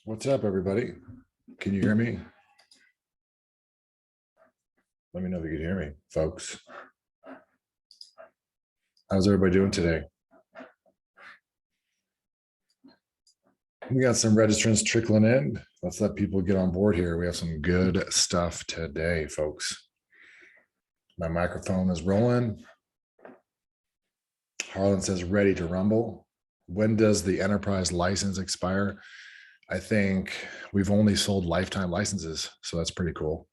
What's up, everybody? Can you hear me? Let me know if you can hear me, folks. How's everybody doing today? We got some registrants trickling in. Let's let people get on board here. We have some good stuff today, folks. My microphone is rolling. Harlan says ready to rumble. When does the enterprise license expire? I think we've only sold lifetime licenses, so that's pretty cool.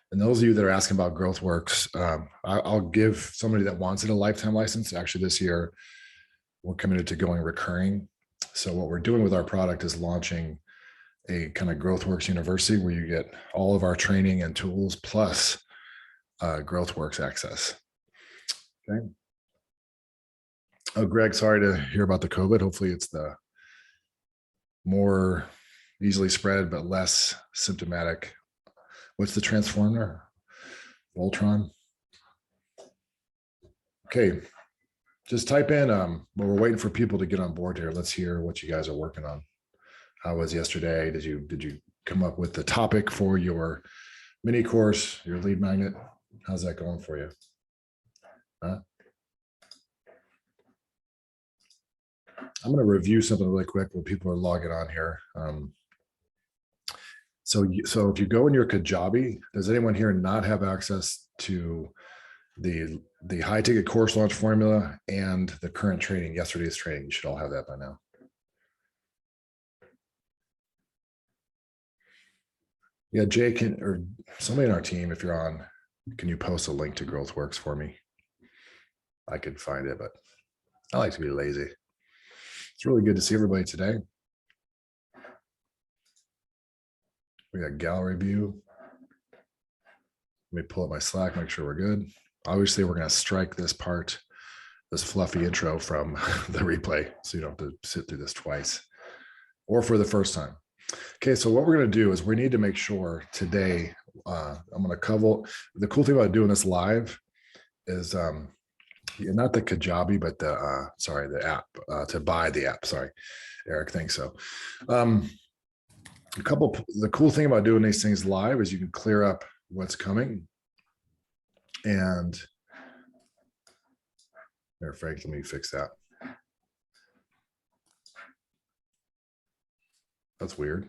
And those of you that are asking about GrowthWorks, I'll give somebody that wants it a lifetime license. Actually, this year, we're committed to going recurring. So what we're doing with our product is launching a kind of GrowthWorks University where you get all of our training and tools plus GrowthWorks access. Okay. Oh, Greg, sorry to hear about the COVID. Hopefully it's the more easily spread but less symptomatic. What's the transformer? Voltron. Okay. Just type in, well, we're waiting for people to get on board here. Let's hear what you guys are working on. How was yesterday? Did you come up with the topic for your mini course, your lead magnet? How's that going for you? Huh? I'm going to review something really quick while people are logging on here. So if you go in your Kajabi, does anyone here not have access to the high ticket course launch formula and the current training, yesterday's training? You should all have that by now. Yeah, Jay, or somebody in our team, if you're on, can you post a link to GrowthWorks for me? I could find it, but I like to be lazy. It's really good to see everybody today. We got gallery view. Let me pull up my Slack, make sure we're good. Obviously, we're going to strike this part, this fluffy intro from the replay, so you don't have to sit through this twice or for the first time. Okay, so what we're going to do is we need to make sure today, I'm going to cover, the cool thing about doing this live is not the Kajabi, but the app, to buy the app. Sorry, Eric, thanks. So the cool thing about doing these things live is you can clear up what's coming. And there, Frank, let me fix that. That's weird.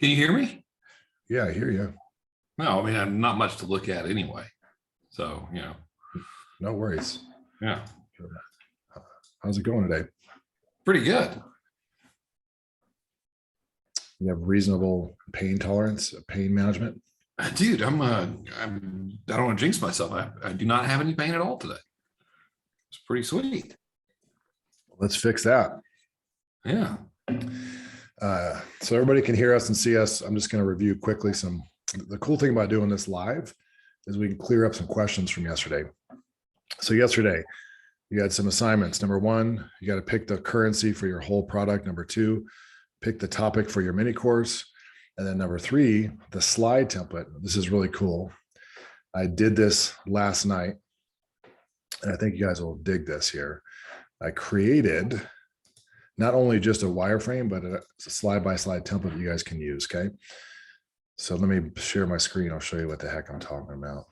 Can you hear me? Yeah, I hear you. No, I mean, I'm not much to look at anyway. So, No worries. Yeah. How's it going today? Pretty good. You have reasonable pain tolerance, pain management? Dude, I don't want to jinx myself. I do not have any pain at all today. It's pretty sweet. Let's fix that. Yeah. So everybody can hear us and see us. I'm just going to review quickly the cool thing about doing this live is we can clear up some questions from yesterday. So yesterday, you had some assignments. Number one, you got to pick the currency for your whole product. Number two, pick the topic for your mini course. And then number three, the slide template. This is really cool. I did this last night, and I think you guys will dig this here. I created not only just a wireframe, but a slide-by-slide template you guys can use, okay? So let me share my screen. I'll show you what the heck I'm talking about.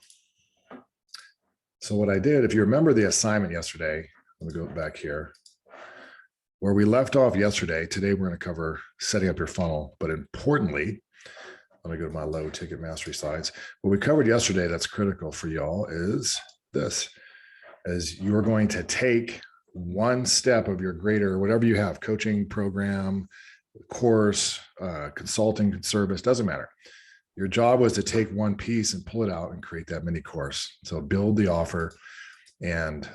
So what I did, if you remember the assignment yesterday, let me go back here. Where we left off yesterday, today we're going to cover setting up your funnel. But importantly, let me go to my low ticket mastery slides. What we covered yesterday that's critical for y'all is this, is you're going to take one step of your greater, whatever you have, coaching program, course, consulting service, doesn't matter. Your job was to take one piece and pull it out and create that mini course. So build the offer, and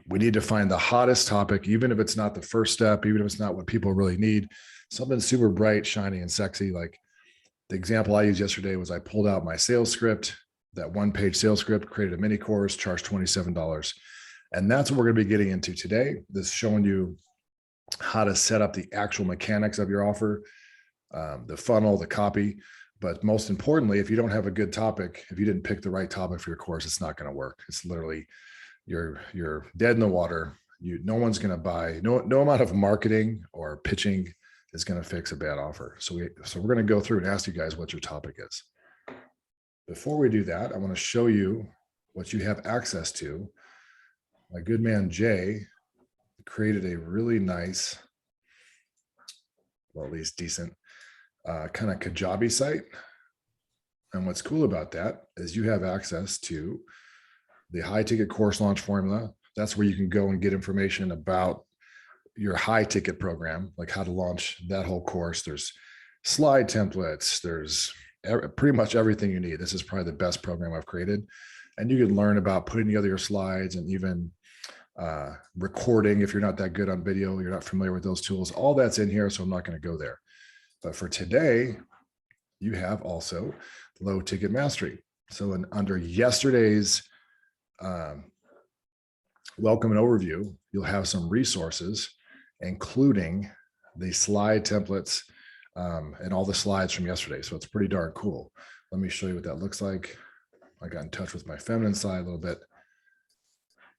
we need to find the hottest topic, even if it's not the first step, even if it's not what people really need, something super bright, shiny, and sexy. Like the example I used yesterday was I pulled out my sales script, that one-page sales script, created a mini course, charged $27. And that's what we're going to be getting into today. This is showing you how to set up the actual mechanics of your offer, the funnel, the copy. But most importantly, if you don't have a good topic, if you didn't pick the right topic for your course, it's not going to work. It's literally you're dead in the water. No one's going to buy, no amount of marketing or pitching is going to fix a bad offer. So we're going to go through and ask you guys what your topic is. Before we do that, I want to show you what you have access to. My good man Jay created a really nice, well, at least decent, kind of Kajabi site. And what's cool about that is you have access to the high ticket course launch formula. That's where you can go and get information about your high ticket program, like how to launch that whole course. There's slide templates. There's pretty much everything you need. This is probably the best program I've created. And you can learn about putting together your slides and even recording. If you're not that good on video, you're not familiar with those tools, all that's in here. So I'm not going to go there. But for today, you have also low ticket mastery. So under yesterday's welcome and overview, you'll have some resources, including the slide templates and all the slides from yesterday. So it's pretty darn cool. Let me show you what that looks like. I got in touch with my feminine side a little bit.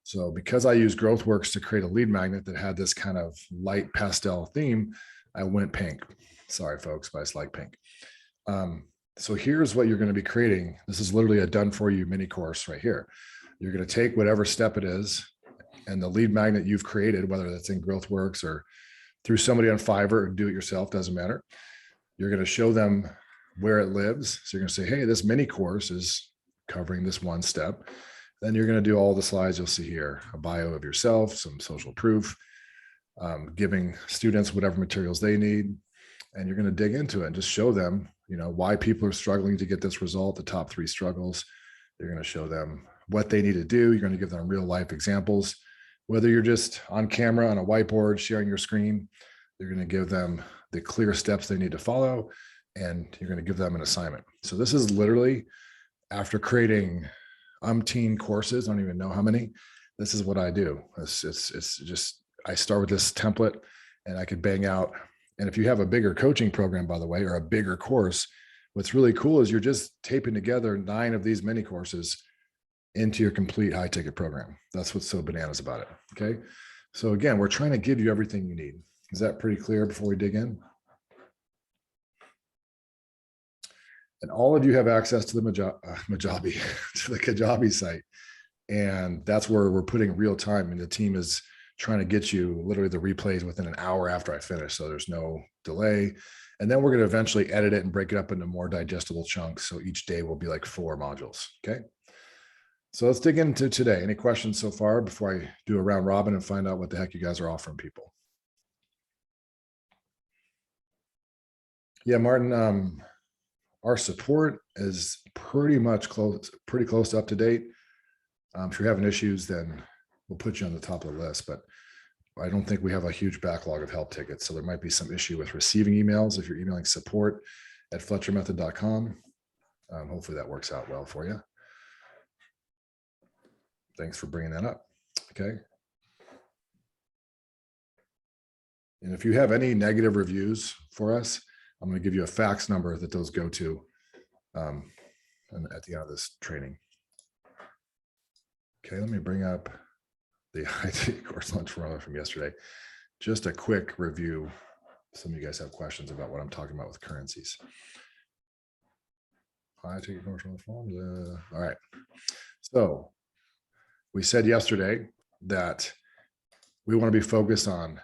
So because I use GrowthWorks to create a lead magnet that had this kind of light pastel theme, I went pink. Sorry, folks, but I just like pink. So here's what you're going to be creating. This is literally a done for you mini course right here. You're going to take whatever step it is and the lead magnet you've created, whether that's in GrowthWorks or through somebody on Fiverr or do it yourself, doesn't matter. You're going to show them where it lives. So you're going to say, hey, this mini course is covering this one step. Then you're going to do all the slides you'll see here, a bio of yourself, some social proof, giving students whatever materials they need. And you're going to dig into it and just show them, why people are struggling to get this result, the top 3 struggles. You're going to show them what they need to do. You're going to give them real life examples, whether you're just on camera on a whiteboard, sharing your screen. You're going to give them the clear steps they need to follow, and you're going to give them an assignment. So this is literally after creating umpteen courses, I don't even know how many. This is what I do. It's just, I start with this template and I could bang out. And if you have a bigger coaching program, by the way, or a bigger course, what's really cool is you're just taping together 9 of these mini courses into your complete high ticket program. That's what's so bananas about it. Okay. So again, we're trying to give you everything you need. Is that pretty clear before we dig in? And all of you have access to the Kajabi, to the Kajabi site. And that's where we're putting real time. And the team is trying to get you literally the replays within an hour after I finish. So there's no delay. And then we're going to eventually edit it and break it up into more digestible chunks. So each day will be like 4 modules. Okay. So let's dig into today. Any questions so far before I do a round robin and find out what the heck you guys are offering people? Yeah, Martin, our support is pretty close up to date. If you're having issues, then we'll put you on the top of the list, but I don't think we have a huge backlog of help tickets. So there might be some issue with receiving emails if you're emailing support@fletchermethod.com. Hopefully that works out well for you. Thanks for bringing that up. Okay. And if you have any negative reviews for us, I'm going to give you a fax number that those go to and at the end of this training. Okay, let me bring up the IT course launch formula from yesterday. Just a quick review. Some of you guys have questions about what I'm talking about with currencies. IT course launch formula. All right. So we said yesterday that we want to be focused on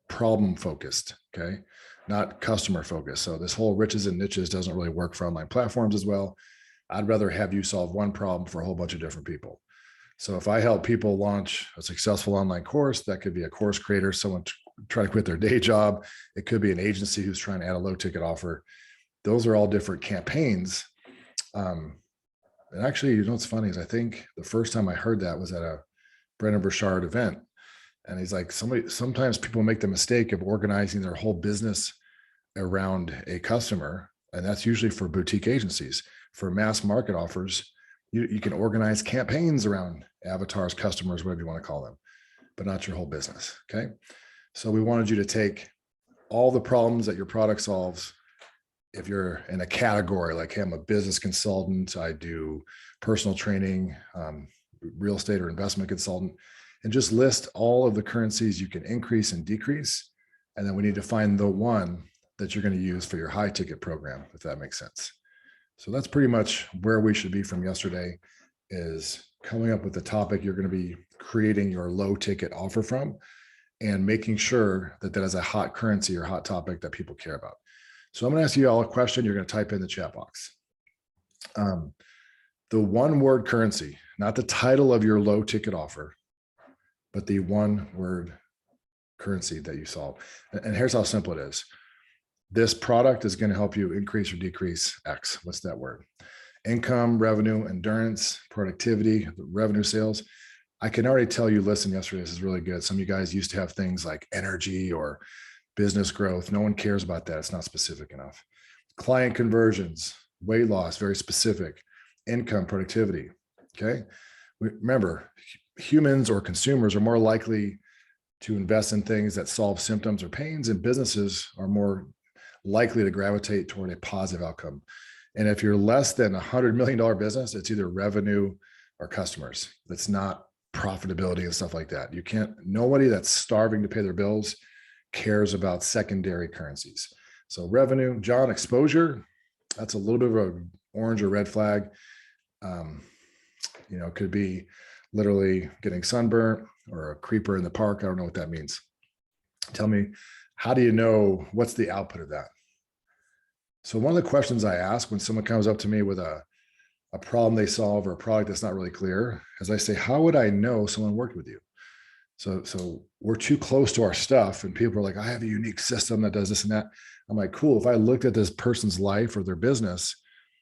problem focused, okay? Not customer focused. So this whole riches and niches doesn't really work for online platforms as well. I'd rather have you solve one problem for a whole bunch of different people. So if I help people launch a successful online course, that could be a course creator, someone trying to quit their day job. It could be an agency who's trying to add a low ticket offer. Those are all different campaigns. And actually, what's funny is I think the first time I heard that was at a Brendon Burchard event. And he's like, sometimes people make the mistake of organizing their whole business around a customer. And that's usually for boutique agencies. For mass market offers, you can organize campaigns around avatars, customers, whatever you want to call them, but not your whole business. Okay. So we wanted you to take all the problems that your product solves. If you're in a category, like, hey, I'm a business consultant, I do personal training, real estate or investment consultant, and just list all of the currencies you can increase and decrease And then we need to find the one that you're going to use for your high ticket program, if that makes sense. So that's pretty much where we should be from yesterday, is coming up with the topic you're going to be creating your low ticket offer from, and making sure that that is a hot currency or hot topic that people care about. So I'm going to ask you all a question. You're going to type in the chat box. The one word currency, not the title of your low ticket offer, but the one word currency that you solve. And here's how simple it is. This product is going to help you increase or decrease X. What's that word? Income, revenue, endurance, productivity, revenue, sales. I can already tell you, listen, yesterday, this is really good. Some of you guys used to have things like energy or business growth. No one cares about that. It's not specific enough. Client conversions, weight loss, very specific. Income, productivity. Okay. Remember, humans or consumers are more likely to invest in things that solve symptoms or pains, and businesses are more likely to gravitate toward a positive outcome. And if you're less than $100 million business, it's either revenue or customers. It's not profitability and stuff like that. You can't, nobody that's starving to pay their bills cares about secondary currencies. So revenue, John, exposure, that's a little bit of an orange or red flag. Could be literally getting sunburnt or a creeper in the park. I don't know what that means. Tell me, how do you know what's the output of that? So one of the questions I ask when someone comes up to me with a problem they solve or a product that's not really clear is I say, how would I know someone worked with you? So we're too close to our stuff and people are like, I have a unique system that does this and that. I'm like, cool. If I looked at this person's life or their business,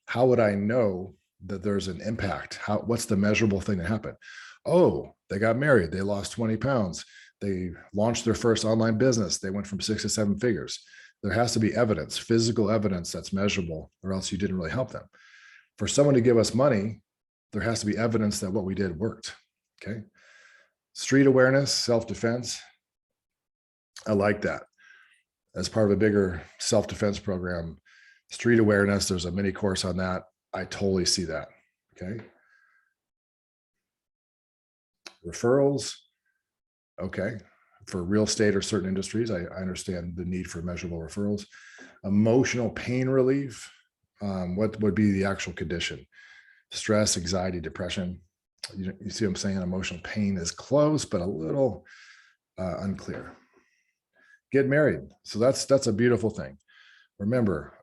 how would I know that there's an impact? What's the measurable thing that happened? Oh, they got married. They lost 20 pounds. They launched their first online business. They went from 6 to 7 figures. There has to be evidence, physical evidence that's measurable, or else you didn't really help them. For someone to give us money, there has to be evidence that what we did worked. Okay. Street awareness, self-defense. I like that. As part of a bigger self-defense program, street awareness, there's a mini course on that. I totally see that. Okay. Referrals. Okay. For real estate or certain industries, I understand the need for measurable referrals. Emotional pain relief. What would be the actual condition? Stress, anxiety, depression. You see what I'm saying? Emotional pain is close, but a little unclear. Get married. So that's a beautiful thing. Remember,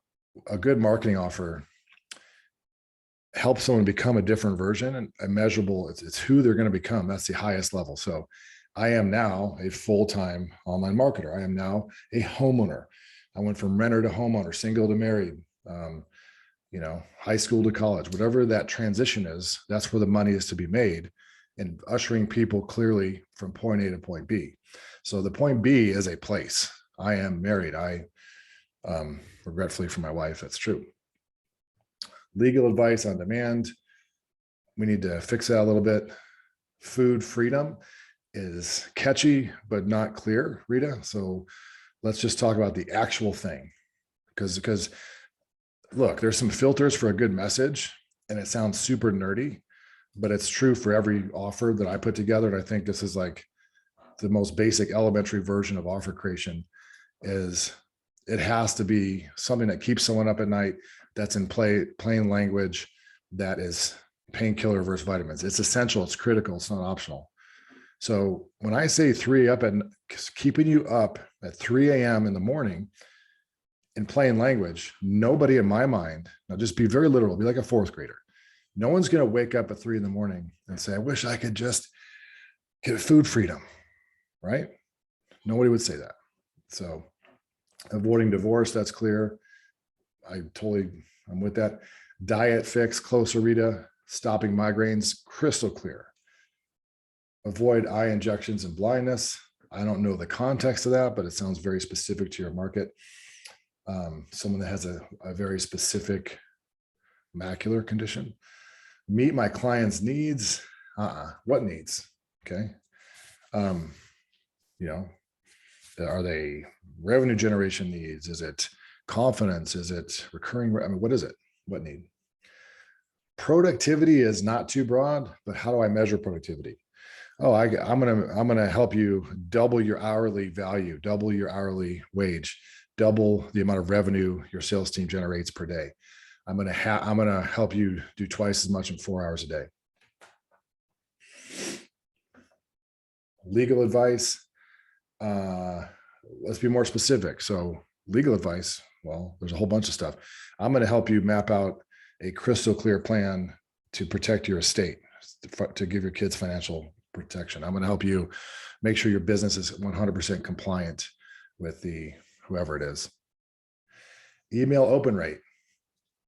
a good marketing offer helps someone become a different version, and a measurable, it's who they're going to become. That's the highest level. So I am now a full-time online marketer. I am now a homeowner. I went from renter to homeowner, single to married, high school to college, whatever that transition is, that's where the money is to be made, and ushering people clearly from point A to point B. So the point B is a place. I am married. I regretfully for my wife, that's true. Legal advice on demand. We need to fix that a little bit. Food freedom is catchy, but not clear, Rita. So let's just talk about the actual thing. Because look, there's some filters for a good message, and it sounds super nerdy, but it's true for every offer that I put together. And I think this is like the most basic elementary version of offer creation. Is it has to be something that keeps someone up at night, that's in plain language, that is painkiller versus vitamins. It's essential, it's critical, it's not optional. So when I say keeping you up at 3 a.m. in the morning in plain language, nobody in my mind, now just be very literal, be like a 4th grader. No one's going to wake up at 3 in the morning and say, I wish I could just get food freedom, right? Nobody would say that. So avoiding divorce, that's clear. I'm with that. Diet fix, closer, Rita. Stopping migraines, crystal clear. Avoid eye injections and blindness. I don't know the context of that, but it sounds very specific to your market. Someone that has a very specific macular condition. Meet my client's needs. What needs? Okay. Are they revenue generation needs? Is it confidence? Is it recurring? What is it? What need? Productivity is not too broad, but how do I measure productivity? Oh, I'm gonna help you double your hourly value, double your hourly wage, double the amount of revenue your sales team generates per day. I'm gonna help you do twice as much in 4 hours a day. Legal advice. Let's be more specific. So legal advice, well, there's a whole bunch of stuff. I'm going to help you map out a crystal clear plan to protect your estate, to give your kids financial protection. I'm going to help you make sure your business is 100% compliant with the whoever it is. Email open rate.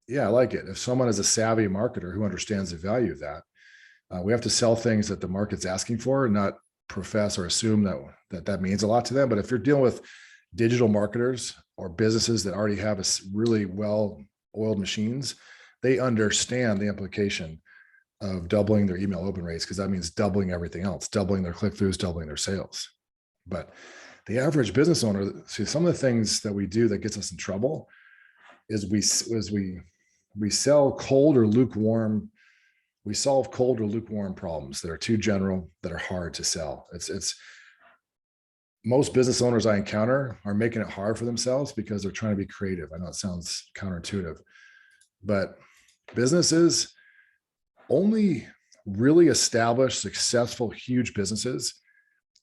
Yeah, I like it. If someone is a savvy marketer who understands the value of that, we have to sell things that the market's asking for, not profess or assume that means a lot to them. But if you're dealing with digital marketers or businesses that already have a really well-oiled machines, they understand the implication of doubling their email open rates, because that means doubling everything else, doubling their click-throughs, doubling their sales. But the average business owner, see, some of the things that we do that gets us in trouble is we sell cold or lukewarm. We solve cold or lukewarm problems that are too general, that are hard to sell. It's most business owners I encounter are making it hard for themselves because they're trying to be creative. I know it sounds counterintuitive, but businesses, only really established, successful, huge businesses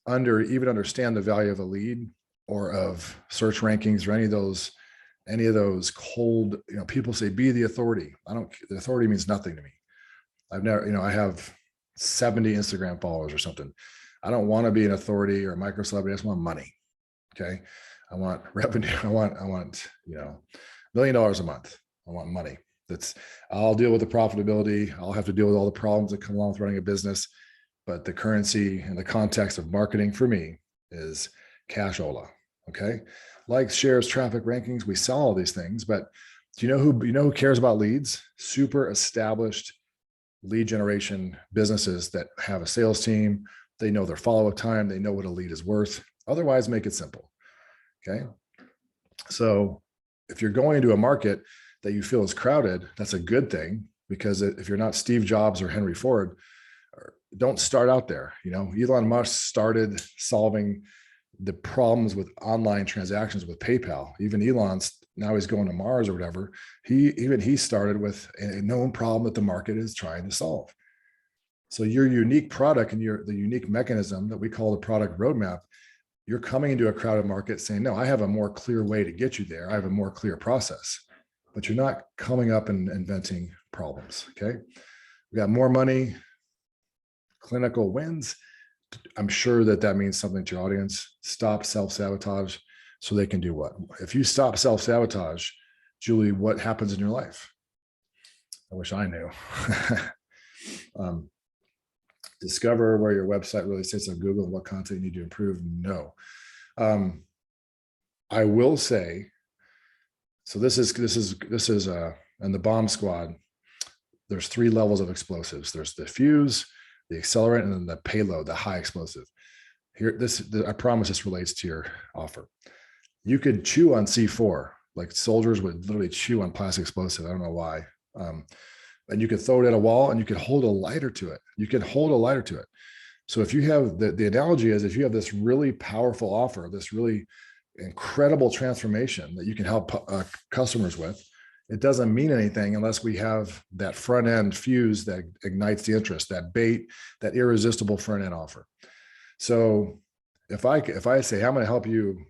even understand the value of a lead or of search rankings or any of those cold, people say, be the authority. The authority means nothing to me. I have 70 Instagram followers or something. I don't want to be an authority or a micro celebrity. I just want money. Okay. I want revenue. I want, $1 million a month. I want money. I'll deal with the profitability. I'll have to deal with all the problems that come along with running a business. But the currency and the context of marketing for me is cashola. Okay. Likes, shares, traffic, rankings. We sell all these things, but do you know who cares about leads? Super established lead generation businesses that have a sales team. They know their follow-up time. They know what a lead is worth. Otherwise, make it simple. Okay. So if you're going into a market that you feel is crowded, that's a good thing, because if you're not Steve Jobs or Henry Ford, don't start out there. Elon Musk started solving the problems with online transactions with PayPal. Even Elon's now he's going to Mars or whatever. He started with a known problem that the market is trying to solve. So your unique product and the unique mechanism that we call the product roadmap, you're coming into a crowded market saying, no, I have a more clear way to get you there. I have a more clear process, but you're not coming up and inventing problems. Okay. We got more money, clinical wins. I'm sure that means something to your audience. Stop self-sabotage so they can do what? If you stop self-sabotage, Julie, what happens in your life? I wish I knew. Discover where your website really sits on Google and what content you need to improve. No. I will say, so this is in the bomb squad, there's 3 levels of explosives. There's the fuse, the accelerant, and then the payload, the high explosive. Here, I promise this relates to your offer. You could chew on C4, like soldiers would literally chew on plastic explosive. I don't know why. And you could throw it at a wall and you could hold a lighter to it. So if you have the analogy is, if you have this really powerful offer, this really incredible transformation that you can help customers with, it doesn't mean anything unless we have that front end fuse that ignites the interest, that bait, that irresistible front end offer. So if I say, I'm going to help you,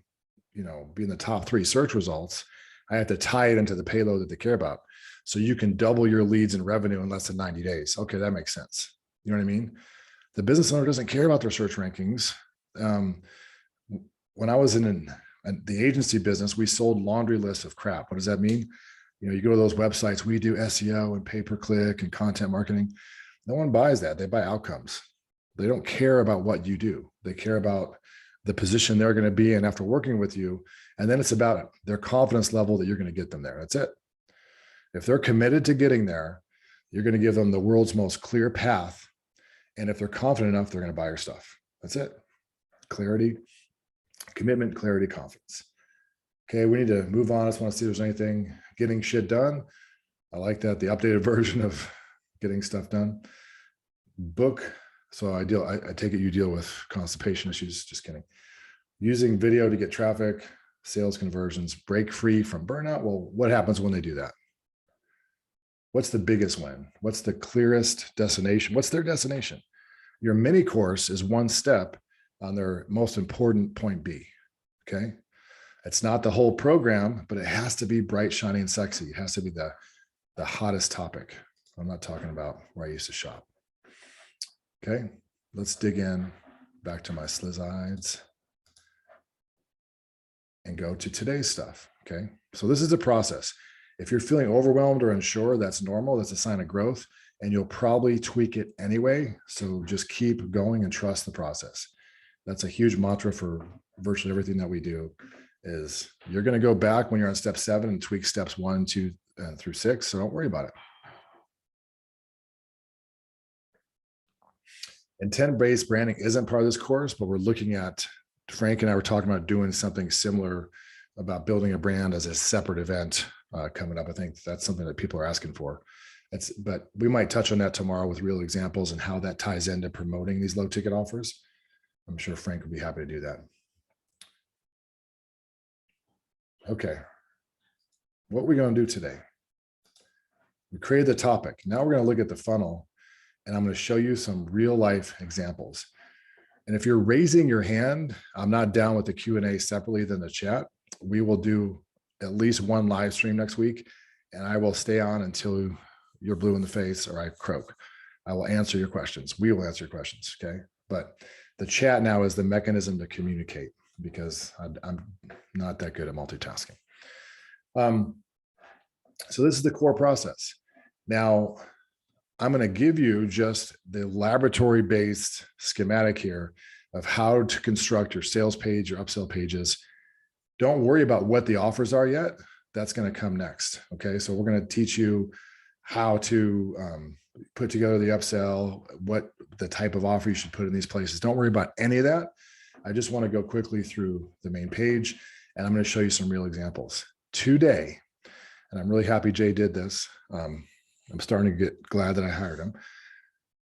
be in the top 3 search results, I have to tie it into the payload that they care about. So you can double your leads and revenue in less than 90 days. Okay, that makes sense. You know what I mean? The business owner doesn't care about their search rankings. When I was in the agency business, we sold laundry lists of crap. What does that mean? You go to those websites, we do SEO and pay-per-click and content marketing. No one buys that. They buy outcomes. They don't care about what you do. They care about the position they're going to be in after working with you. And then it's about their confidence level that you're going to get them there. That's it. If they're committed to getting there, you're going to give them the world's most clear path. And if they're confident enough, they're going to buy your stuff. That's it. Clarity, commitment, clarity, confidence. Okay, we need to move on. I just want to see if there's anything. Getting shit done. I like that. The updated version of getting stuff done. Book So I take it you deal with constipation issues. Just kidding. Using video to get traffic, sales conversions, break free from burnout. Well, what happens when they do that? What's the biggest win? What's the clearest destination? What's their destination? Your mini course is one step on their most important point B. Okay. It's not the whole program, but it has to be bright, shiny, and sexy. It has to be the hottest topic. I'm not talking about where I used to shop. Okay. Let's dig in back to my slides and go to today's stuff. Okay. So this is a process. If you're feeling overwhelmed or unsure, that's normal. That's a sign of growth, and you'll probably tweak it anyway. So just keep going and trust the process. That's a huge mantra for virtually everything that we do is you're going to go back when you're on step 7 and tweak steps 1, 2, and through 6. So don't worry about it. Intent-based branding isn't part of this course, but we're looking at, Frank and I were talking about doing something similar about building a brand as a separate event coming up. I think that's something that people are asking for. But we might touch on that tomorrow with real examples and how that ties into promoting these low ticket offers. I'm sure Frank would be happy to do that. Okay. What are we going to do today? We created the topic. Now we're going to look at the funnel, and I'm going to show you some real life examples. And if you're raising your hand, I'm not down with the Q&A separately than the chat. We will do at least one live stream next week, and I will stay on until you're blue in the face or I croak. I will answer your questions. We will answer your questions. Okay. But the chat now is the mechanism to communicate because I'm not that good at multitasking. So this is the core process. Now, I'm going to give you just the laboratory-based schematic here of how to construct your sales page, your upsell pages. Don't worry about what the offers are yet. That's going to come next. Okay. So we're going to teach you how to put together the upsell, what the type of offer you should put in these places. Don't worry about any of that. I just want to go quickly through the main page, and I'm going to show you some real examples today. And I'm really happy Jay did this. I'm starting to get glad that I hired him.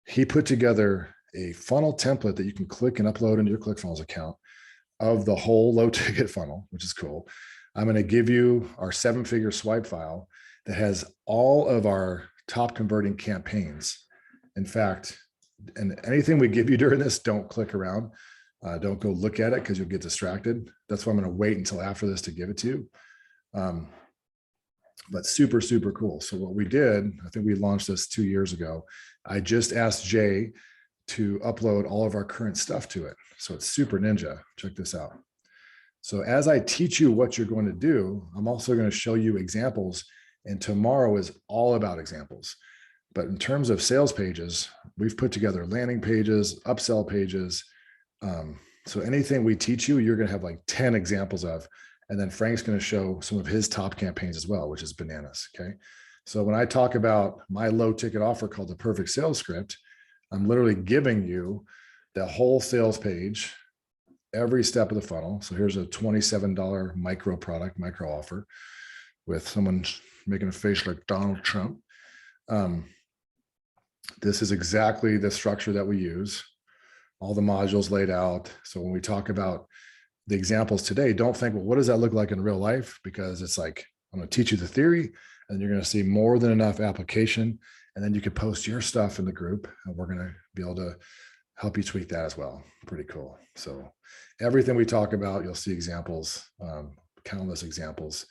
He put together a funnel template that you can click and upload into your ClickFunnels account of the whole low ticket funnel, which is cool. I'm going to give you our 7-figure swipe file that has all of our top converting campaigns. In fact, and anything we give you during this, don't click around. Don't go look at it because you'll get distracted. That's why I'm going to wait until after this to give it to you. But super, super cool. So what we did, I think we launched this 2 years ago. I just asked Jay to upload all of our current stuff to it. So it's super ninja. Check this out. So as I teach you what you're going to do, I'm also going to show you examples. And tomorrow is all about examples. But in terms of sales pages, we've put together landing pages, upsell pages. So anything we teach you, you're going to have like 10 examples of. And then Frank's going to show some of his top campaigns as well, which is bananas. Okay. So when I talk about my low ticket offer called the perfect sales script, I'm literally giving you the whole sales page, every step of the funnel. So here's a $27 micro product, micro offer with someone making a face like Donald Trump. This is exactly the structure that we use. All the modules laid out. So when we talk about the examples today, don't think, well, what does that look like in real life? Because it's like, I'm going to teach you the theory and you're going to see more than enough application. And then you can post your stuff in the group and we're going to be able to help you tweak that as well. Pretty cool. So everything we talk about, you'll see examples, countless examples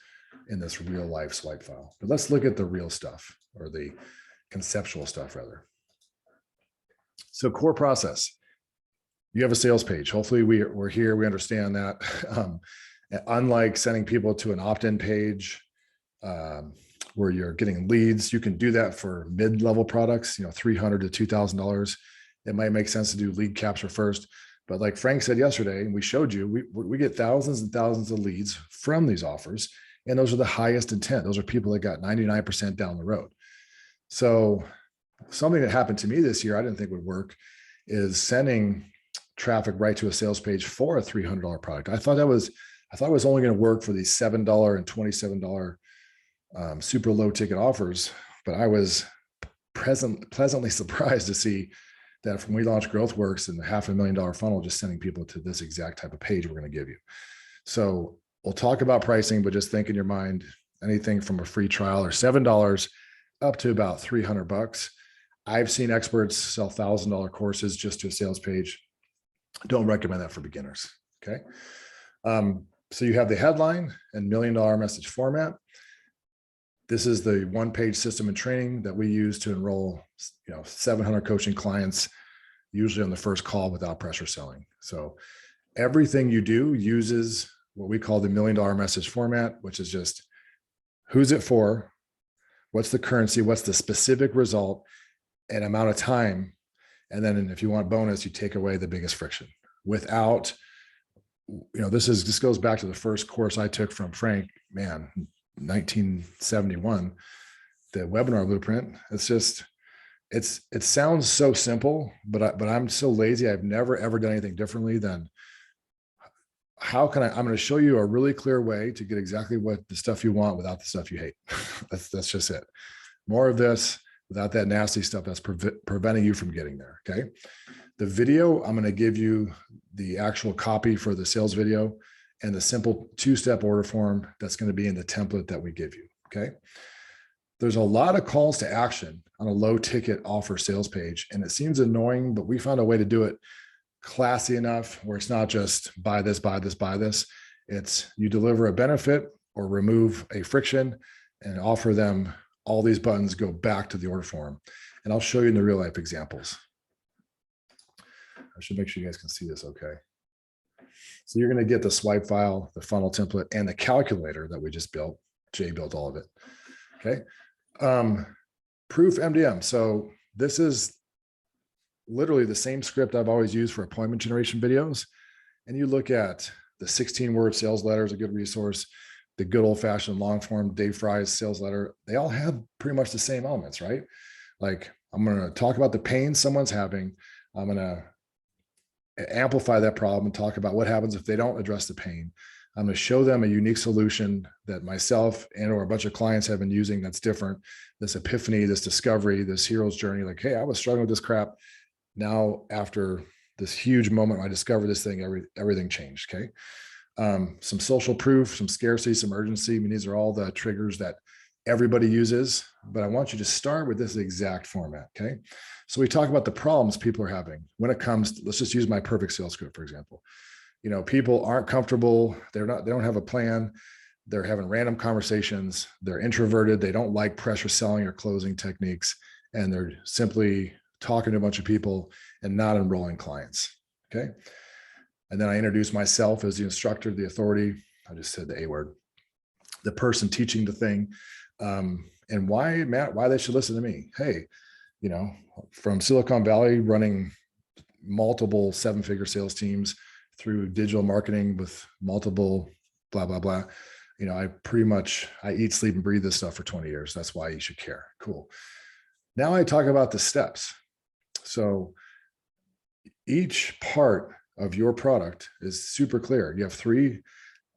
in this real life swipe file. But let's look at the real stuff, or the conceptual stuff rather. So core process. You have a sales page. Hopefully we're here. We understand that. Unlike sending people to an opt-in page where you're getting leads, you can do that for mid-level products, $300 to $2,000. It might make sense to do lead capture first. But like Frank said yesterday, and we showed you, we get thousands and thousands of leads from these offers. And those are the highest intent. Those are people that got 99% down the road. So something that happened to me this year, I didn't think would work, is sending traffic right to a sales page for a $300 product. I thought it was only going to work for these $7 and $27 super low ticket offers, but I was pleasantly surprised to see that from we launched GrowthWorks and the $500,000 funnel, just sending people to this exact type of page we're going to give you. So we'll talk about pricing, but just think in your mind, anything from a free trial or $7 up to about $300. I've seen experts sell $1,000 courses just to a sales page. Don't recommend that for beginners. Okay. So you have the headline and $1 million message format. This is the one-page system and training that we use to enroll, 700 coaching clients, usually on the first call without pressure selling. So everything you do uses what we call the $1 million message format, which is just who's it for, what's the currency, what's the specific result, and amount of time. And then if you want bonus, you take away the biggest friction without, this goes back to the first course I took from Frank, 1971, the webinar blueprint. It sounds so simple, but I'm so lazy. I've never, ever done anything differently than I'm going to show you a really clear way to get exactly what the stuff you want without the stuff you hate. That's just it. More of this without that nasty stuff that's preventing you from getting there. Okay. The video, I'm going to give you the actual copy for the sales video and the simple 2-step order form that's going to be in the template that we give you. Okay. There's a lot of calls to action on a low ticket offer sales page. And it seems annoying, but we found a way to do it classy enough where it's not just buy this, buy this, buy this. It's you deliver a benefit or remove a friction and offer them all these buttons go back to the order form. And I'll show you in the real life examples. I should make sure you guys can see this okay. So you're going to get the swipe file, the funnel template, and the calculator that we just built. Jay built all of it. Okay. Proof MDM. So this is literally the same script I've always used for appointment generation videos. And you look at the 16-word sales letter is a good resource. The good old-fashioned long form Dave Fry's sales letter, they all have pretty much the same elements, right? Like I'm going to talk about the pain someone's having. I'm going to amplify that problem and talk about what happens if they don't address the pain. I'm going to show them a unique solution that myself and or a bunch of clients have been using that's different. This epiphany, this discovery, this hero's journey. Like, hey, I was struggling with this crap. Now, after this huge moment, I discovered this thing, everything changed. Okay. Some social proof, some scarcity, some urgency. I mean, these are all the triggers that everybody uses, but I want you to start with this exact format. Okay. So we talk about the problems people are having when it comes to, let's just use my perfect sales script, for example. People aren't comfortable. They don't have a plan. They're having random conversations. They're introverted. They don't like pressure selling or closing techniques. And they're simply talking to a bunch of people and not enrolling clients. Okay. And then I introduce myself as the instructor, the authority. I just said the A word, the person teaching the thing. And why, Matt, why they should listen to me. Hey, from Silicon Valley, running multiple 7-figure sales teams through digital marketing with multiple blah, blah, blah. I eat, sleep, and breathe this stuff for 20 years. That's why you should care. Cool. Now I talk about the steps. So each part of your product is super clear. You have 3,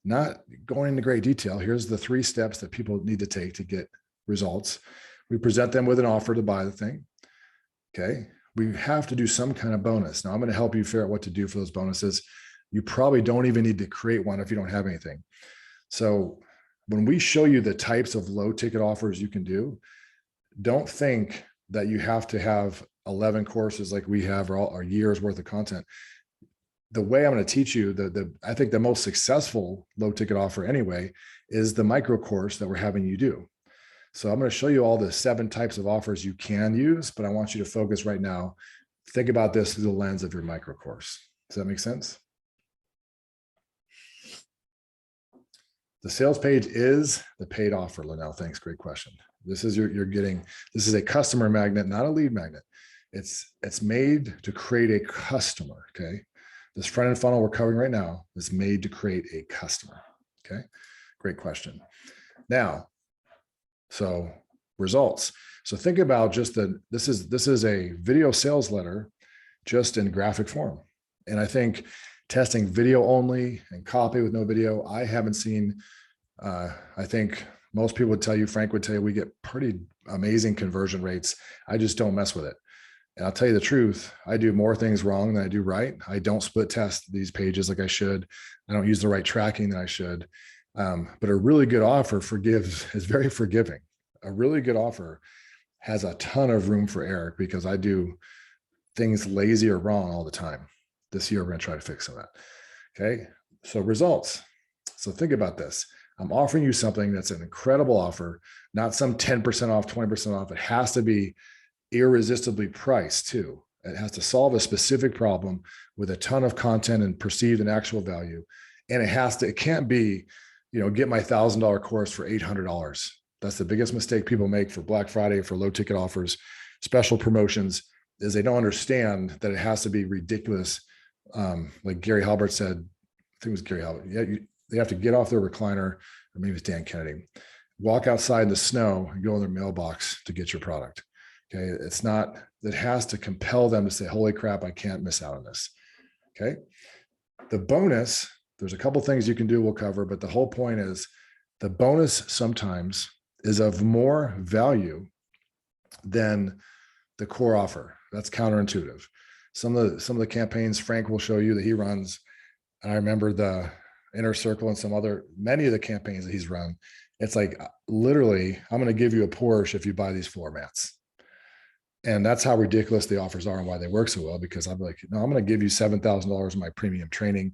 not going into great detail. Here's the 3 steps that people need to take to get results. We present them with an offer to buy the thing. Okay. We have to do some kind of bonus. Now I'm going to help you figure out what to do for those bonuses. You probably don't even need to create one if you don't have anything. So when we show you the types of low ticket offers you can do, don't think that you have to have 11 courses like we have or our year's worth of content. The way I'm going to teach you, I think the most successful low ticket offer anyway, is the micro course that we're having you do. So I'm going to show you all the 7 types of offers you can use, but I want you to focus right now. Think about this through the lens of your micro course. Does that make sense? The sales page is the paid offer, Linnell. Thanks. Great question. This is this is a customer magnet, not a lead magnet. It's made to create a customer. Okay. This front end funnel we're covering right now is made to create a customer. Okay. Great question. Now, so results. So think about just this is a video sales letter just in graphic form. And I think testing video only and copy with no video, I haven't seen, I think most people would tell you, Frank would tell you, we get pretty amazing conversion rates. I just don't mess with it. And I'll tell you the truth, I do more things wrong than I do right. I don't split test these pages like I should. I don't use the right tracking that I should. But a really good offer is very forgiving. A really good offer has a ton of room for error because I do things lazy or wrong all the time. This year, we're going to try to fix some of that. Okay. So results. So think about this. I'm offering you something that's an incredible offer, not some 10% off, 20% off. It has to be irresistibly priced too. It has to solve a specific problem with a ton of content and perceived and actual value. And it can't be, get my $1,000 course for $800. That's the biggest mistake people make for Black Friday, for low ticket offers, special promotions, is they don't understand that it has to be ridiculous. Like Gary Halbert said, I think it was Gary Halbert. Yeah, they have to get off their recliner, or maybe it's Dan Kennedy, walk outside in the snow and go in their mailbox to get your product. Okay. It has to compel them to say, holy crap, I can't miss out on this. Okay. The bonus, there's a couple things you can do, we'll cover, but the whole point is the bonus sometimes is of more value than the core offer. That's counterintuitive. Some of the campaigns Frank will show you that he runs, and I remember the Inner Circle and many of the campaigns that he's run, it's like literally, I'm going to give you a Porsche if you buy these floor mats. And that's how ridiculous the offers are and why they work so well, because I'm like, no, I'm going to give you $7,000 in my premium training,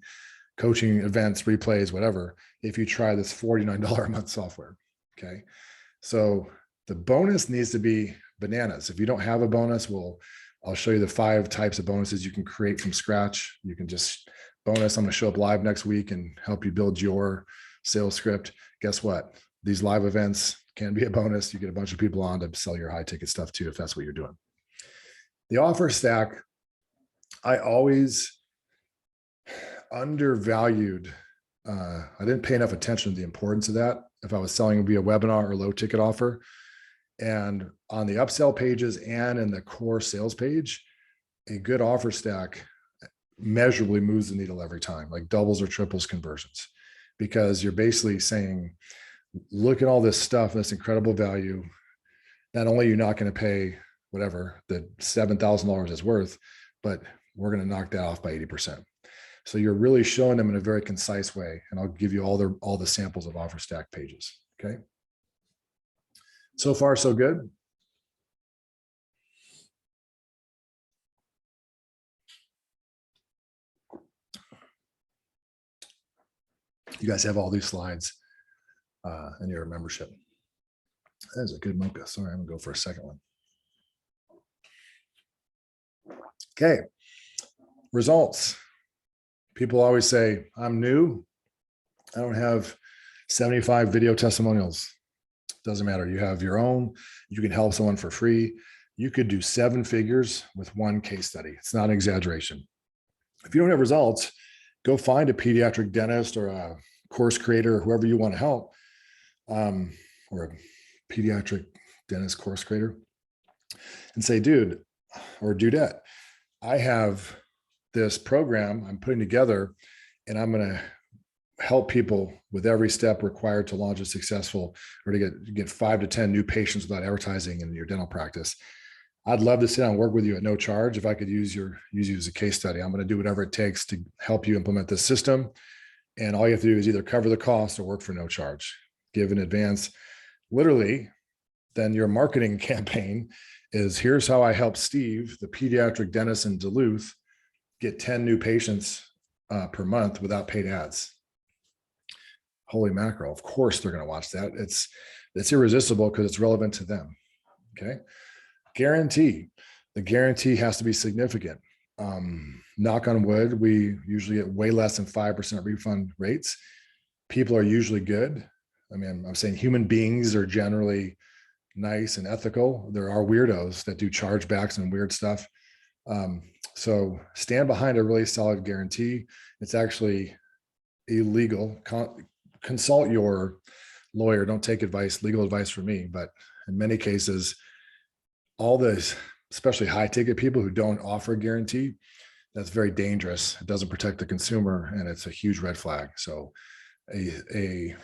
coaching, events, replays, whatever, if you try this $49 a month software. Okay. So the bonus needs to be bananas. If you don't have a bonus, I'll show you the 5 types of bonuses you can create from scratch. You can just bonus. I'm going to show up live next week and help you build your sales script. Guess what? These live events can be a bonus. You get a bunch of people on to sell your high ticket stuff too, if that's what you're doing. The offer stack, I always undervalued. I didn't pay enough attention to the importance of that. If I was selling via webinar or low ticket offer, and on the upsell pages and in the core sales page, a good offer stack measurably moves the needle every time, like doubles or triples conversions, because you're basically saying, look at all this stuff, this incredible value. Not only are you not going to pay whatever the $7,000 is worth, but we're going to knock that off by 80%. So you're really showing them in a very concise way. And I'll give you all the samples of offer stack pages. Okay. So far, so good. You guys have all these slides in your membership. That is a good mocha. Sorry, I'm gonna go for a second one. Okay, results. People always say, I'm new. I don't have 75 video testimonials. Doesn't matter. You have your own. You can help someone for free. You could do 7 figures with one case study. It's not an exaggeration. If you don't have results, go find a pediatric dentist or a course creator, or whoever you want to help, or a pediatric dentist course creator, and say, dude or dudette, I have this program I'm putting together, and I'm going to help people with every step required to launch a successful, or to get 5 to 10 new patients without advertising in your dental practice. I'd love to sit down and work with you at no charge. If I could use you as a case study, I'm going to do whatever it takes to help you implement this system. And all you have to do is either cover the cost or work for no charge, give in advance. Literally, then your marketing campaign is, here's how I help Steve, the pediatric dentist in Duluth, get 10 new patients per month without paid ads. Holy mackerel. Of course, they're going to watch that. It's irresistible because it's relevant to them. Okay. Guarantee. The guarantee has to be significant. Knock on wood, we usually get way less than 5% refund rates. People are usually good. I mean, I'm saying human beings are generally nice and ethical. There are weirdos that do chargebacks and weird stuff. So stand behind a really solid guarantee. It's actually illegal. Consult your lawyer. Don't take legal advice from me. But in many cases, all this, especially high ticket people who don't offer a guarantee, that's very dangerous. It doesn't protect the consumer, and it's a huge red flag. So a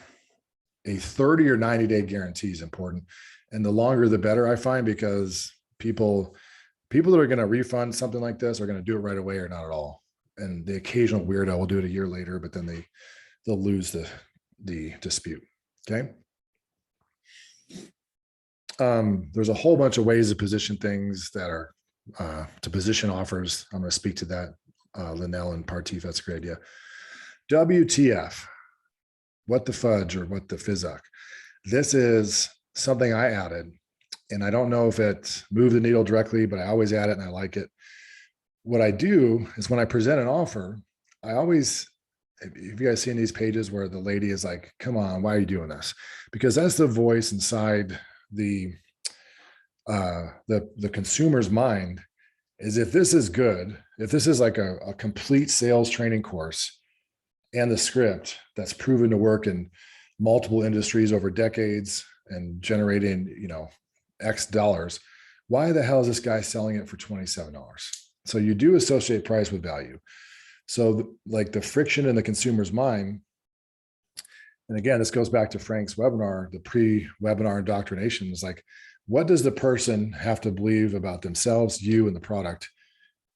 30 or 90-day guarantee is important. And the longer, the better, I find, because people People that are going to refund something like this are going to do it right away or not at all. And the occasional weirdo will do it a year later, but then they'll lose the dispute. Okay. There's a whole bunch of ways to position things that are to position offers. I'm going to speak to that. Linnell and Partif, that's a great idea. WTF, what the fudge or what the fizzuck. This is something I added, and I don't know if it moved the needle directly, but I always add it and I like it. What I do is when I present an offer, I always, if you guys seen these pages where the lady is like, come on, why are you doing this? Because that's the voice inside the consumer's mind, is if this is good, if this is like a complete sales training course and the script that's proven to work in multiple industries over decades and generating, X dollars, why the hell is this guy selling it for $27? So you do associate price with value. So like the friction in the consumer's mind, and again, this goes back to Frank's webinar, the pre-webinar indoctrination is like, what does the person have to believe about themselves, you, and the product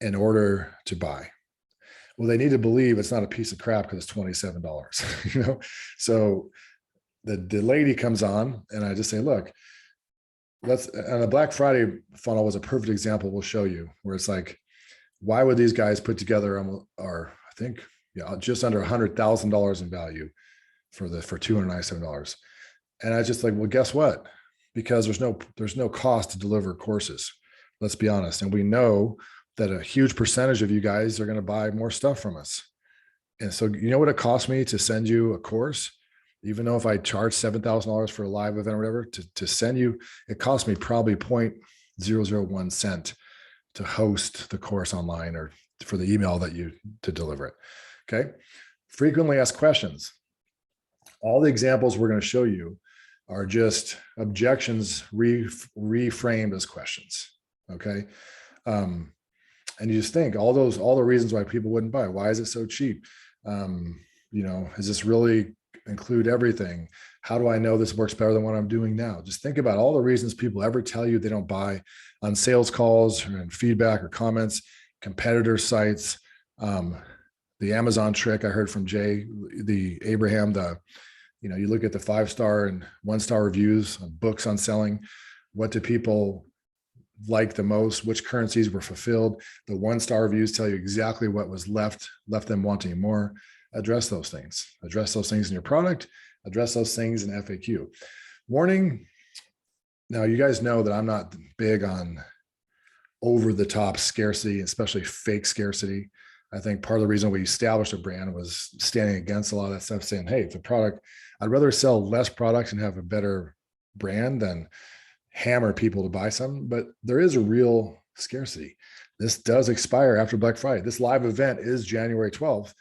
in order to buy? Well, they need to believe it's not a piece of crap because it's $27, So the lady comes on and I just say, look, and the Black Friday funnel was a perfect example we'll show you, where it's like, why would these guys put together I think, just under $100,000 in value for $297. And I just like, well, guess what? Because there's no cost to deliver courses. Let's be honest. And we know that a huge percentage of you guys are going to buy more stuff from us. And so, you know what it cost me to send you a course? Even though if I charge $7,000 for a live event or whatever, to send you, it cost me probably 0.001 cent to host the course online or for the email to deliver it. Okay. Frequently asked questions. All the examples we're going to show you are just objections reframed as questions. Okay. And you just think all the reasons why people wouldn't buy. Why is it so cheap? Is this really include everything? How do I know this works better than what I'm doing now? Just think about all the reasons people ever tell you they don't buy on sales calls or in feedback or comments, competitor sites, the Amazon trick I heard from Jay, the Abraham, you look at the 5-star and 1-star reviews on books on selling. What do people like the most? Which currencies were fulfilled? The 1-star reviews tell you exactly what was left them wanting more. Address those things. Address those things in your product. Address those things in FAQ. Warning. Now, you guys know that I'm not big on over-the-top scarcity, especially fake scarcity. I think part of the reason we established a brand was standing against a lot of that stuff, saying, hey, if the product, I'd rather sell less products and have a better brand than hammer people to buy something. But there is a real scarcity. This does expire after Black Friday. This live event is January 12th.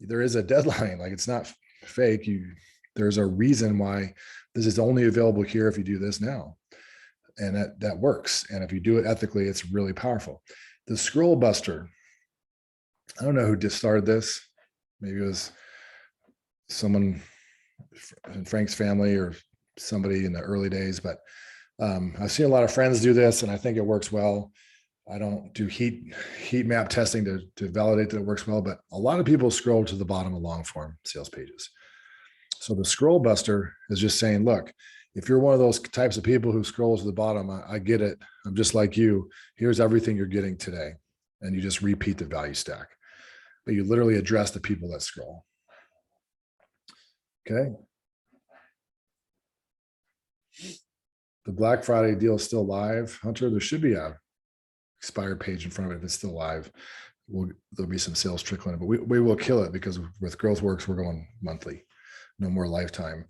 There is a deadline. Like, it's not fake. There's a reason why this is only available here if you do this now. And that works. And if you do it ethically, it's really powerful. The Scroll Buster. I don't know who just started this. Maybe it was someone in Frank's family or somebody in the early days, but I've seen a lot of friends do this and I think it works well. I don't do heat map testing to validate that it works well, but a lot of people scroll to the bottom of long form sales pages. So the Scroll Buster is just saying, look, if you're one of those types of people who scrolls to the bottom, I get it. I'm just like you. Here's everything you're getting today. And you just repeat the value stack, but you literally address the people that scroll. Okay. The Black Friday deal is still live. Hunter, there should be a expired page in front of it if it's still live. There'll be some sales trickling, but we will kill it because with GrowthWorks, we're going monthly, no more lifetime.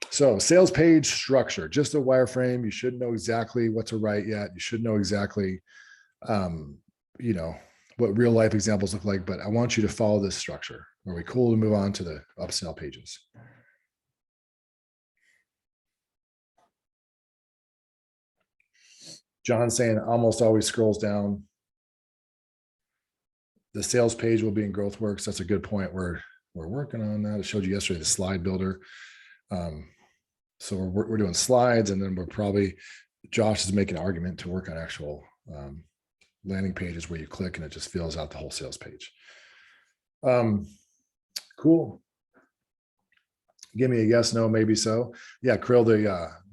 So sales page structure, just a wireframe. You shouldn't know exactly what to write yet. You should know exactly, what real life examples look like, but I want you to follow this structure. Are we cool to move on to the upsell pages? John saying almost always scrolls down. The sales page will be in GrowthWorks. That's a good point. We're working on that. I showed you yesterday the slide builder. So we're doing slides, and then Josh is making an argument to work on actual landing pages where you click and it just fills out the whole sales page. Cool. Give me a yes, no, maybe so. Yeah, Krill,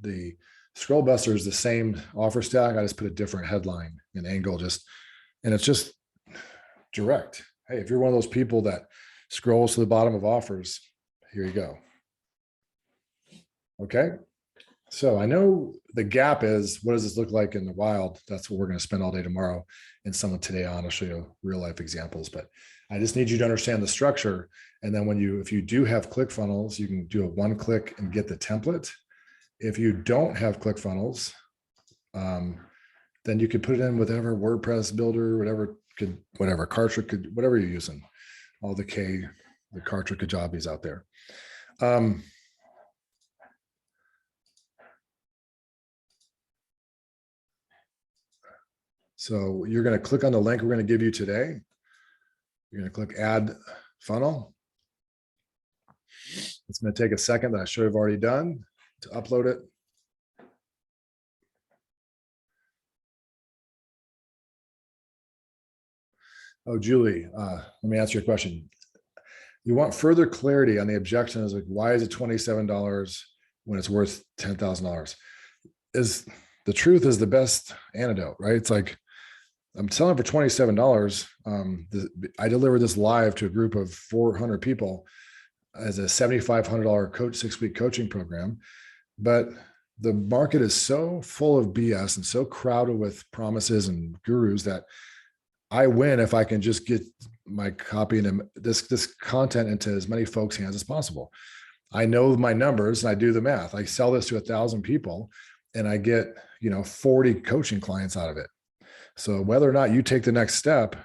the Scroll Buster is the same offer stack. I just put a different headline and angle, and it's just direct. Hey, if you're one of those people that scrolls to the bottom of offers, here you go. Okay. So I know the gap is, what does this look like in the wild? That's what we're going to spend all day tomorrow and some of today on. I'll show you real life examples, but I just need you to understand the structure. And then if you do have ClickFunnels, you can do a one click and get the template. If you don't have ClickFunnels, then you could put it in with whatever WordPress builder, whatever Kartra whatever you're using, all the Kartra Kajabis out there. So you're going to click on the link we're going to give you today. You're going to click add funnel. It's going to take a second that I should have already done to upload it. Oh, Julie, let me answer your question. You want further clarity on the objection is like, why is it $27 when it's worth $10,000? The truth is the best antidote, right? It's like, I'm selling for $27. I delivered this live to a group of 400 people as a $7,500 coach 6-week coaching program. But the market is so full of BS and so crowded with promises and gurus that I win if I can just get my copy and this content into as many folks' hands as possible. I know my numbers and I do the math. I sell this to 1,000 people and I get, 40 coaching clients out of it. So whether or not you take the next step,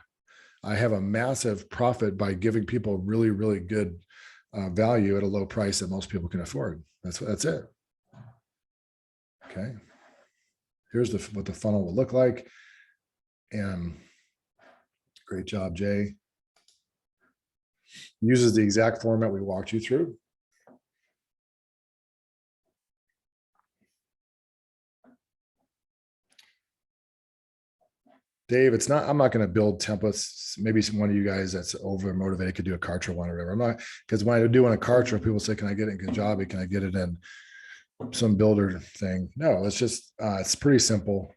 I have a massive profit by giving people really, really good value at a low price that most people can afford. That's it. Okay. Here's what the funnel will look like. And great job, Jay. Uses the exact format we walked you through. Dave, I'm not going to build templates. Maybe one of you guys that's over motivated could do a Kartra one or whatever. I'm not, because when I do on a Kartra, people say, can I get it in Kajabi? Can I get it in some builder thing? No, it's pretty simple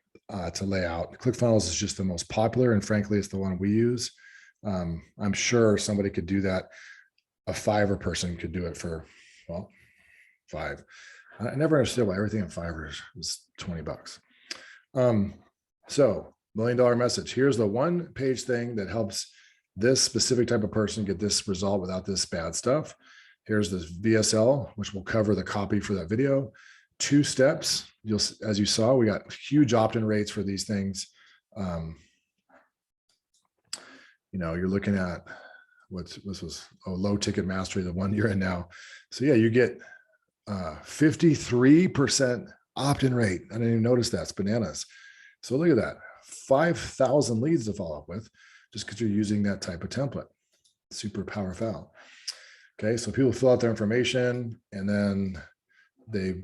to lay out. ClickFunnels is just the most popular. And frankly, it's the one we use. I'm sure somebody could do that. A Fiverr person could do it for, well, $5. I never understood why everything in Fiverr is $20. So $1 million message. Here's the one page thing that helps this specific type of person get this result without this bad stuff. Here's this VSL, which will cover the copy for that video. 2 steps. As you saw, we got huge opt-in rates for these things. You're looking at this was low ticket mastery, the one you're in now. So yeah, you get 53% opt-in rate. I didn't even notice that. It's bananas. So look at that. 5,000 leads to follow up with just because you're using that type of template. Super powerful. Okay, so people fill out their information and then they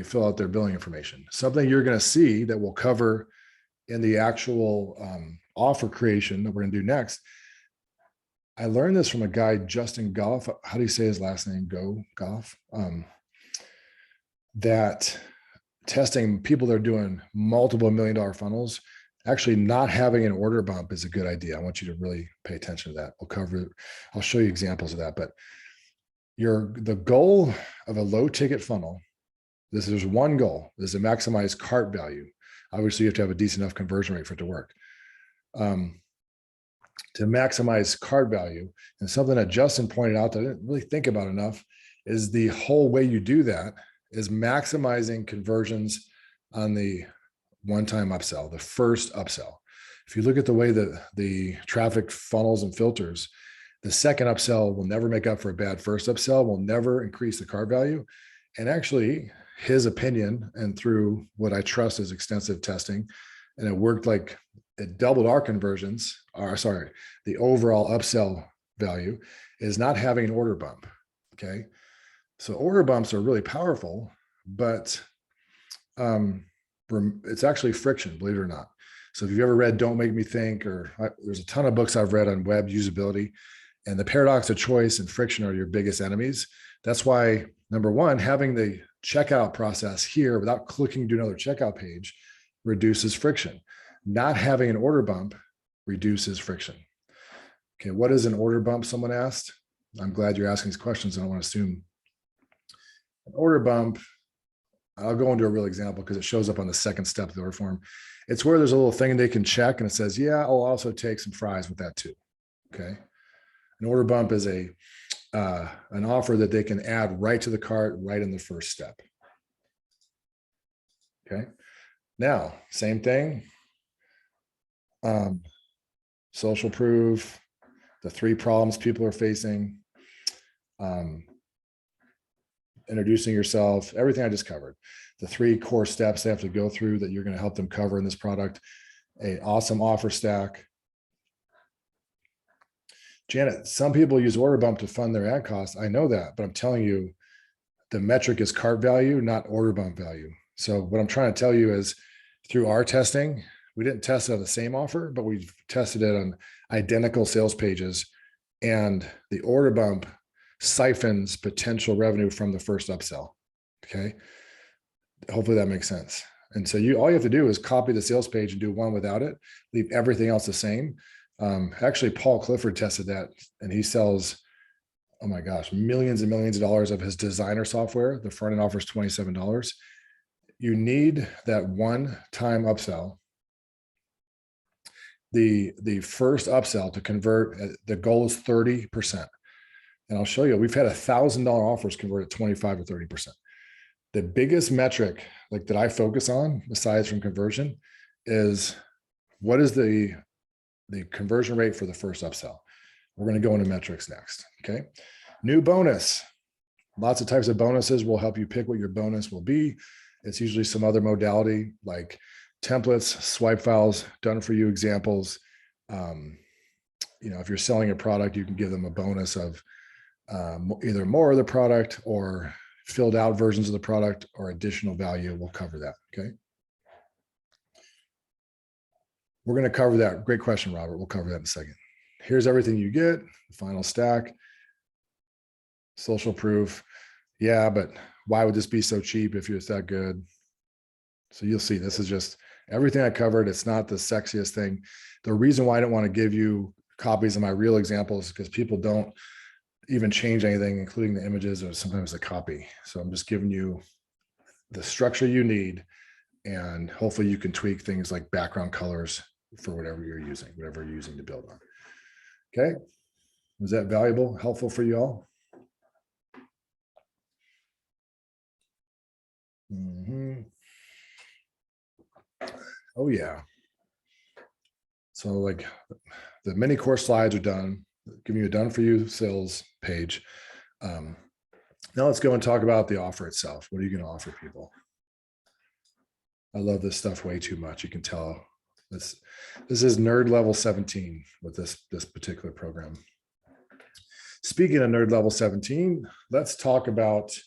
fill out their billing information. Something you're going to see that we'll cover in the actual offer creation that we're going to do next. I learned this from a guy, Justin Goff. How do you say his last name? Goff. That testing people that are doing multiple $1 million funnels, actually not having an order bump is a good idea. I want you to really pay attention to that. I'll show you examples of that, but the goal of a low ticket funnel, there's one goal, is to maximize cart value. Obviously you have to have a decent enough conversion rate for it to work. To maximize cart value, and something that Justin pointed out that I didn't really think about enough, is the whole way you do that is maximizing conversions on the one-time upsell, the first upsell. If you look at the way that the traffic funnels and filters, the second upsell will never make up for a bad first upsell, will never increase the cart value. And actually, his opinion, and through what I trust is extensive testing, and it worked like it doubled our conversions, the overall upsell value is not having an order bump. Okay. So order bumps are really powerful, but it's actually friction, believe it or not. So if you've ever read Don't Make Me Think, there's a ton of books I've read on web usability, and the paradox of choice and friction are your biggest enemies. That's why, number one, having the checkout process here without clicking to another checkout page reduces friction. Not having an order bump reduces friction. Okay, what is an order bump? Someone asked. I'm glad you're asking these questions. I don't want to assume. An order bump, I'll go into a real example because it shows up on the second step of the order form. It's where there's a little thing they can check and it says, yeah, I'll also take some fries with that too. Okay. An order bump is an offer that they can add right to the cart, right in the first step. Okay. Now, same thing. Social proof, the 3 problems people are facing, introducing yourself, everything I just covered. The 3 core steps they have to go through that you're going to help them cover in this product. An awesome offer stack. Janet, some people use order bump to fund their ad costs. I know that, but I'm telling you, the metric is cart value, not order bump value. So what I'm trying to tell you is through our testing, we didn't test it on the same offer, but we've tested it on identical sales pages, and the order bump siphons potential revenue from the first upsell. Okay. Hopefully that makes sense. And so all you have to do is copy the sales page and do one without it, leave everything else the same. Actually, Paul Clifford tested that, and he sells, oh my gosh, millions and millions of dollars of his designer software. The front end offers $27. You need that one-time upsell. The first upsell to convert, the goal is 30%. And I'll show you, we've had $1,000 offers convert at 25 or 30%. The biggest metric like that I focus on, besides from conversion, is what is the conversion rate for the first upsell. We're going to go into metrics next. Okay. New bonus. Lots of types of bonuses will help you pick what your bonus will be. It's usually some other modality like templates, swipe files, done for you examples. If you're selling a product, you can give them a bonus of either more of the product or filled out versions of the product or additional value. We'll cover that. Okay. We're going to cover that. Great question, Robert. We'll cover that in a second. Here's everything you get. The final stack. Social proof. Yeah, but why would this be so cheap if it's that good? So you'll see, this is just everything I covered. It's not the sexiest thing. The reason why I don't want to give you copies of my real examples is because people don't even change anything, including the images or sometimes the copy. So I'm just giving you the structure you need, and hopefully you can tweak things like background colors for whatever you're using to build on. Okay. Was that valuable, helpful for you all? Oh yeah. So like the mini course slides are done, giving you a done for you sales page. Now let's go and talk about the offer itself. What are you going to offer people? I love this stuff way too much. You can tell this is nerd level 17 with this particular program. Speaking of nerd level 17, let's talk about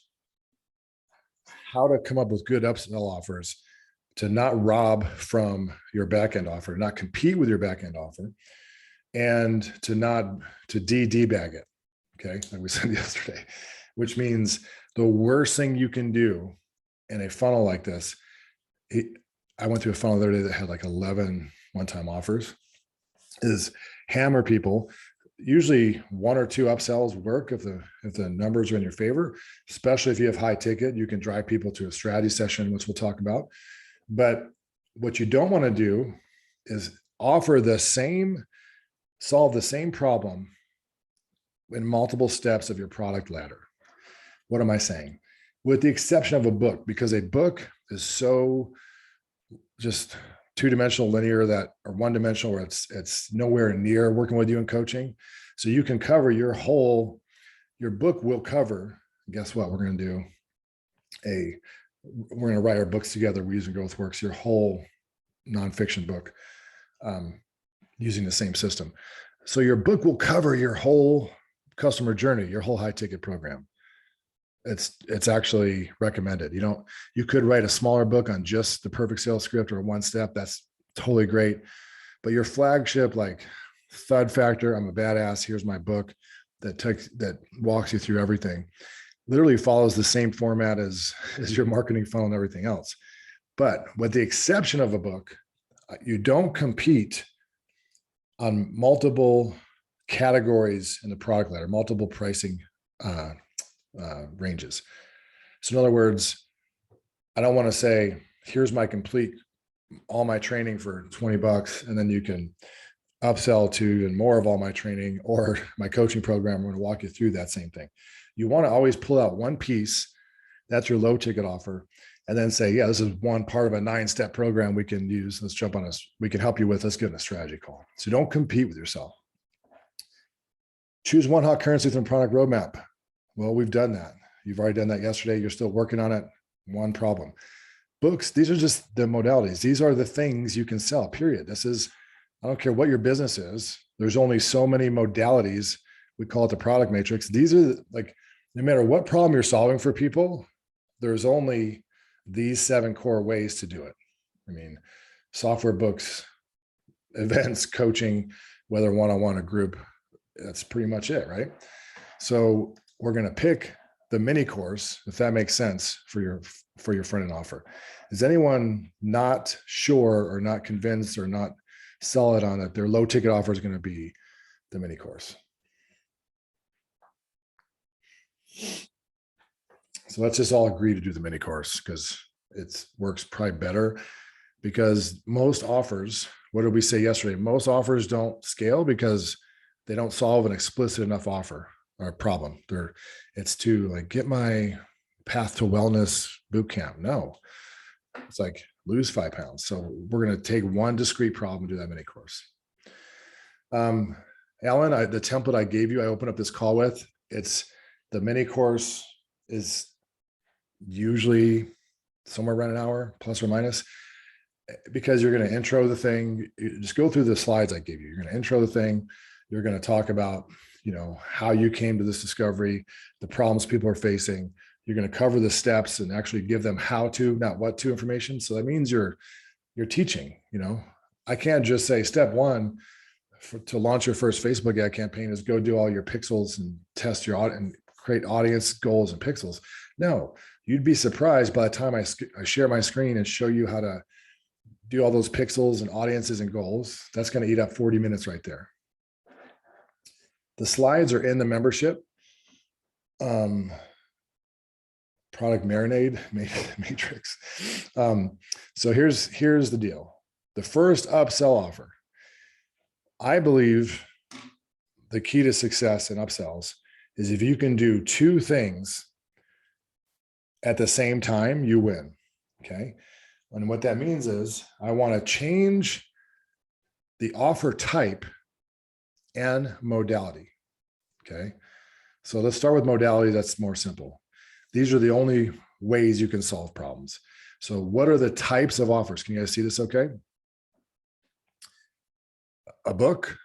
how to come up with good upsell offers to not rob from your backend offer, not compete with your backend offer, and to de-debag it. Okay, like we said yesterday, which means the worst thing you can do in a funnel like this. I went through a funnel the other day that had like 11 one-time offers, is hammer people. Usually 1 or 2 upsells work if the numbers are in your favor, especially if you have high ticket. You can drive people to a strategy session, which we'll talk about. But what you don't want to do is solve the same problem in multiple steps of your product ladder. What am I saying? With the exception of a book, because a book is so just two-dimensional linear or one-dimensional where it's nowhere near working with you in coaching. So you can cover your book will cover, guess what? We're going to write our books together. We're using GrowthWorks, your whole nonfiction book, using the same system. So your book will cover your whole customer journey, your whole high ticket program. It's actually recommended. You could write a smaller book on just the perfect sales script or one step. That's totally great. But your flagship, like Thud Factor, I'm a badass, here's my book, that walks you through everything, literally follows the same format as your marketing funnel and everything else. But with the exception of a book, you don't compete on multiple categories in the product ladder, multiple pricing ranges. So in other words, I don't want to say, here's my complete, all my training for $20, and then you can upsell to even more of all my training or my coaching program. I'm going to walk you through that same thing. You want to always pull out one piece. That's your low ticket offer. And then say, yeah, this is one part of a 9-step program we can use. Let's jump on this. We can help you with, let's get in a strategy call. So don't compete with yourself. Choose one hot currency from product roadmap. Well, we've done that. You've already done that yesterday. You're still working on it. One problem. Books, these are just the modalities. These are the things you can sell, period. This is, I don't care what your business is. There's only so many modalities. We call it the product matrix. These are like, no matter what problem you're solving for people, there's only these 7 core ways to do it. I mean, software, books, events, coaching, whether one-on-one or group, that's pretty much it, right? So we're going to pick the mini course, if that makes sense, for your front end offer. Is anyone not sure or not convinced or not solid on that their low ticket offer is going to be the mini course? So let's just all agree to do the mini course, because it works probably better. Because most offers, what did we say yesterday? Most offers don't scale because they don't solve an explicit enough offer or problem. It's to like, get my path to wellness boot camp. No, it's like lose 5 pounds. So we're going to take one discrete problem and do that mini course. Alan, the template I gave you, I opened up this call with, it's the mini course is usually somewhere around an hour, plus or minus, because you're going to intro the thing. You just go through the slides I gave you. You're going to intro the thing. You're going to talk about, how you came to this discovery, the problems people are facing. You're going to cover the steps and actually give them how to, not what to information. So that means you're teaching. I can't just say step 1 to launch your first Facebook ad campaign is go do all your pixels and test your audience and create audience goals and pixels. No, you'd be surprised by the time I share my screen and show you how to do all those pixels and audiences and goals. That's going to eat up 40 minutes right there. The slides are in the membership. Product marinade matrix. So here's the deal. The first upsell offer. I believe the key to success in upsells is if you can do 2 things at the same time, you win. Okay. And what that means is I want to change the offer type and modality. Okay. So let's start with modality. That's more simple. These are the only ways you can solve problems. So what are the types of offers? Can you guys see this okay? A book,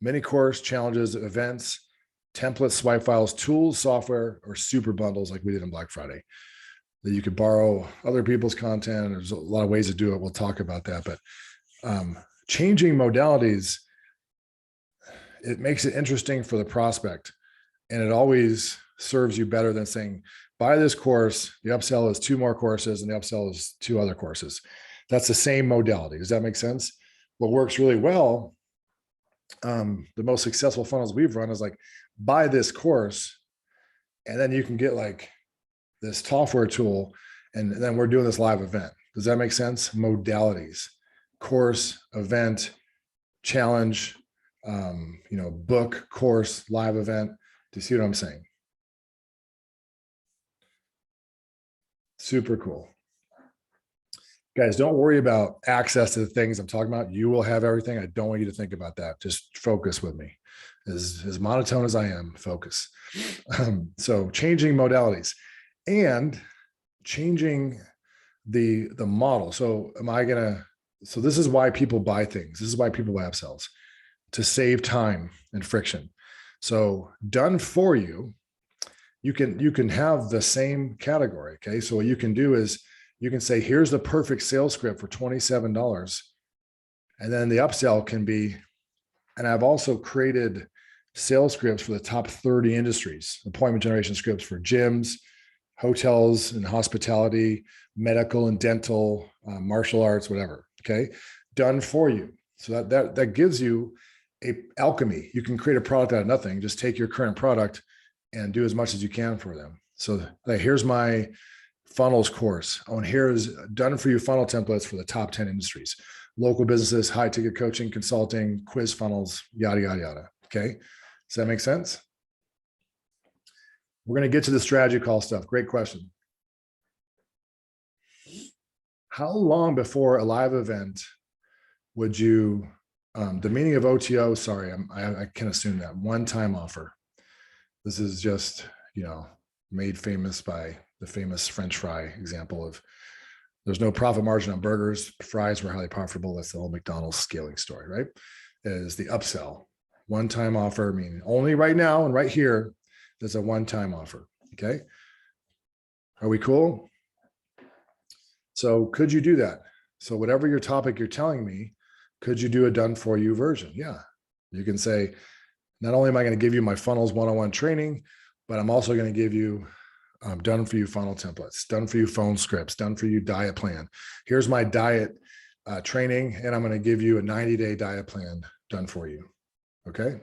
mini course, challenges, events, templates, swipe files, tools, software, or super bundles like we did on Black Friday. That you could borrow other people's content. There's a lot of ways to do it. We'll talk about that. But changing modalities, it makes it interesting for the prospect. And it always serves you better than saying, buy this course, the upsell is 2 more courses, and the upsell is 2 other courses. That's the same modality. Does that make sense? What works really well, the most successful funnels we've run is like, buy this course, and then you can get like this software tool, and then we're doing this live event. Does that make sense? Modalities, course, event, challenge, book, course, live event. Do you see what I'm saying? Super cool. Guys, don't worry about access to the things I'm talking about. You will have everything. I don't want you to think about that. Just focus with me. As monotone as I am, focus. So changing modalities and changing the model. So this is why people buy things. This is why people buy upsells, to save time and friction. So done for you, you can have the same category. Okay. So what you can do is you can say, here's the perfect sales script for $27. And then the upsell can be, and I've also created sales scripts for the top 30 industries, appointment generation scripts for gyms, hotels and hospitality, medical and dental, martial arts, whatever. Okay. Done for you. So that gives you a alchemy. You can create a product out of nothing. Just take your current product and do as much as you can for them. So like, here's my funnels course. Oh, and here's done for you funnel templates for the top 10 industries, local businesses, high ticket coaching, consulting, quiz funnels, yada, yada, yada. Okay. Does that make sense? We're going to get to the strategy call stuff. Great question. How long before a live event would you, the meaning of OTO, sorry, I can assume that one-time offer. This is just, made famous by the famous French fry example of there's no profit margin on burgers. Fries were highly profitable. That's the whole McDonald's scaling story, right? Is the upsell. One-time offer, meaning only right now and right here, there's a one-time offer. Okay. Are we cool? So could you do that? So whatever your topic you're telling me, could you do a done for you version? Yeah. You can say, not only am I going to give you my funnels one-on-one training, but I'm also going to give you done for you funnel templates, done for you phone scripts, done for you diet plan. Here's my diet training, and I'm going to give you a 90-day diet plan done for you. Okay.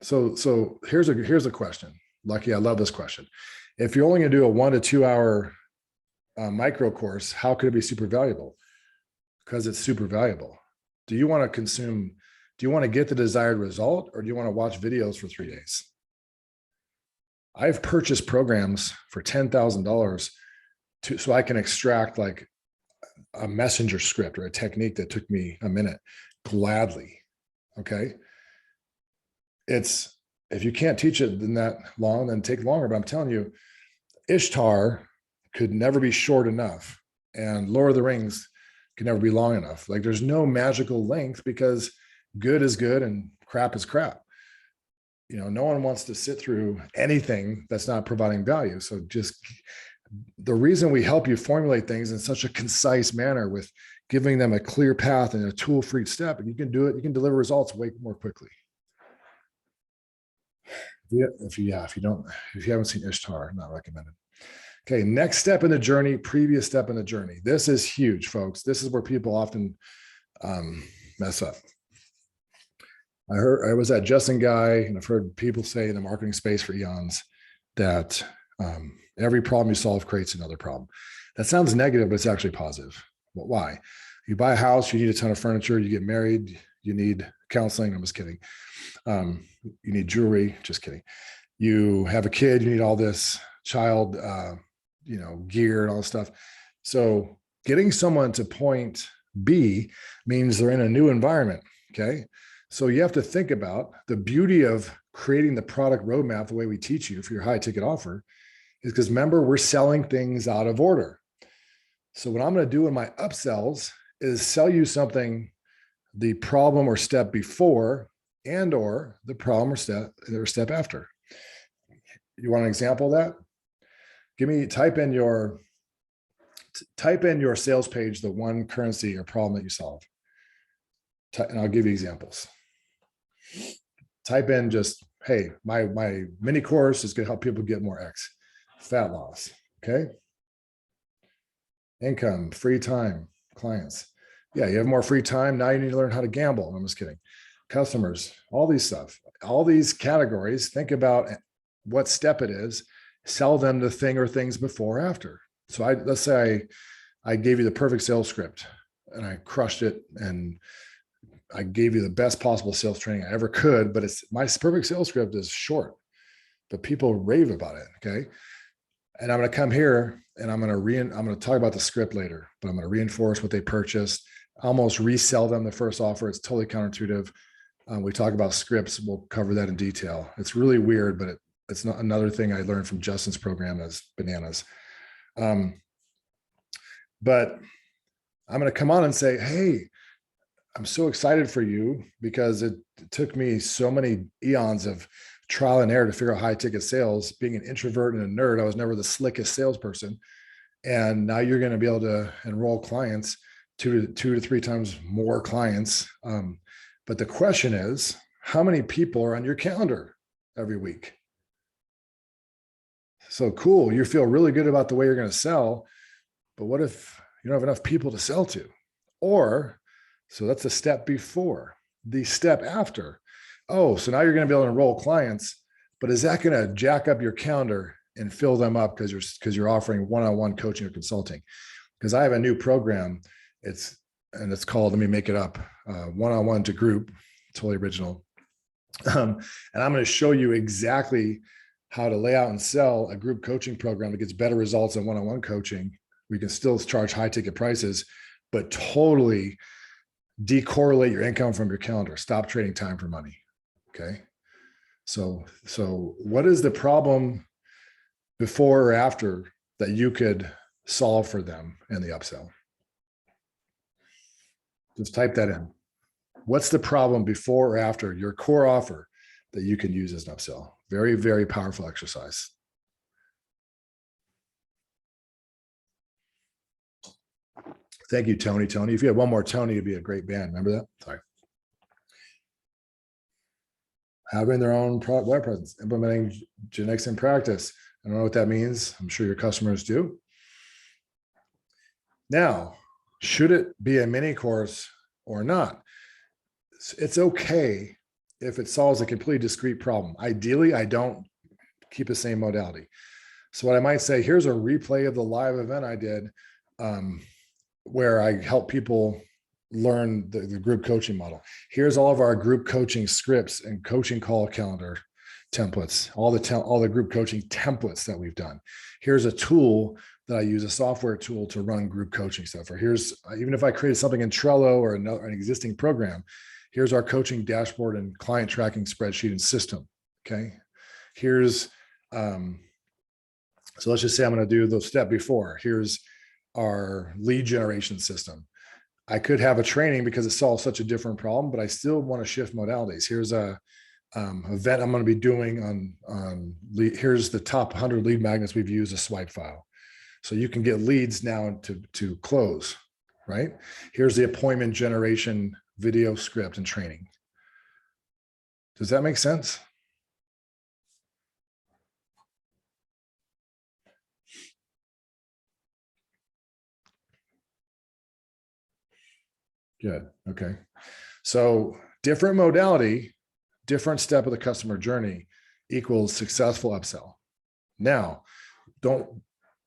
So here's a question. Lucky, I love this question. If you're only going to do a 1 to 2 hour micro course, how could it be super valuable? Because it's super valuable. Do you want to get the desired result, or do you want to watch videos for 3 days? I've purchased programs for $10,000 so I can extract like a messenger script or a technique that took me a minute gladly. Okay. If you can't teach it in that long, then take longer. But I'm telling you, Ishtar could never be short enough, and Lord of the Rings can never be long enough. Like there's no magical length, because good is good and crap is crap. No one wants to sit through anything that's not providing value. So just the reason we help you formulate things in such a concise manner with giving them a clear path and a tool for each step, and you can do it, you can deliver results way more quickly. If you haven't seen Ishtar, not recommended. Okay, next step in the journey, previous step in the journey. This is huge, folks. This is where people often mess up. I was at Justin Guy, and I've heard people say in the marketing space for eons that every problem you solve creates another problem. That sounds negative, but it's actually positive. Well, why? You buy a house, you need a ton of furniture. You get married, you need counseling. I'm just kidding. You need jewelry. Just kidding. You have a kid, you need all this child, gear and all this stuff. So getting someone to point B means they're in a new environment. Okay. So you have to think about the beauty of creating the product roadmap the way we teach you for your high ticket offer is because remember, we're selling things out of order. So what I'm going to do in my upsells is sell you something, the problem or step before and or the problem or step after. You want an example of that? Type in your sales page, the one currency or problem that you solve. And I'll give you examples. Type in just, hey, my mini course is going to help people get more X. Fat loss. Okay. Income, free time, clients. Yeah, you have more free time. Now you need to learn how to gamble. I'm just kidding. Customers, all these categories. Think about what step it is. Sell them the thing or things before or after. So let's say I gave you the perfect sales script and I crushed it, and I gave you the best possible sales training I ever could, but my perfect sales script is short, but people rave about it. Okay. And I'm going to come here and I'm going to talk about the script later, but I'm going to reinforce what they purchased, almost resell them the first offer. It's totally counterintuitive. We talk about scripts. We'll cover that in detail. It's really weird, but it's not another thing I learned from Justin's program as bananas. But I'm going to come on and say, hey, I'm so excited for you because it took me so many eons of trial and error to figure out high ticket sales. Being an introvert and a nerd, I was never the slickest salesperson. And now you're going to be able to enroll clients, two to three times more clients. But the question is, how many people are on your calendar every week? So cool. You feel really good about the way you're going to sell, but what if you don't have enough people to sell to? Or, so that's the step before. The step after. Oh, so now you're going to be able to enroll clients, but is that going to jack up your calendar and fill them up because you're offering one-on-one coaching or consulting? Because I have a new program. It's called, let me make it up, one-on-one to group, totally original. And I'm going to show you exactly how to lay out and sell a group coaching program that gets better results than one-on-one coaching. We can still charge high ticket prices, but totally decorrelate your income from your calendar. Stop trading time for money. Okay. So what is the problem before or after that you could solve for them in the upsell? Just type that in. What's the problem before or after your core offer that you can use as an upsell? Very, very powerful exercise. Thank you, Tony. Tony, if you had one more Tony, it'd be a great band. Remember that? Sorry. Having their own web presence, implementing Gen-X in practice. I don't know what that means. I'm sure your customers do. Now, should it be a mini course or not? It's okay if it solves a completely discrete problem. Ideally, I don't keep the same modality. So what I might say, here's a replay of the live event I did where I help people learn the group coaching model. Here's all of our group coaching scripts and coaching call calendar templates, all the group coaching templates that we've done. Here's a tool that I use, a software tool to run group coaching stuff. Or here's, even if I created something in Trello or an existing program, here's our coaching dashboard and client tracking spreadsheet and system. Okay. Here's, so let's just say I'm going to do the step before. Here's our lead generation system. I could have a training because it solves such a different problem, but I still want to shift modalities. Here's a event I'm going to be doing on lead. Here's the top 100 lead magnets we've used, a swipe file. So you can get leads now to close, right? Here's the appointment generation video script and training. Does that make sense? Good. Okay. So different modality, different step of the customer journey equals successful upsell. Now, don't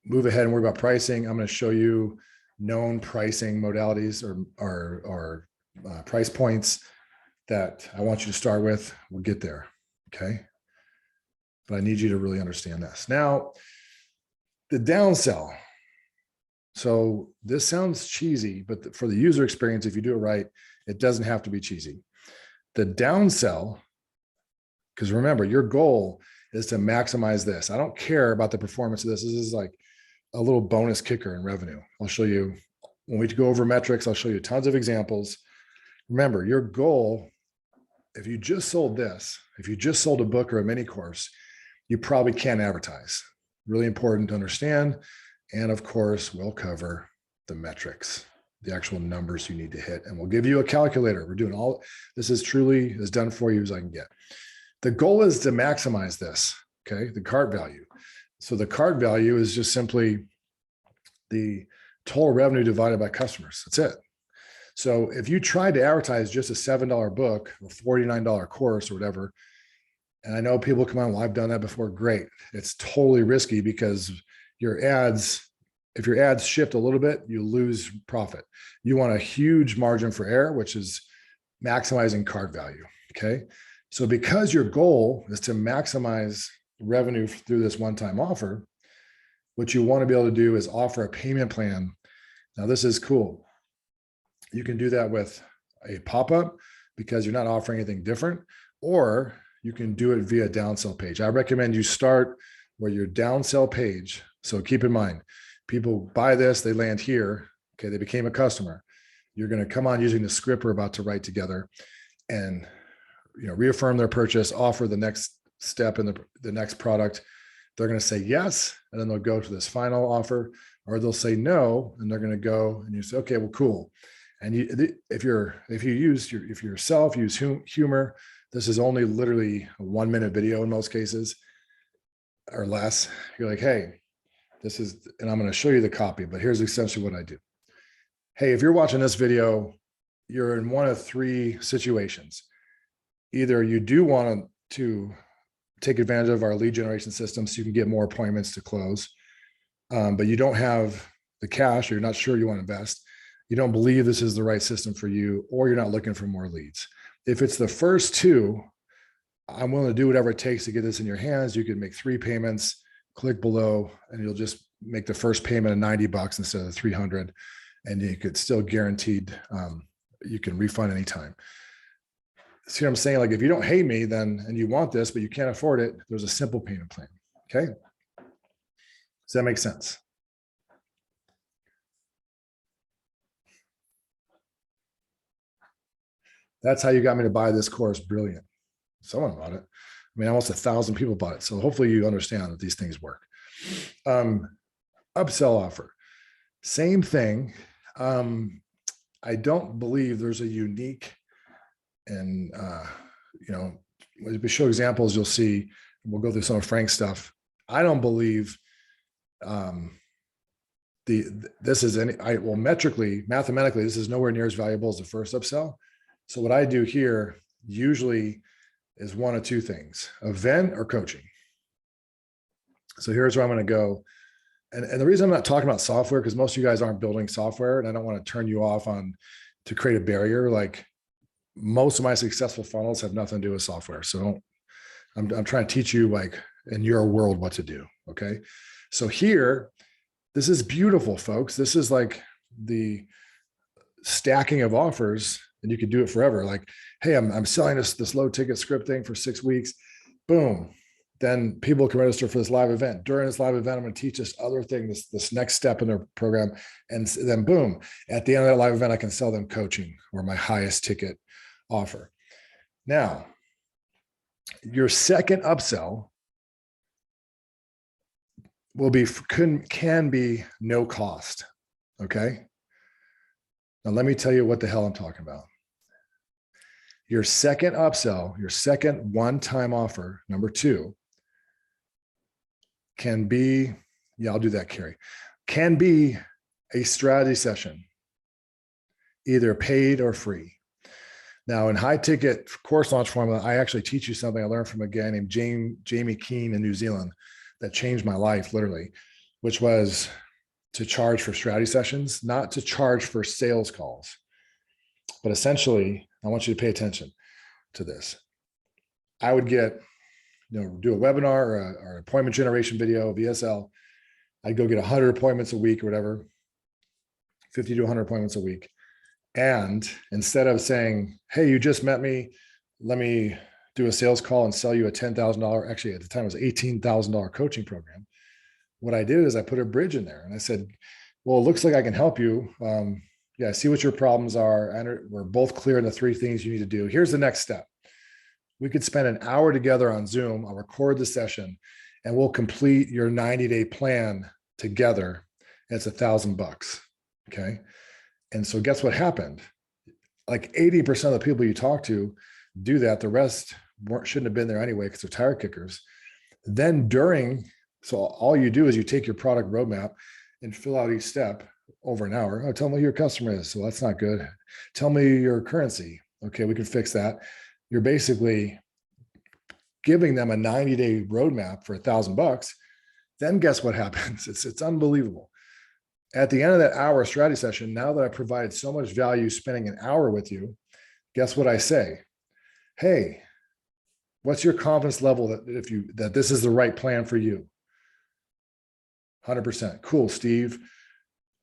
move ahead and worry about pricing. I'm going to show you known pricing modalities or price points that I want you to start with. We'll get there. Okay. But I need you to really understand this. Now, the downsell. So this sounds cheesy, but for the user experience, if you do it right, it doesn't have to be cheesy. The downsell, because remember, your goal is to maximize this. I don't care about the performance of this. This is like a little bonus kicker in revenue. I'll show you when we go over metrics. I'll show you tons of examples. Remember, your goal, if you just sold this, if you just sold a book or a mini course, you probably can't advertise. Really important to understand. And of course, we'll cover the metrics, the actual numbers you need to hit. And we'll give you a calculator. We're doing all, this is truly as done for you as I can get. The goal is to maximize this, okay? The cart value. So the cart value is just simply the total revenue divided by customers. That's it. So if you tried to advertise just a $7 book or $49 course or whatever, and I know people come on, well, I've done that before. Great. It's totally risky because your ads, if your ads shift a little bit, you lose profit. You want a huge margin for error, which is maximizing cart value. Okay. So because your goal is to maximize revenue through this one-time offer, what you want to be able to do is offer a payment plan. Now, this is cool. You can do that with a pop-up because you're not offering anything different, or you can do it via downsell page. I recommend you start where your downsell page. So keep in mind, people buy this, they land here. Okay, they became a customer. You're going to come on using the script we're about to write together and reaffirm their purchase, offer the next step in the next product. They're going to say yes, and then they'll go to this final offer or they'll say no, and they're going to go, and you say, okay, well, cool. And if you use humor, this is only literally a 1 minute video in most cases or less. You're like, hey, this is, and I'm going to show you the copy, but here's essentially what I do. Hey, if you're watching this video, you're in one of three situations. Either you do want to take advantage of our lead generation system so you can get more appointments to close, but you don't have the cash, or you're not sure you want to invest. You don't believe this is the right system for you, or you're not looking for more leads. If it's the first two, I'm willing to do whatever it takes to get this in your hands. You can make 3 payments, click below, and you'll just make the first payment of $90 instead of 300. And you could still guaranteed, you can refund anytime. See what I'm saying? Like, if you don't hate me, then, and you want this, but you can't afford it, there's a simple payment plan. Okay. Does that make sense? That's how you got me to buy this course. Brilliant. Someone bought it. I mean, almost 1,000 people bought it. So hopefully you understand that these things work. Upsell offer. Same thing. I don't believe there's a unique, and when we show examples, you'll see, we'll go through some of Frank's stuff. I don't believe this is mathematically, this is nowhere near as valuable as the first upsell. So what I do here usually is one of two things: event or coaching. So here's where I'm going to go. And the reason I'm not talking about software, because most of you guys aren't building software, and I don't want to turn you off to create a barrier. Like, most of my successful funnels have nothing to do with software. So I'm trying to teach you, like, in your world, what to do. Okay. So here, this is beautiful, folks. This is like the stacking of offers, and you could do it forever. Like, hey, I'm selling this low ticket script thing for 6 weeks. Boom. Then people can register for this live event. During this live event, I'm going to teach this other thing, this next step in their program. And then boom, at the end of that live event, I can sell them coaching, or my highest ticket offer. Now, your second upsell can be no cost. Okay. Now let me tell you what the hell I'm talking about. Your second upsell, your second one-time offer, number 2, can be, I'll do that, Carrie, can be a strategy session, either paid or free. Now, in high ticket course launch formula, I actually teach you something I learned from a guy named Jamie Keane in New Zealand that changed my life, literally, which was to charge for strategy sessions, not to charge for sales calls. But essentially, I want you to pay attention to this. I would get, do a webinar or appointment generation video, VSL. I'd go get 100 appointments a week or whatever, 50 to 100 appointments a week. And instead of saying, hey, you just met me, let me do a sales call and sell you a $10,000, actually at the time it was $18,000 coaching program. What I did is I put a bridge in there, and I said, well, it looks like I can help you. I see what your problems are. And we're both clear on the 3 things you need to do. Here's the next step. We could spend an hour together on Zoom. I'll record the session, and we'll complete your 90-day plan together. It's $1,000. Okay. And so guess what happened? Like 80% of the people you talk to do that. The rest shouldn't have been there anyway, because they're tire kickers. Then so all you do is you take your product roadmap and fill out each step over an hour. Oh, tell me who your customer is. So that's not good. Tell me your currency. Okay, we can fix that. You're basically giving them a 90-day roadmap for $1,000. Then guess what happens? It's unbelievable. At the end of that hour strategy session, now that I provided so much value spending an hour with you, guess what I say? Hey, what's your confidence level that this is the right plan for you? 100%. Cool, Steve.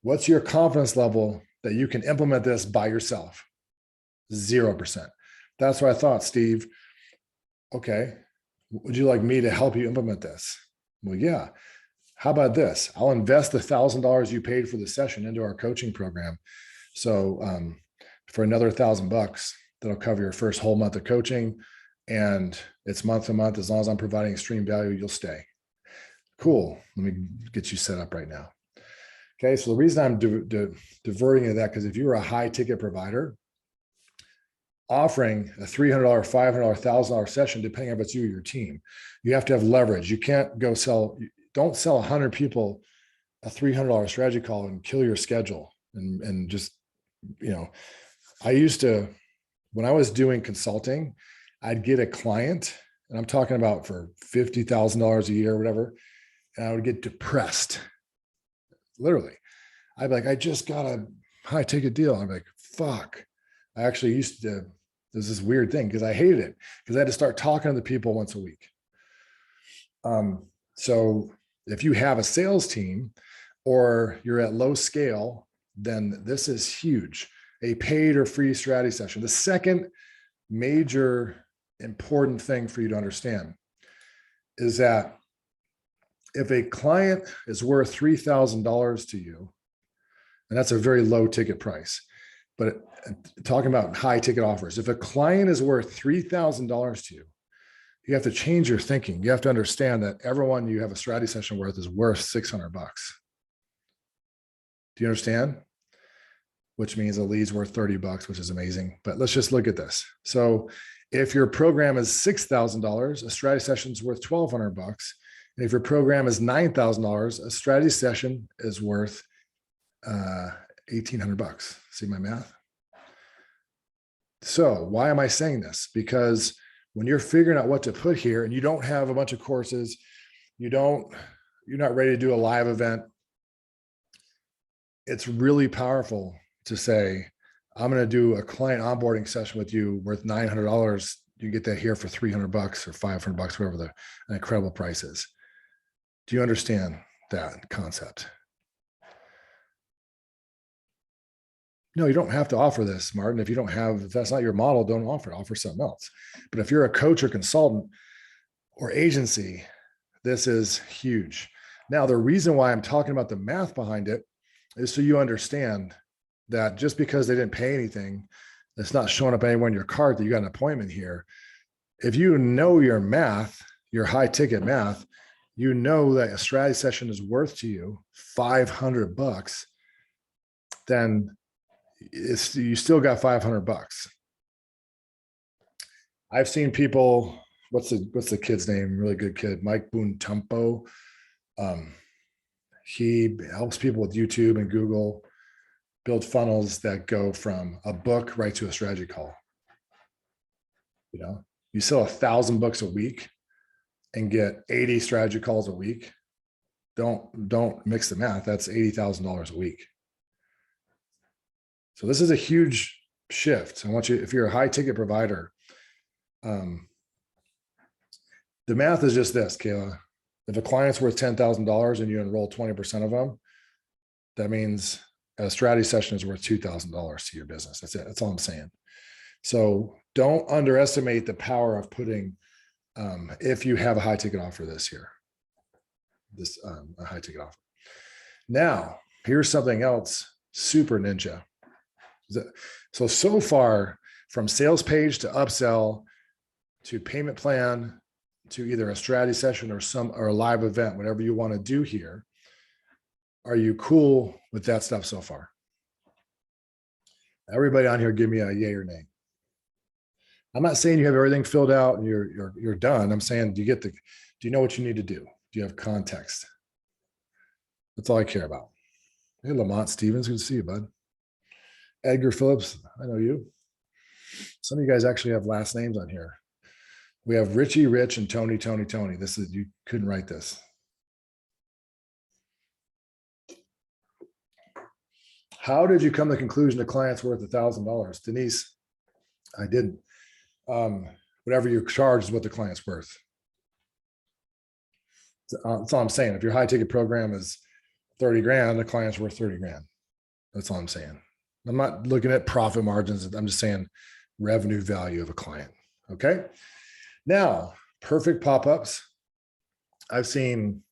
What's your confidence level that you can implement this by yourself? 0%. That's what I thought, Steve. Okay. Would you like me to help you implement this? Well, yeah. How about this? I'll invest the $1,000 you paid for the session into our coaching program. So for another $1,000, that'll cover your first whole month of coaching, and it's month to month. As long as I'm providing extreme value, you'll stay. Cool. Let me get you set up right now. Okay, so the reason I'm diverting to that, because if you were a high ticket provider, offering a $300, $500, $1,000 session, depending on if it's you or your team, you have to have leverage. You can't go don't sell 100 people a $300 strategy call and kill your schedule. And just, I used to, when I was doing consulting, I'd get a client, and I'm talking about for $50,000 a year or whatever, and I would get depressed. Literally, I'd be like, I just got a high ticket deal. I'm like, fuck. I actually used to, there's this weird thing because I hated it because I had to start talking to the people once a week. So if you have a sales team or you're at low scale, then this is huge. A paid or free strategy session. The second major important thing for you to understand is that if a client is worth $3,000 to you, and that's a very low ticket price, but talking about high ticket offers, if a client is worth $3,000 to you, you have to change your thinking. You have to understand that everyone you have a strategy session with is worth $600. Do you understand? Which means a lead's worth $30, which is amazing. But let's just look at this. So if your program is $6,000, a strategy session is worth $1,200. And if your program is $9,000, a strategy session is worth $1,800. See my math? So why am I saying this? Because when you're figuring out what to put here and you don't have a bunch of courses, you're not ready to do a live event, it's really powerful to say, I'm going to do a client onboarding session with you worth $900. You get that here for $300 or $500, whatever an incredible price is. Do you understand that concept? No, you don't have to offer this, Martin. If that's not your model, don't offer something else. But if you're a coach or consultant or agency, this is huge. Now, the reason why I'm talking about the math behind it is so you understand that just because they didn't pay anything, it's not showing up anywhere in your card that you got an appointment here. If you know your math, your high ticket math, you know that a strategy session is worth to you $500, then you still got $500. I've seen people, what's the kid's name? Really good kid, Mike Buntumpo. He helps people with YouTube and Google build funnels that go from a book right to a strategy call. You sell 1,000 books a week and get 80 strategy calls a week. Don't mix the math. That's $80,000 a week. So this is a huge shift. I want you, if you're a high ticket provider, the math is just this, Kayla. If a client's worth $10,000 and you enroll 20% of them, that means a strategy session is worth $2,000 to your business. That's it. That's all I'm saying. So don't underestimate the power of putting, if you have a high ticket offer this year, a high ticket offer. Now, here's something else, super ninja. So far from sales page to upsell to payment plan to either a strategy session or a live event, whatever you want to do here. Are you cool with that stuff so far? Everybody on here, give me a yay or nay. I'm not saying you have everything filled out and you're done. I'm saying, do you know what you need to do? Do you have context? That's all I care about. Hey, Lamont Stevens, good to see you, bud. Edgar Phillips, I know you. Some of you guys actually have last names on here. We have Richie, Rich, and Tony. You couldn't write this. How did you come to the conclusion the client's worth $1,000? Denise, I didn't. Whatever you charge is what the client's worth. That's all I'm saying. If your high ticket program is 30 grand, the client's worth 30 grand. That's all I'm saying. I'm not looking at profit margins. I'm just saying revenue value of a client. Okay. Now, perfect pop-ups. I've seen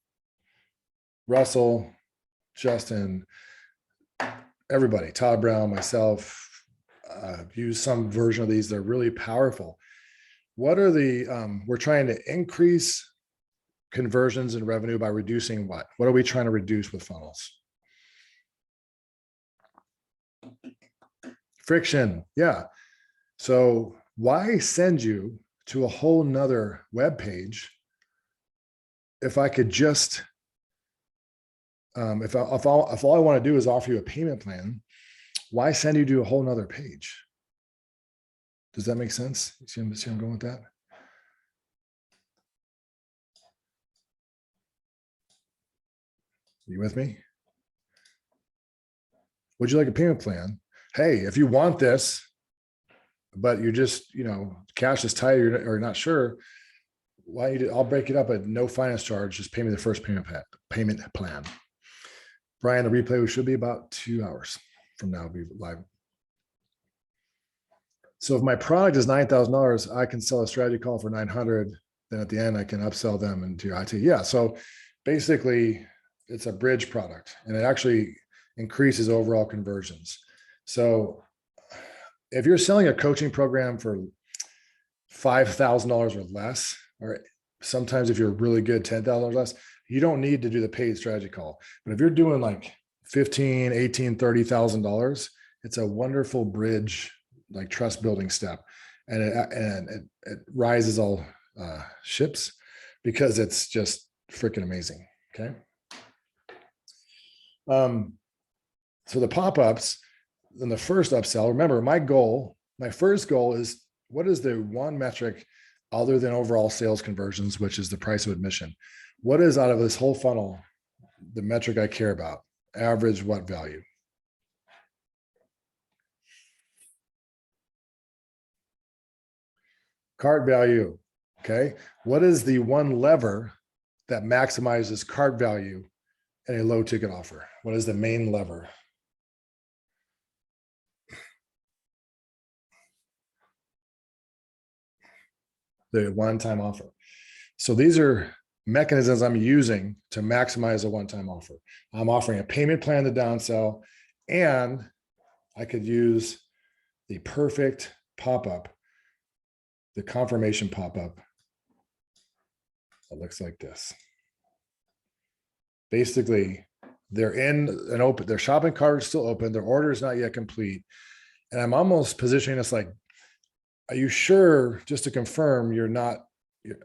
Russell, Justin, everybody, Todd Brown, myself, use some version of these. They're really powerful. What are we're trying to increase conversions and revenue by reducing what? What are we trying to reduce with funnels? Friction. Yeah. So why send you to a whole nother web page if I could just, if all I want to do is offer you a payment plan, why send you to a whole nother page? Does that make sense? See I'm going with that? You with me? Would you like a payment plan? Hey, if you want this, but you're just, cash is tight or not sure, why I'll break it up at no finance charge. Just pay me the first payment plan. Brian, the replay should be about 2 hours from now. It'll be live. So if my product is $9,000, I can sell a strategy call for 900. Then at the end, I can upsell them into IT. Yeah. So basically, it's a bridge product, and it actually increases overall conversions. So if you're selling a coaching program for $5,000 or less, or sometimes if you're really good, $10,000 less, you don't need to do the paid strategy call. But if you're doing like $15,000, $18,000, $30,000, it's a wonderful bridge, like trust building step. And it rises all ships because it's just freaking amazing. Okay. So the pop-ups in the first upsell, remember my first goal is, what is the one metric other than overall sales conversions, which is the price of admission? What is out of this whole funnel, the metric I care about? Average what value? Cart value. Okay. What is the one lever that maximizes cart value in a low ticket offer? What is the main lever? The one-time offer. So these are mechanisms I'm using to maximize a one-time offer. I'm offering a payment plan to downsell, and I could use the perfect pop-up, the confirmation pop-up that looks like this. Basically, they're in an open, their shopping cart is still open, their order is not yet complete. And I'm almost positioning this like, are you sure, just to confirm, you're not,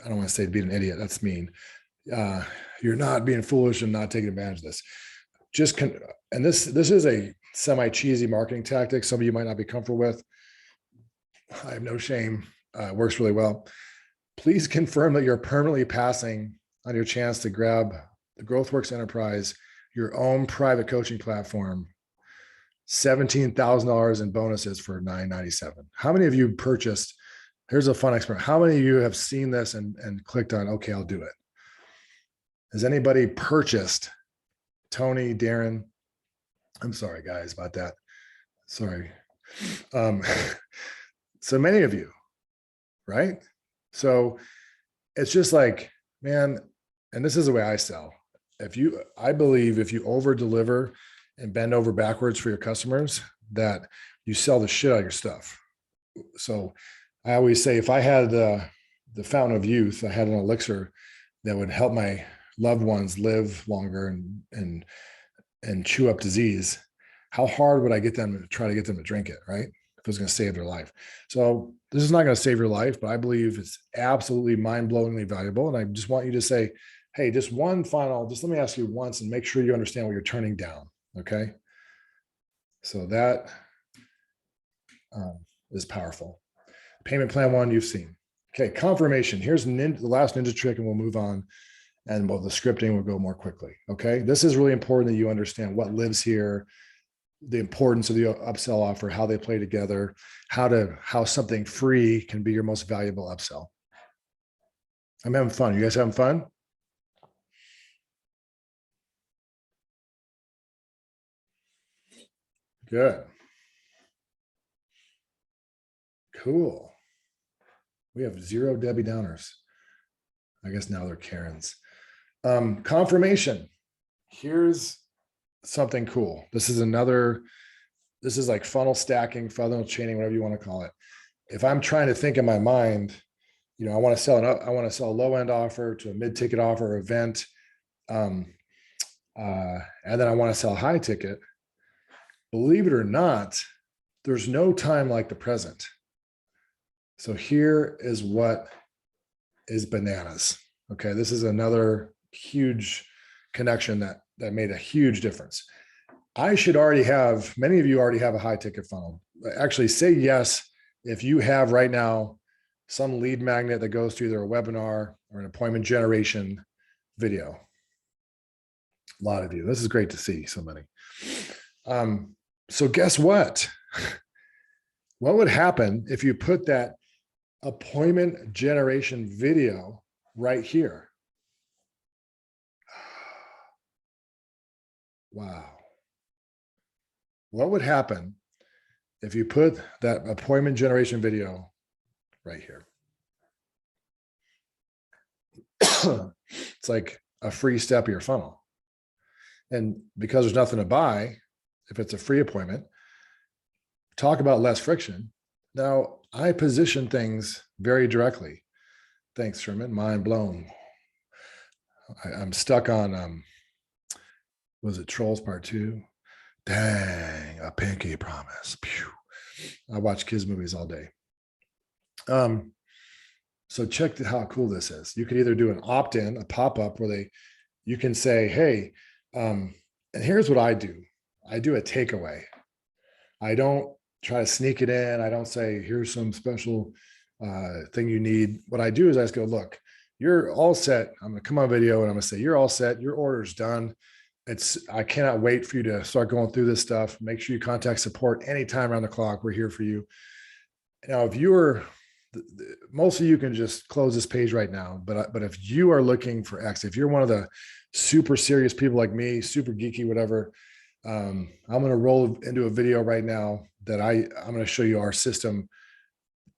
I don't want to say being an idiot, that's mean. You're not being foolish and not taking advantage of this. And this is a semi-cheesy marketing tactic. Some of you might not be comfortable with. I have no shame. It works really well. Please confirm that you're permanently passing on your chance to grab the GrowthWorks Enterprise, your own private coaching platform, $17,000 in bonuses for $997. How many of you purchased? Here's a fun experiment. How many of you have seen this and clicked on, okay, I'll do it? Has anybody purchased? Tony, Darren? I'm sorry, guys, about that. Sorry. So many of you, right? So it's just like, man, and this is the way I sell. I believe if you over deliver and bend over backwards for your customers, that you sell the shit out of your stuff. So I always say, if I had the fountain of youth, I had an elixir that would help my loved ones live longer and chew up disease, how hard would I try to get them to drink it, right? If it was going to save their life. So this is not going to save your life, but I believe it's absolutely mind-blowingly valuable. And I just want you to say, hey, just let me ask you once and make sure you understand what you're turning down. Okay. So that is powerful. Payment plan one, you've seen. Okay. Confirmation. Here's the last ninja trick, and we'll move on. And the scripting will go more quickly. Okay. This is really important that you understand what lives here, the importance of the upsell offer, how they play together, how something free can be your most valuable upsell. I'm having fun. You guys having fun? Good. Cool. We have 0 Debbie Downers. I guess now they're Karens. Confirmation. Here's something cool. This is like funnel stacking, funnel chaining, whatever you want to call it. If I'm trying to think in my mind, I want to sell a low end offer to a mid ticket offer event. And then I want to sell a high ticket. Believe it or not, there's no time like the present. So here is what is bananas. Okay, this is another huge connection that made a huge difference. I should already have, many of you already have a high ticket funnel. Actually, say yes if you have right now some lead magnet that goes to either a webinar or an appointment generation video. A lot of you. This is great to see so many. So guess what? What would happen if you put that appointment generation video right here? Wow. What would happen if you put that appointment generation video right here? It's like a free step of your funnel. And because there's nothing to buy, if it's a free appointment, talk about less friction. Now, I position things very directly. Thanks, Sherman. Mind blown. I'm stuck on, was it Trolls Part 2? Dang, a pinky promise. Pew. I watch kids movies all day. So check how cool this is. You could either do an opt-in, a pop-up where you can say, hey, and here's what I do. I do a takeaway. I don't try to sneak it in. I don't say, here's some special thing you need. What I do is I just go, look, you're all set. I'm going to come on video and I'm going to say, you're all set. Your order's done. I cannot wait for you to start going through this stuff. Make sure you contact support anytime around the clock. We're here for you. Now, if you're, most of you can just close this page right now, but if you are looking for X, if you're one of the super serious people like me, super geeky, whatever, I'm going to roll into a video right now that I'm going to show you our system,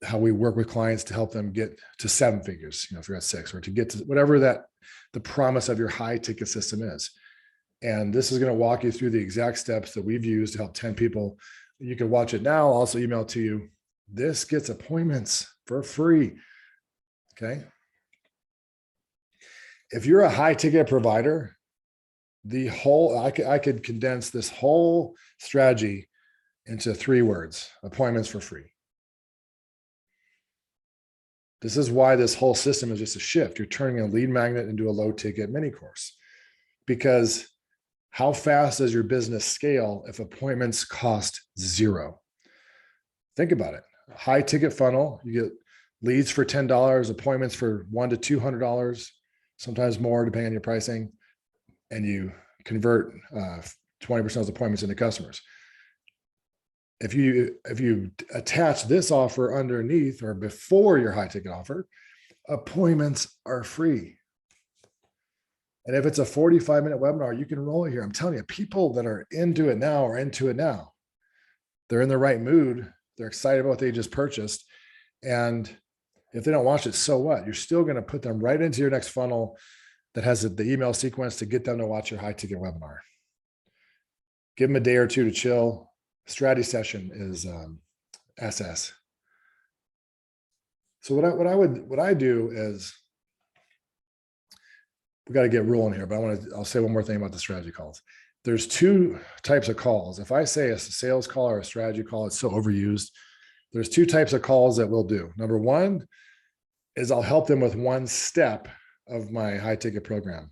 how we work with clients to help them get to 7 figures, if you're at 6, or to get to whatever the promise of your high ticket system is. And this is going to walk you through the exact steps that we've used to help 10 people. You can watch it now, I'll also email it to you. This gets appointments for free. Okay. If you're a high ticket provider, I could condense this whole strategy into 3 words: appointments for free. This is why this whole system is just a shift. You're turning a lead magnet into a low ticket mini course, because how fast does your business scale if appointments cost 0? Think about it. High ticket funnel, you get leads for $10, appointments for $100 to $200, sometimes more depending on your pricing, and you convert 20% of those appointments into customers. If you attach this offer underneath or before your high ticket offer, appointments are free. And if it's a 45-minute webinar, you can roll it here. I'm telling you, people that are into it now are into it now. They're in the right mood. They're excited about what they just purchased. And if they don't watch it, so what? You're still going to put them right into your next funnel that has the email sequence to get them to watch your high ticket webinar. Give them a day or two to chill. Strategy session is SS. So what I do is, we got to get rolling here, but I'll say one more thing about the strategy calls. There's 2 types of calls. If I say a sales call or a strategy call, it's so overused. There's 2 types of calls that we'll do. Number 1 is I'll help them with 1 step of my high ticket program.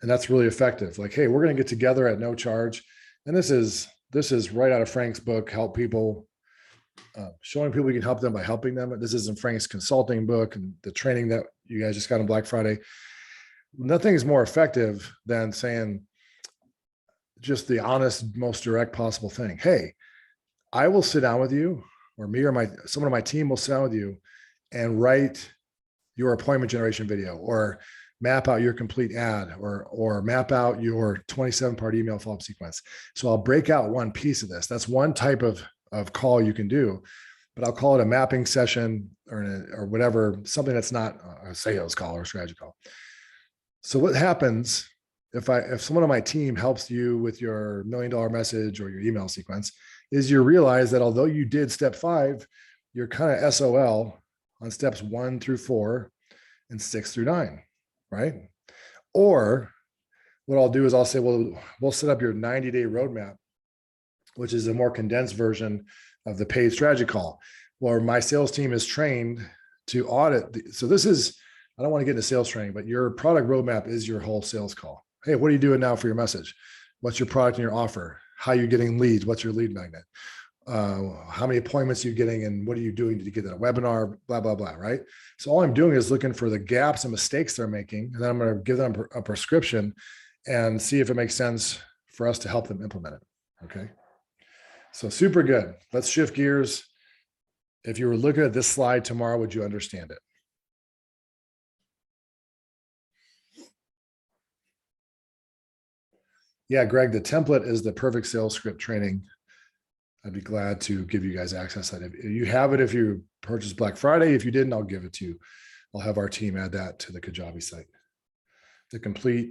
And that's really effective. Like, hey, we're going to get together at no charge. And this is right out of Frank's book, Help People, showing people you can help them by helping them. This is in Frank's consulting book and the training that you guys just got on Black Friday. Nothing is more effective than saying just the honest, most direct possible thing. Hey, I will sit down with you, or me or someone on my team will sit down with you and write your appointment generation video, or map out your complete ad, or map out your 27-part email follow-up sequence. So I'll break out 1 piece of this. That's 1 type of call you can do, but I'll call it a mapping session or whatever, something that's not a sales call or a strategy call. So what happens if someone on my team helps you with your $1 million message or your email sequence is you realize that although you did step 5, you're kind of SOL on steps 1 through 4 and 6 through 9, right? Or what I'll do is I'll say, well, we'll set up your 90-day roadmap which is a more condensed version of the paid strategy call, where my sales team is trained to audit. So this is, I don't want to get into sales training, but your product roadmap is your whole sales call. Hey, what are you doing now for your message? What's your product and your offer? How are you getting leads? What's your lead magnet? How many appointments are you getting and what are you doing to get that webinar, blah, blah, blah, right? So all I'm doing is looking for the gaps and mistakes they're making. And then I'm going to give them a prescription and see if it makes sense for us to help them implement it. Okay. So super good. Let's shift gears. If you were looking at this slide tomorrow, would you understand it? Yeah, Greg, the template is the perfect sales script training. I'd be glad to give you guys access to that. If you have it, if you purchase Black Friday, if you didn't, I'll give it to you. I'll have our team add that to the Kajabi site. The complete.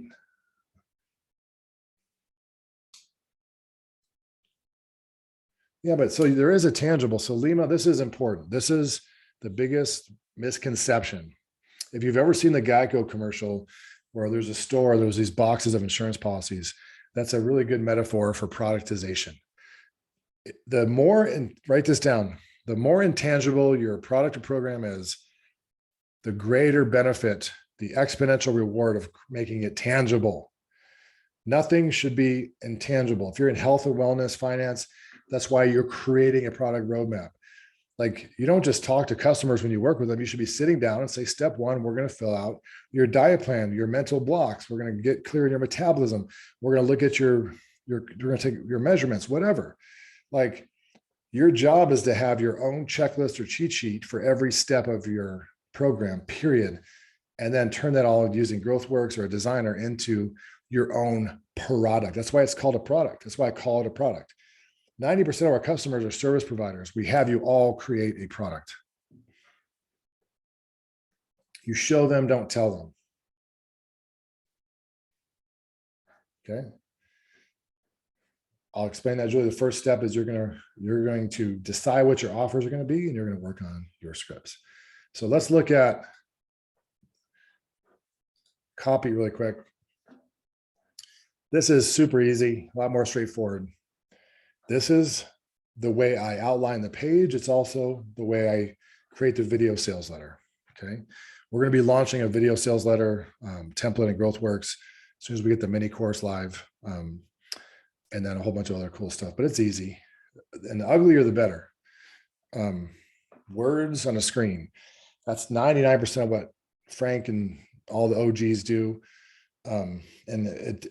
Yeah, but so there is a tangible. So Lima, this is important. This is the biggest misconception. If you've ever seen the Geico commercial where there's a store, there's these boxes of insurance policies, that's a really good metaphor for productization. The more, and write this down, the more intangible your product or program is, the greater benefit, the exponential reward of making it tangible. Nothing should be intangible. If you're in health or wellness, finance, that's why you're creating a product roadmap. Like, you don't just talk to customers when you work with them. You should be sitting down and say, step one, we're going to fill out your diet plan, your mental blocks. We're going to get clear in your metabolism. We're going to look at you're going to take your measurements, whatever. Like, your job is to have your own checklist or cheat sheet for every step of your program, period. And then turn that all using GrowthWorks or a designer into your own product. That's why it's called a product. That's why I call it a product. 90% of our customers are service providers. We have you all create a product. You show them, don't tell them. Okay. I'll explain that, Julie. The first step is you're going to decide what your offers are going to be, and you're going to work on your scripts. So let's look at copy really quick. This is super easy, a lot more straightforward. This is the way I outline the page. It's also the way I create the video sales letter. Okay. We're going to be launching a video sales letter template in GrowthWorks as soon as we get the mini course live. And then a whole bunch of other cool stuff, but it's easy. And the uglier, the better. Words on a screen. That's 99% of what Frank and all the OGs do. And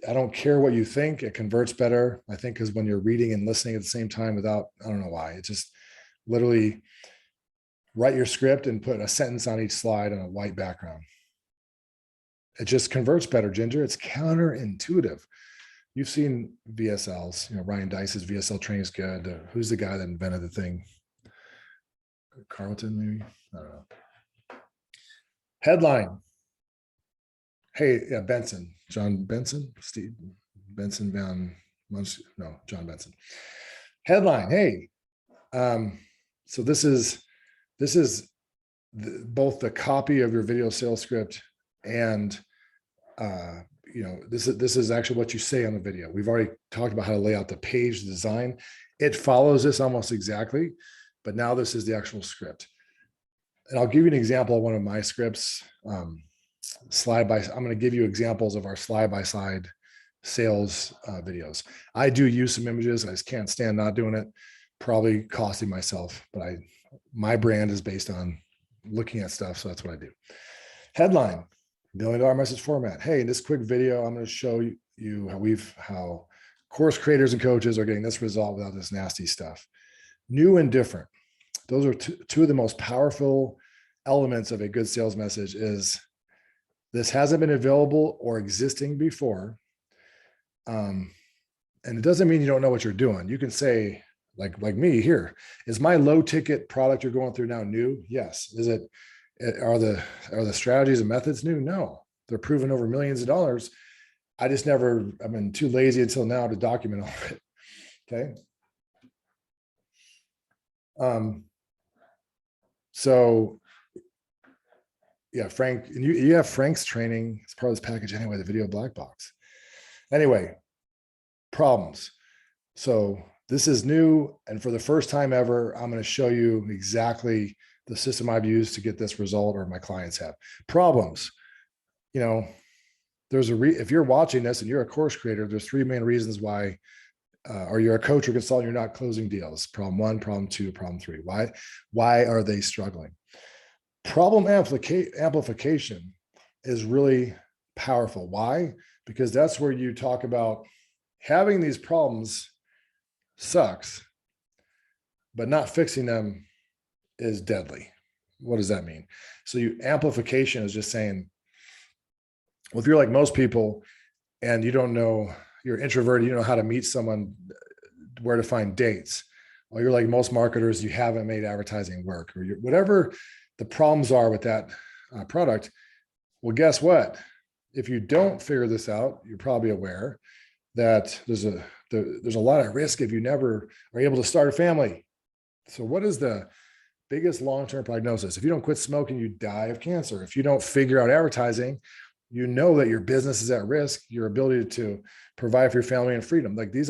I don't care what you think, it converts better. I think because when you're reading and listening at the same time without, I don't know why, it just literally write your script and put a sentence on each slide on a white background. It just converts better, Ginger. It's counterintuitive. You've seen VSLs, Ryan Dice's VSL training is good. Who's the guy that invented the thing? Carlton, maybe? I don't know. Headline. Hey, yeah, Benson, John Benson, Steve Benson, John Benson. Headline. Hey, so this is both the copy of your video sales script and this is actually what you say on the video. We've already talked about how to lay out the page, the design. It follows this almost exactly, but now this is the actual script. And I'll give you an example of one of my scripts. I'm going to give you examples of our slide-by-slide sales videos. I do use some images. I just can't stand not doing it. Probably costing myself, but my brand is based on looking at stuff. So that's what I do. Headline. $1 million message format. Hey, in this quick video, I'm going to show you how course creators and coaches are getting this result without this nasty stuff. New and different. Those are two of the most powerful elements of a good sales message. Is this hasn't been available or existing before. And it doesn't mean you don't know what you're doing. You can say, like me here, is my low ticket product you're going through now new? Yes. Are the strategies and methods new? No, they're proven over millions of dollars. I've been too lazy until now to document all of it. Okay. So yeah, Frank, and you have Frank's training as part of this package anyway, the video black box. Anyway, problems. So This is new. And for the first time ever, I'm going to show you exactly the system I've used to get this result, or my clients have. Problems. There's if you're watching this and you're a course creator, there's three main reasons why, or you're a coach or consultant, you're not closing deals. Problem one, problem two, problem three. Why are they struggling? Problem amplification is really powerful. Why? Because that's where you talk about having these problems sucks, but not fixing them is deadly. What does that mean? So amplification is just saying, well, if you're like most people and you don't know, you're introverted, you know how to meet someone, where to find dates. Well, you're like most marketers, you haven't made advertising work, or whatever the problems are with that product. Well, guess what? If you don't figure this out, you're probably aware that there's a lot of risk if you never are able to start a family. So what is the biggest long-term prognosis? If you don't quit smoking, you die of cancer. If you don't figure out advertising, you know that your business is at risk, your ability to provide for your family and freedom. Like this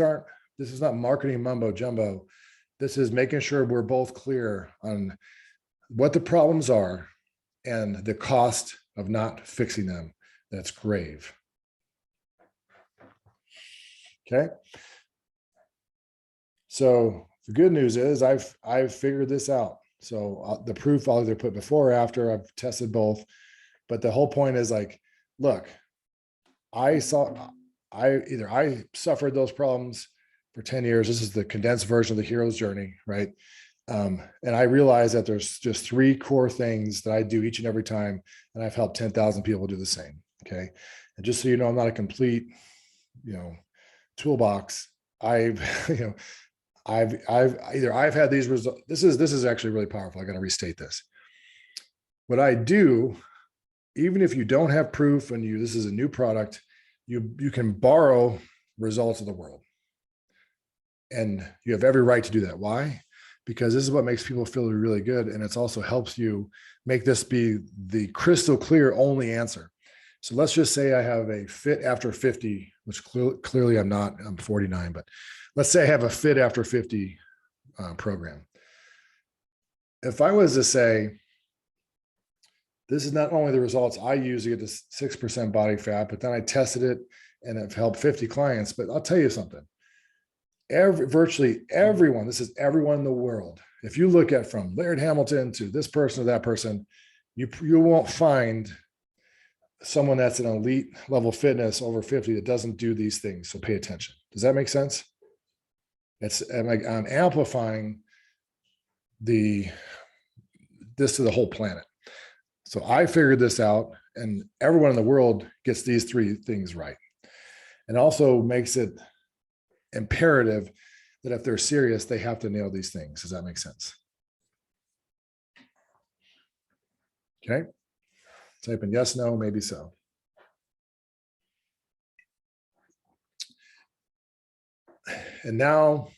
is not marketing mumbo jumbo. This is making sure we're both clear on what the problems are and the cost of not fixing them. That's grave. Okay. So the good news is I've figured this out. So the proof I'll either put before or after. I've tested both, but the whole point is like, look, I suffered those problems for 10 years. This is the condensed version of the hero's journey, right? And I realized that there's just three core things that I do each and every time, and I've helped 10,000 people do the same. Okay. And just so you know, I'm not a complete, toolbox. I've had these results. This is actually really powerful. I got to restate this. What I do, even if you don't have proof and this is a new product, you can borrow results of the world. And you have every right to do that. Why? Because this is what makes people feel really good. And it also helps you make this be the crystal clear only answer. So let's just say I have a fit after 50, which clearly I'm not, I'm 49, but let's say I have a fit after 50 program. If I was to say, this is not only the results I use to get this 6% body fat, but then I tested it and have helped 50 clients. But I'll tell you something, virtually everyone, this is everyone in the world. If you look at from Laird Hamilton to this person to that person, you won't find someone that's an elite level fitness over 50 that doesn't do these things. So pay attention. Does that make sense? I'm amplifying this to the whole planet. So I figured this out, and everyone in the world gets these three things right. And also makes it imperative that if they're serious, they have to nail these things. Does that make sense? Okay. Type in yes, no, maybe so. And now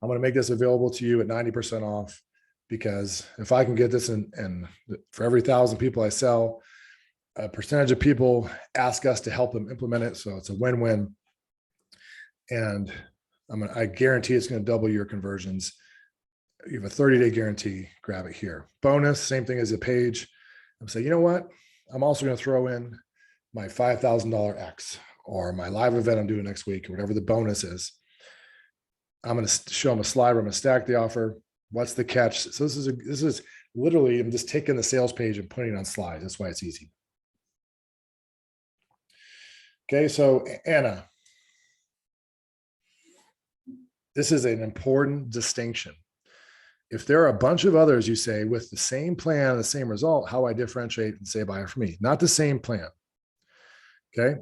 I'm going to make this available to you at 90% off, because if I can get this and for every 1,000 people I sell, a percentage of people ask us to help them implement it. So it's a win-win. And I guarantee it's going to double your conversions. You have a 30-day guarantee, grab it here. Bonus, same thing as a page. I'm saying, you know what? I'm also going to throw in my $5,000 X or my live event I'm doing next week, or whatever the bonus is. I'm going to show them a slide where I'm going to stack the offer. What's the catch? So this is literally, I'm just taking the sales page and putting it on slides. That's why it's easy. Okay. So Anna, this is an important distinction. If there are a bunch of others, you say, with the same plan, the same result, how I differentiate and say buy it for me, not the same plan. Okay.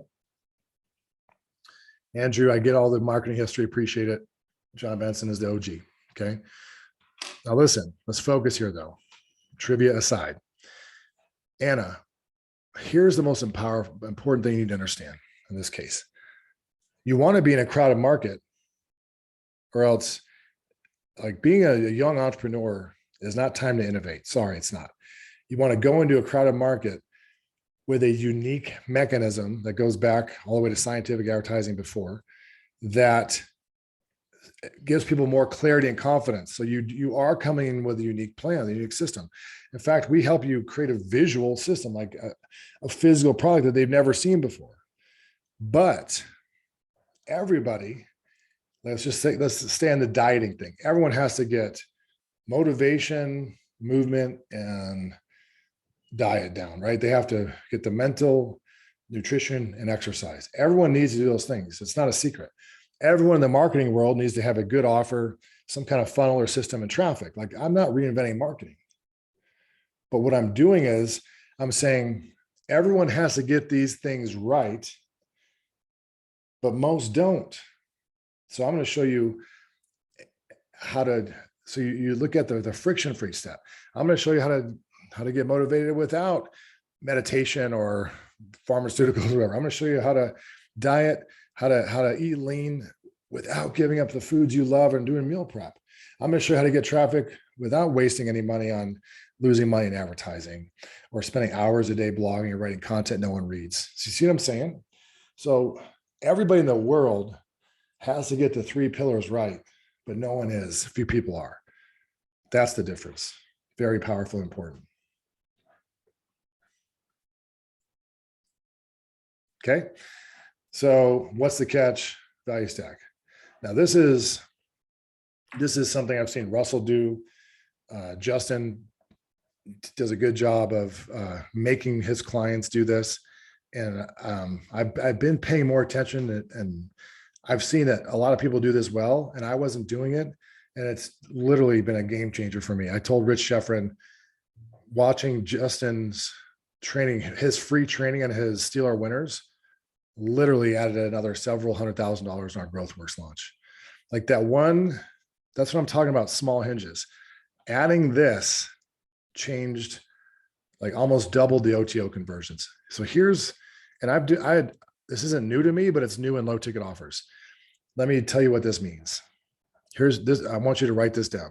Andrew, I get all the marketing history. Appreciate it. John Benson is the OG. Okay. Now listen, let's focus here though. Trivia aside. Anna, here's the most important thing you need to understand in this case. You want to be in a crowded market, or else, like, being a young entrepreneur is not time to innovate. Sorry, it's not. You want to go into a crowded market with a unique mechanism that goes back all the way to scientific advertising before, that gives people more clarity and confidence. So you are coming in with a unique plan, a unique system. In fact, we help you create a visual system, like a physical product that they've never seen before. But everybody, let's stay on the dieting thing. Everyone has to get motivation, movement, and diet down, right? They have to get the mental, nutrition, and exercise. Everyone needs to do those things. It's not a secret. Everyone in the marketing world needs to have a good offer, some kind of funnel or system and traffic. Like, I'm not reinventing marketing. But what I'm doing is I'm saying everyone has to get these things right, but most don't. So I'm going to show you how to, so you look at the friction-free step. I'm going to show you how to get motivated without meditation or pharmaceuticals or whatever. I'm going to show you how to diet, how to eat lean without giving up the foods you love and doing meal prep. I'm going to show you how to get traffic without wasting any money on losing money in advertising or spending hours a day blogging or writing content no one reads. So you see what I'm saying? So everybody in the world has to get the 3 pillars right, but no one is. A few people are. That's the difference. Very powerful, important. Okay. So what's the catch? Value stack. Now this is something I've seen Russell do. Justin does a good job of making his clients do this. And I've been paying more attention, and I've seen that a lot of people do this well, and I wasn't doing it. And it's literally been a game changer for me. I told Rich Sheffrin, watching Justin's training, his free training on his Steal Winners, literally added another several $100,000 in our GrowthWorks launch. Like that one, that's what I'm talking about, small hinges. Adding this changed, like almost doubled the OTO conversions. So this isn't new to me, but it's new in low ticket offers. Let me tell you what this means. Here's this. I want you to write this down.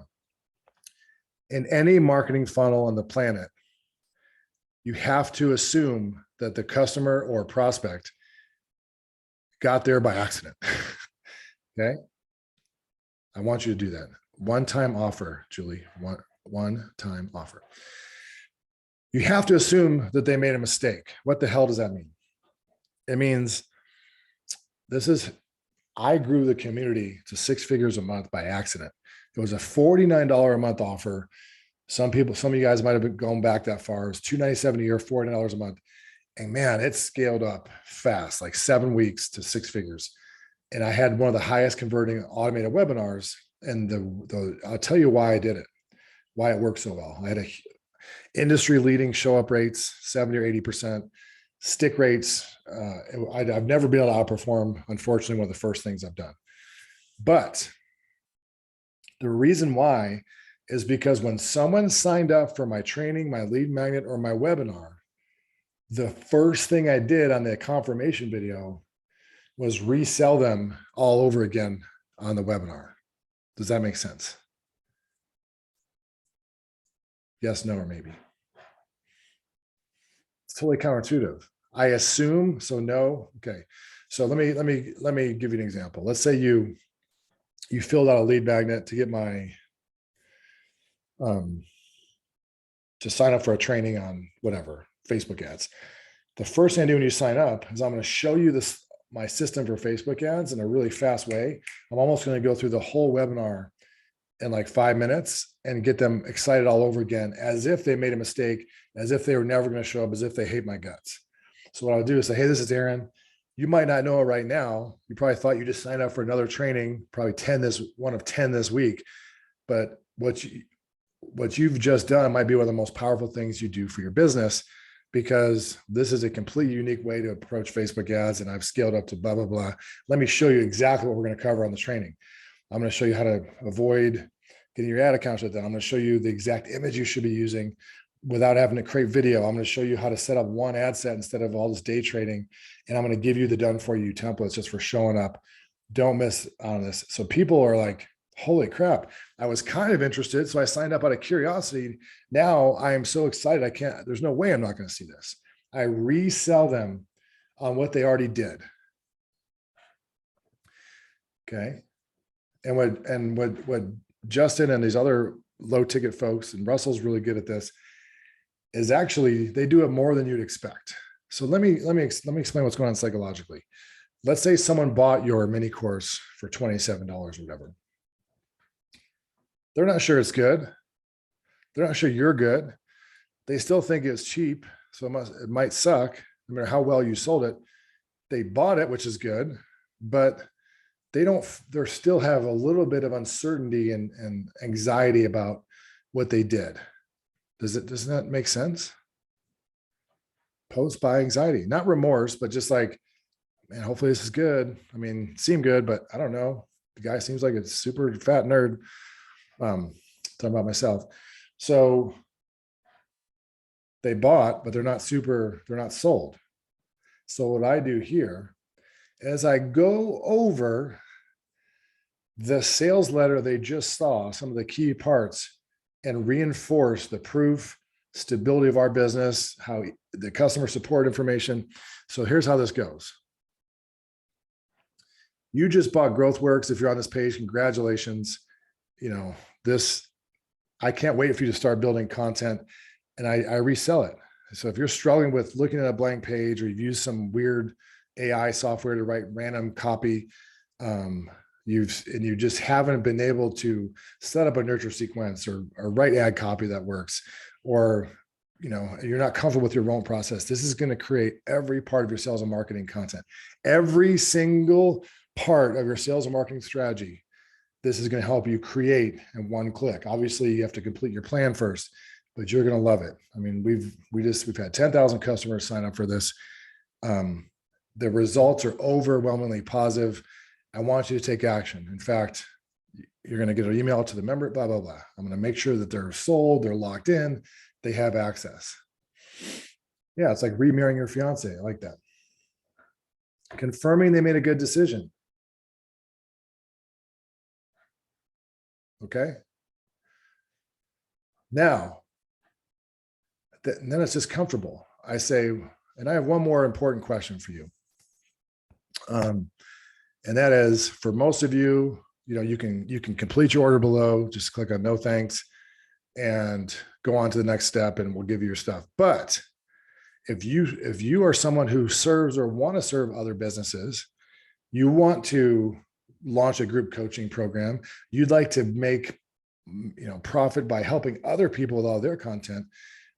In any marketing funnel on the planet, you have to assume that the customer or prospect got there by accident. Okay. I want you to do that. One-time offer, Julie, one-time offer. You have to assume that they made a mistake. What the hell does that mean? It means I grew the community to 6 figures a month by accident. It was a $49 a month offer. Some of you guys might have been going back that far. It was $297 a year, $49 a month. And man, it scaled up fast, like 7 weeks to 6 figures. And I had one of the highest converting automated webinars. And I'll tell you why I did it, why it worked so well. I had industry leading show up rates, 70 or 80%, stick rates. I've never been able to outperform, unfortunately, one of the first things I've done. But the reason why is because when someone signed up for my training, my lead magnet, or my webinar, the first thing I did on the confirmation video was resell them all over again on the webinar. Does that make sense? Yes, no, or maybe. It's totally counterintuitive. I assume, so no. Okay. So let me give you an example. Let's say you filled out a lead magnet to get my to sign up for a training on whatever, Facebook ads. The first thing I do when you sign up is I'm going to show you my system for Facebook ads in a really fast way. I'm almost going to go through the whole webinar in like 5 minutes and get them excited all over again, as if they made a mistake, as if they were never going to show up, as if they hate my guts. So what I'll do is say, hey, this is Aaron. You might not know it right now. You probably thought you just signed up for another training, probably one of 10 this week. But what you've just done might be one of the most powerful things you do for your business, because this is a completely unique way to approach Facebook ads. And I've scaled up to blah, blah, blah. Let me show you exactly what we're going to cover on the training. I'm going to show you how to avoid getting your ad account shut down. I'm going to show you the exact image you should be using without having to create video. I'm going to show you how to set up one ad set instead of all this day trading. And I'm going to give you the done for you templates just for showing up. Don't miss out on this. So people are like, holy crap, I was kind of interested. So I signed up out of curiosity. Now I am so excited. There's no way I'm not going to see this. I resell them on what they already did. Okay. And what Justin and these other low ticket folks, and Russell's really good at this, is actually they do it more than you'd expect. So let me explain what's going on psychologically. Let's say someone bought your mini course for $27 or whatever. They're not sure it's good. They're not sure you're good. They still think it's cheap, so it might suck, no matter how well you sold it. They bought it, which is good, but they still have a little bit of uncertainty and anxiety about what they did. Doesn't that make sense? Post-buy anxiety, not remorse, but just like, man, hopefully this is good. I mean, seemed good, but I don't know. The guy seems like a super fat nerd. Talking about myself. So they bought, but they're not sold. So what I do here is I go over the sales letter they just saw, some of the key parts, and reinforce the proof, stability of our business, how the customer support information. So here's how this goes. You just bought GrowthWorks. If you're on this page, congratulations. I can't wait for you to start building content, and I resell it. So if you're struggling with looking at a blank page, or you've used some weird AI software to write random copy, you just haven't been able to set up a nurture sequence or write ad copy that works, or you're not comfortable with your own process, this is going to create every part of your sales and marketing content, every single part of your sales and marketing strategy. This is going to help you create in one click. Obviously, you have to complete your plan first, but you're going to love it. I mean, we've had 10,000 customers sign up for this. The results are overwhelmingly positive. I want you to take action. In fact, you're going to get an email to the member, blah, blah, blah. I'm going to make sure that they're sold, they're locked in, they have access. Yeah, it's like remarrying your fiance. I like that. Confirming they made a good decision. Okay. Now, and then it's just comfortable. I say, and I have one more important question for you. And that is, for most of you, you can complete your order below, just click on no thanks and go on to the next step, and we'll give you your stuff. But if you are someone who serves or want to serve other businesses, you want to launch a group coaching program, you'd like to make profit by helping other people with all their content,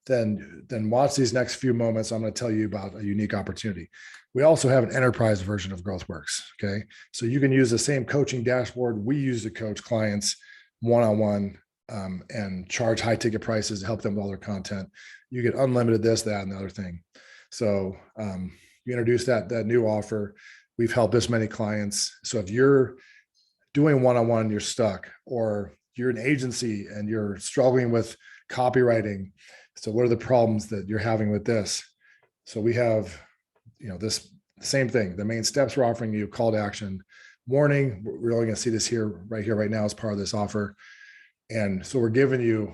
then watch these next few moments. I'm going to tell you about a unique opportunity. We also have an enterprise version of GrowthWorks. Okay. So you can use the same coaching dashboard we use to coach clients one-on-one, and charge high ticket prices to help them with all their content. You get unlimited this, that, and the other thing. So you introduce that new offer. We've helped this many clients. So if you're doing one-on-one, you're stuck, or you're an agency and you're struggling with copywriting. So what are the problems that you're having with this? So we have, this same thing. The main steps we're offering you: call to action, warning. We're only going to see this right now as part of this offer. And so we're giving you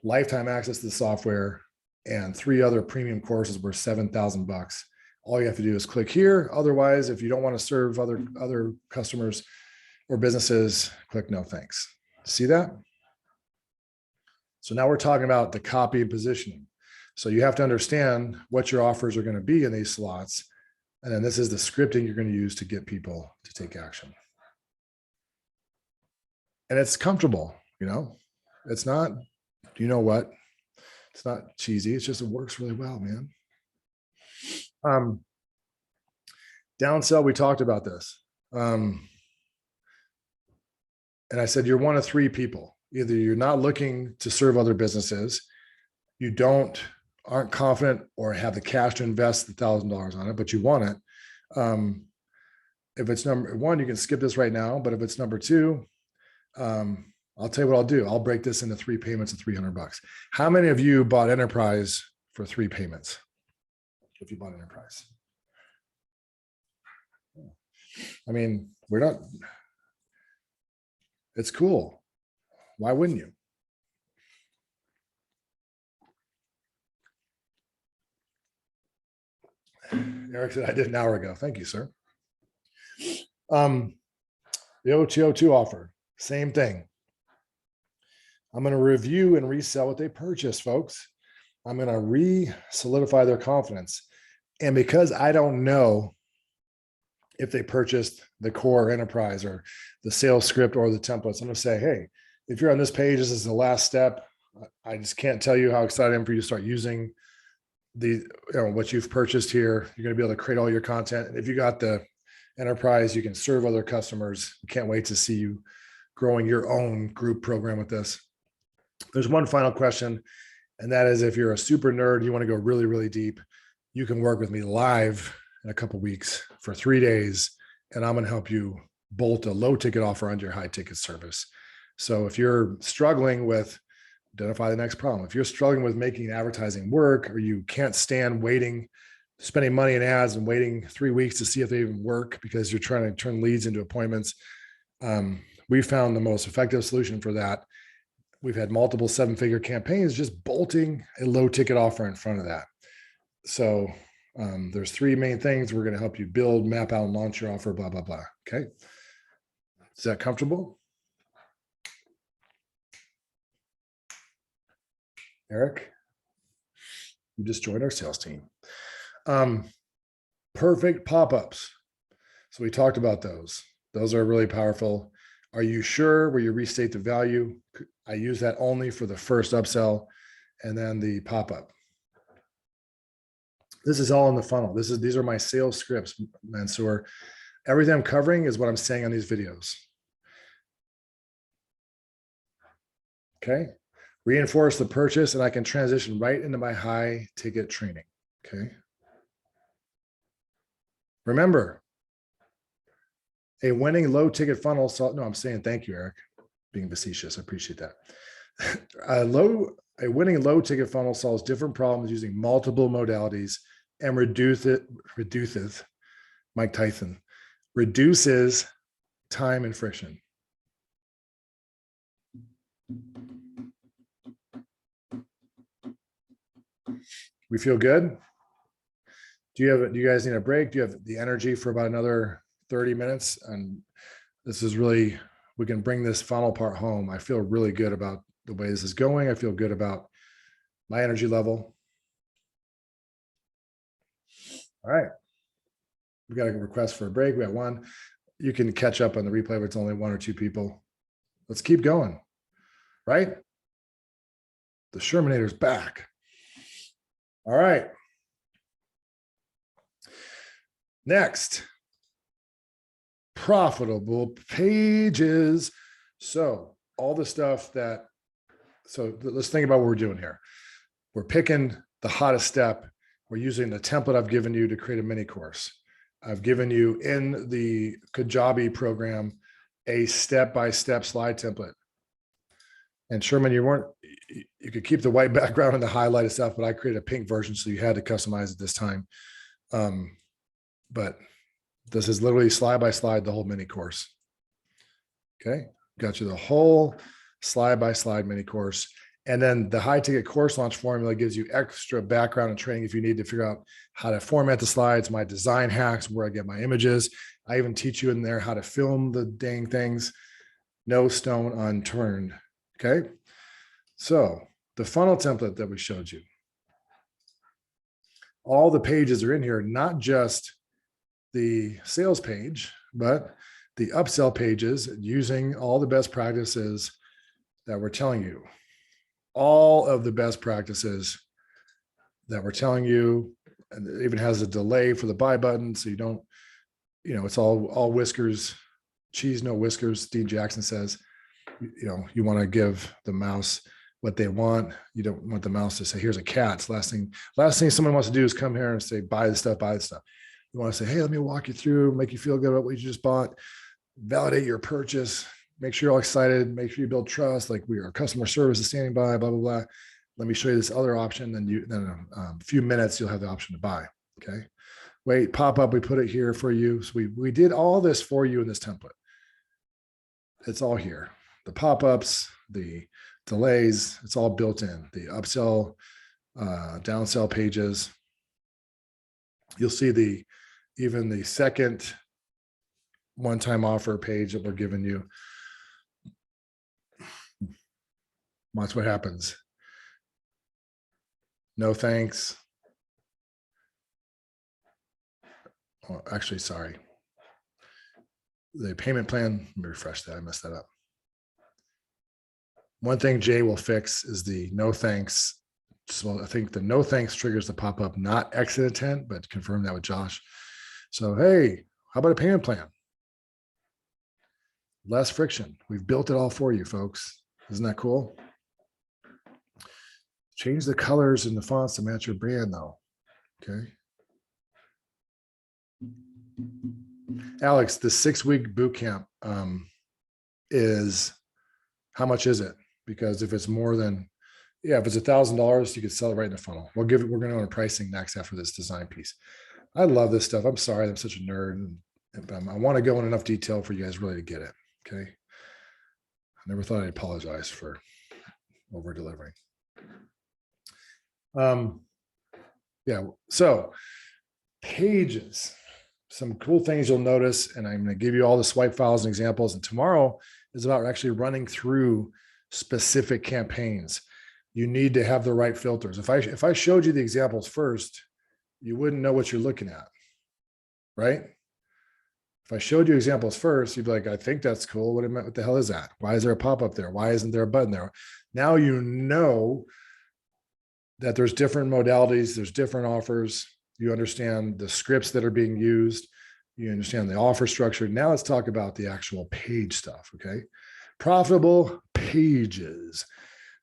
lifetime access to the software and 3 other premium courses worth $7,000. All you have to do is click here. Otherwise, if you don't want to serve other customers or businesses, click no thanks. See that? So now we're talking about the copy and positioning. So you have to understand what your offers are going to be in these slots. And then this is the scripting you're going to use to get people to take action. And it's comfortable, it's not, it's not cheesy. It's just, it works really well, man. Downsell, we talked about this. And I said, you're one of 3 people. Either you're not looking to serve other businesses, you aren't confident or have the cash to invest the $1,000 on it, but you want it. If it's number 1, you can skip this right now. But if it's number 2, I'll tell you what I'll do. I'll break this into 3 payments of $300. How many of you bought Enterprise for 3 payments? If you bought Enterprise, I mean, it's cool. Why wouldn't you? Eric said, I did an hour ago. Thank you, sir. The OTO2 offer. Same thing. I'm going to review and resell what they purchased, folks. I'm going to re-solidify their confidence. And because I don't know if they purchased the core enterprise or the sales script or the templates, I'm going to say, hey, if you're on this page, this is the last step. I just can't tell you how excited I am for you to start using what you've purchased here. You're going to be able to create all your content. And if you got the enterprise, you can serve other customers. Can't wait to see you growing your own group program with this. There's one final question, and that is if you're a super nerd, you want to go really, really deep, you can work with me live in a couple of weeks for 3 days, and I'm going to help you bolt a low ticket offer onto your high ticket service. So if you're struggling with identify the next problem, if you're struggling with making advertising work, or you can't stand spending money in ads and waiting 3 weeks to see if they even work because you're trying to turn leads into appointments, we found the most effective solution for that. We've had multiple 7-figure campaigns just bolting a low ticket offer in front of that. So there's 3 main things we're going to help you build, map out, and launch your offer, blah, blah, blah. Okay. Is that comfortable? Eric, you just joined our sales team. Perfect pop-ups. So we talked about those. Those are really powerful. Are you sure where you restate the value? I use that only for the first upsell and then the pop-up. This is all in the funnel. These are my sales scripts, Mansoor. Everything I'm covering is what I'm saying on these videos. Okay. Reinforce the purchase, and I can transition right into my high ticket training. Okay. Remember, a winning low ticket funnel. No, I'm saying thank you, Eric. Being facetious. I appreciate that. A winning low ticket funnel solves different problems using multiple modalities and reduces Mike Tyson, reduces time and friction. We feel good? Do you guys need a break? Do you have the energy for about another 30 minutes? And this is really, we can bring this funnel part home. I feel really good about the way this is going. I feel good about my energy level. All right. We got a request for a break. We got one. You can catch up on the replay if it's only 1 or 2 people. Let's keep going, right? The Shermanator's back. All right. Next, profitable pages. So all the stuff let's think about what we're doing here. We're picking the hottest step. We're using the template I've given you to create a mini course. I've given you in the Kajabi program a step-by-step slide template. And Sherman, you could keep the white background and the highlighted stuff, but I created a pink version, so you had to customize it this time. But this is literally slide by slide, the whole mini course. Okay. Got you the whole slide by slide mini course. And then the high ticket course launch formula gives you extra background and training if you need to figure out how to format the slides, my design hacks, where I get my images. I even teach you in there how to film the dang things. No stone unturned. Okay. So the funnel template that we showed you, all the pages are in here, not just the sales page, but the upsell pages, using all the best practices that we're telling you. All of the best practices that we're telling you, and it even has a delay for the buy button. So you don't, it's all whiskers, cheese, no whiskers. Steve Jackson says, you want to give the mouse what they want. You don't want the mouse to say, here's a cat. It's last thing someone wants to do is come here and say, buy the stuff, buy the stuff. You want to say, hey, let me walk you through, make you feel good about what you just bought, validate your purchase, make sure you're all excited, make sure you build trust, like our customer service is standing by, blah, blah, blah. Let me show you this other option. Then in a few minutes, you'll have the option to buy. Okay. Wait, pop up. We put it here for you. So we did all this for you in this template. It's all here. The pop-ups, the delays, it's all built in. The upsell, downsell pages. You'll see even the second one-time offer page that we're giving you. Watch what happens. No thanks. Oh, actually, sorry. The payment plan, let me refresh that. I messed that up. One thing Jay will fix is the no thanks. So I think the no thanks triggers the pop-up, not exit intent, but confirm that with Josh. So, hey, how about a payment plan? Less friction. We've built it all for you, folks. Isn't that cool? Change the colors and the fonts to match your brand, though. Okay. Alex, the 6-week boot camp is, how much is it? Because if it's more than, yeah, if it's $1,000, you could sell it right in the funnel. We're going to go on pricing next after this design piece. I love this stuff. I'm sorry, I'm such a nerd. And I want to go in enough detail for you guys really to get it. Okay. I never thought I'd apologize for over delivering. Yeah. So pages, some cool things you'll notice, and I'm going to give you all the swipe files and examples. And tomorrow is about actually running through specific campaigns. You need to have the right filters. If I showed you the examples first, you wouldn't know what you're looking at, right? If I showed you examples first, you'd be like, I think that's cool. What the hell is that? Why is there a pop-up there? Why isn't there a button there? Now you know that there's different modalities, there's different offers. You understand the scripts that are being used. You understand the offer structure. Now let's talk about the actual page stuff, okay? Profitable pages.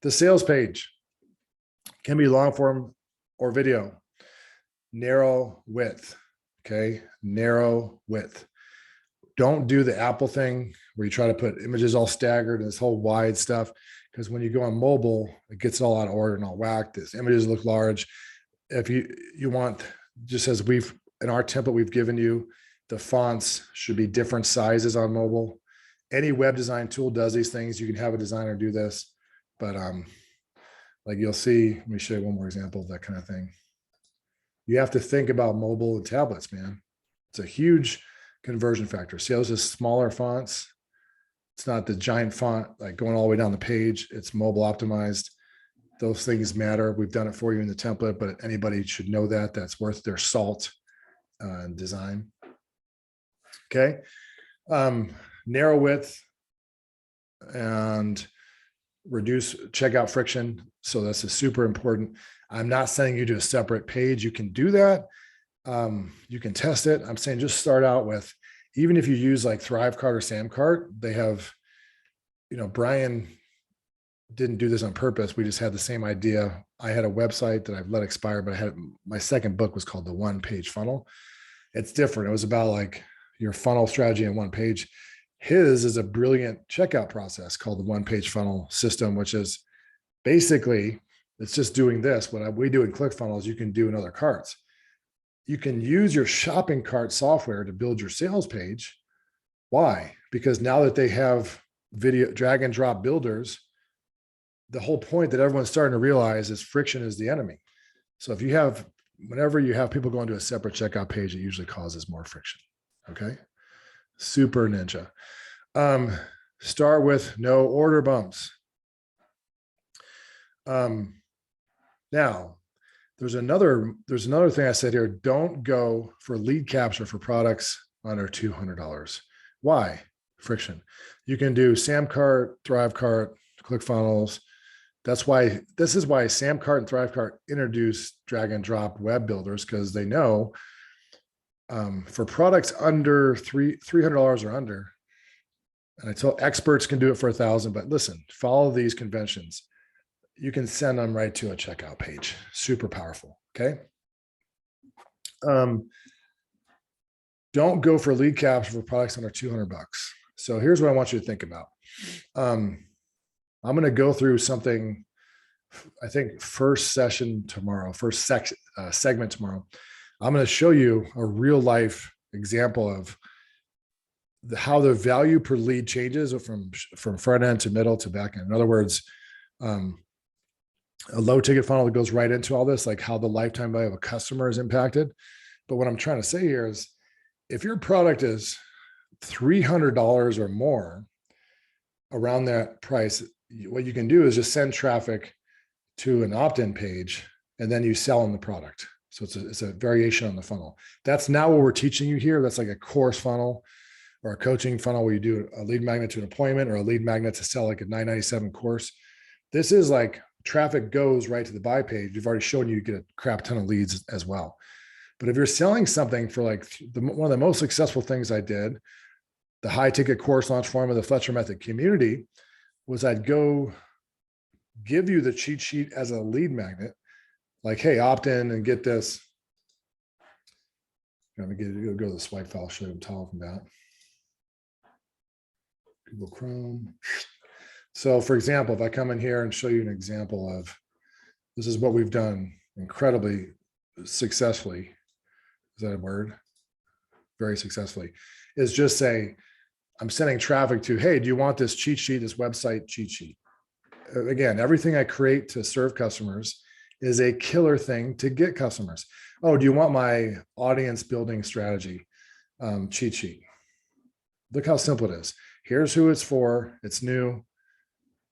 The sales page can be long form or video. Narrow width, okay? Narrow width. Don't do the Apple thing where you try to put images all staggered and this whole wide stuff, because when you go on mobile, it gets all out of order and all whacked. This images look large. If you want, just as we've, in our template we've given you, the fonts should be different sizes on mobile. Any web design tool does these things. You can have a designer do this, but like you'll see, let me show you one more example of that kind of thing. You have to think about mobile and tablets, man. It's a huge conversion factor. Sales is smaller fonts. It's not the giant font like going all the way down the page. It's mobile optimized. Those things matter. We've done it for you in the template, but anybody should know that. That's worth their salt in design. Okay. Narrow width and reduce checkout friction. So this is super important. I'm not sending you to a separate page. You can do that. You can test it. I'm saying just start out with, even if you use like Thrivecart or Samcart, they have, Brian didn't do this on purpose. We just had the same idea. I had a website that I've let expire, but I had my second book was called The One Page Funnel. It's different. It was about like your funnel strategy in one page. His is a brilliant checkout process called the One Page Funnel system, which is basically, it's just doing this. What we do in ClickFunnels, you can do in other carts. You can use your shopping cart software to build your sales page. Why? Because now that they have video drag and drop builders, the whole point that everyone's starting to realize is friction is the enemy. So if you have, whenever you have people going to a separate checkout page, it usually causes more friction. Okay. Super ninja. Start with no order bumps. Now there's another thing I said here. Don't go for lead capture for products under $200. Why? Friction. You can do Samcart, Thrivecart, ClickFunnels. This is why Samcart and Thrivecart introduced drag and drop web builders, because they know for products under $300 or under, and I tell experts can do it for $1,000, but listen, follow these conventions. You can send them right to a checkout page. Super powerful. Okay. Don't go for lead capture for products under $200. So here's what I want you to think about. I'm going to go through something, I think first segment tomorrow. I'm going to show you a real life example of how the value per lead changes from front end to middle to back end. In other words, a low ticket funnel that goes right into all this, like how the lifetime value of a customer is impacted. But what I'm trying to say here is, if your product is $300 or more, around that price, what you can do is just send traffic to an opt-in page, and then you sell them the product. So it's a variation on the funnel. That's not what we're teaching you here. That's like a course funnel or a coaching funnel where you do a lead magnet to an appointment or a lead magnet to sell like a $997 course. This is like traffic goes right to the buy page. You've already shown you get a crap ton of leads as well. But if you're selling something for like one of the most successful things I did, the high ticket course launch form of the Fletcher Method community, was I'd go give you the cheat sheet as a lead magnet, like, hey, opt in and get this. Go to the swipe file, show you what I'm talking about. Google Chrome. So for example, if I come in here and show you an example of, this is what we've done incredibly successfully. Is that a word? Very successfully. Is just say, I'm sending traffic to, hey, do you want this cheat sheet, this website cheat sheet? Again, everything I create to serve customers is a killer thing to get customers. Oh, do you want my audience building strategy cheat sheet? Look how simple it is. Here's who it's for. It's new.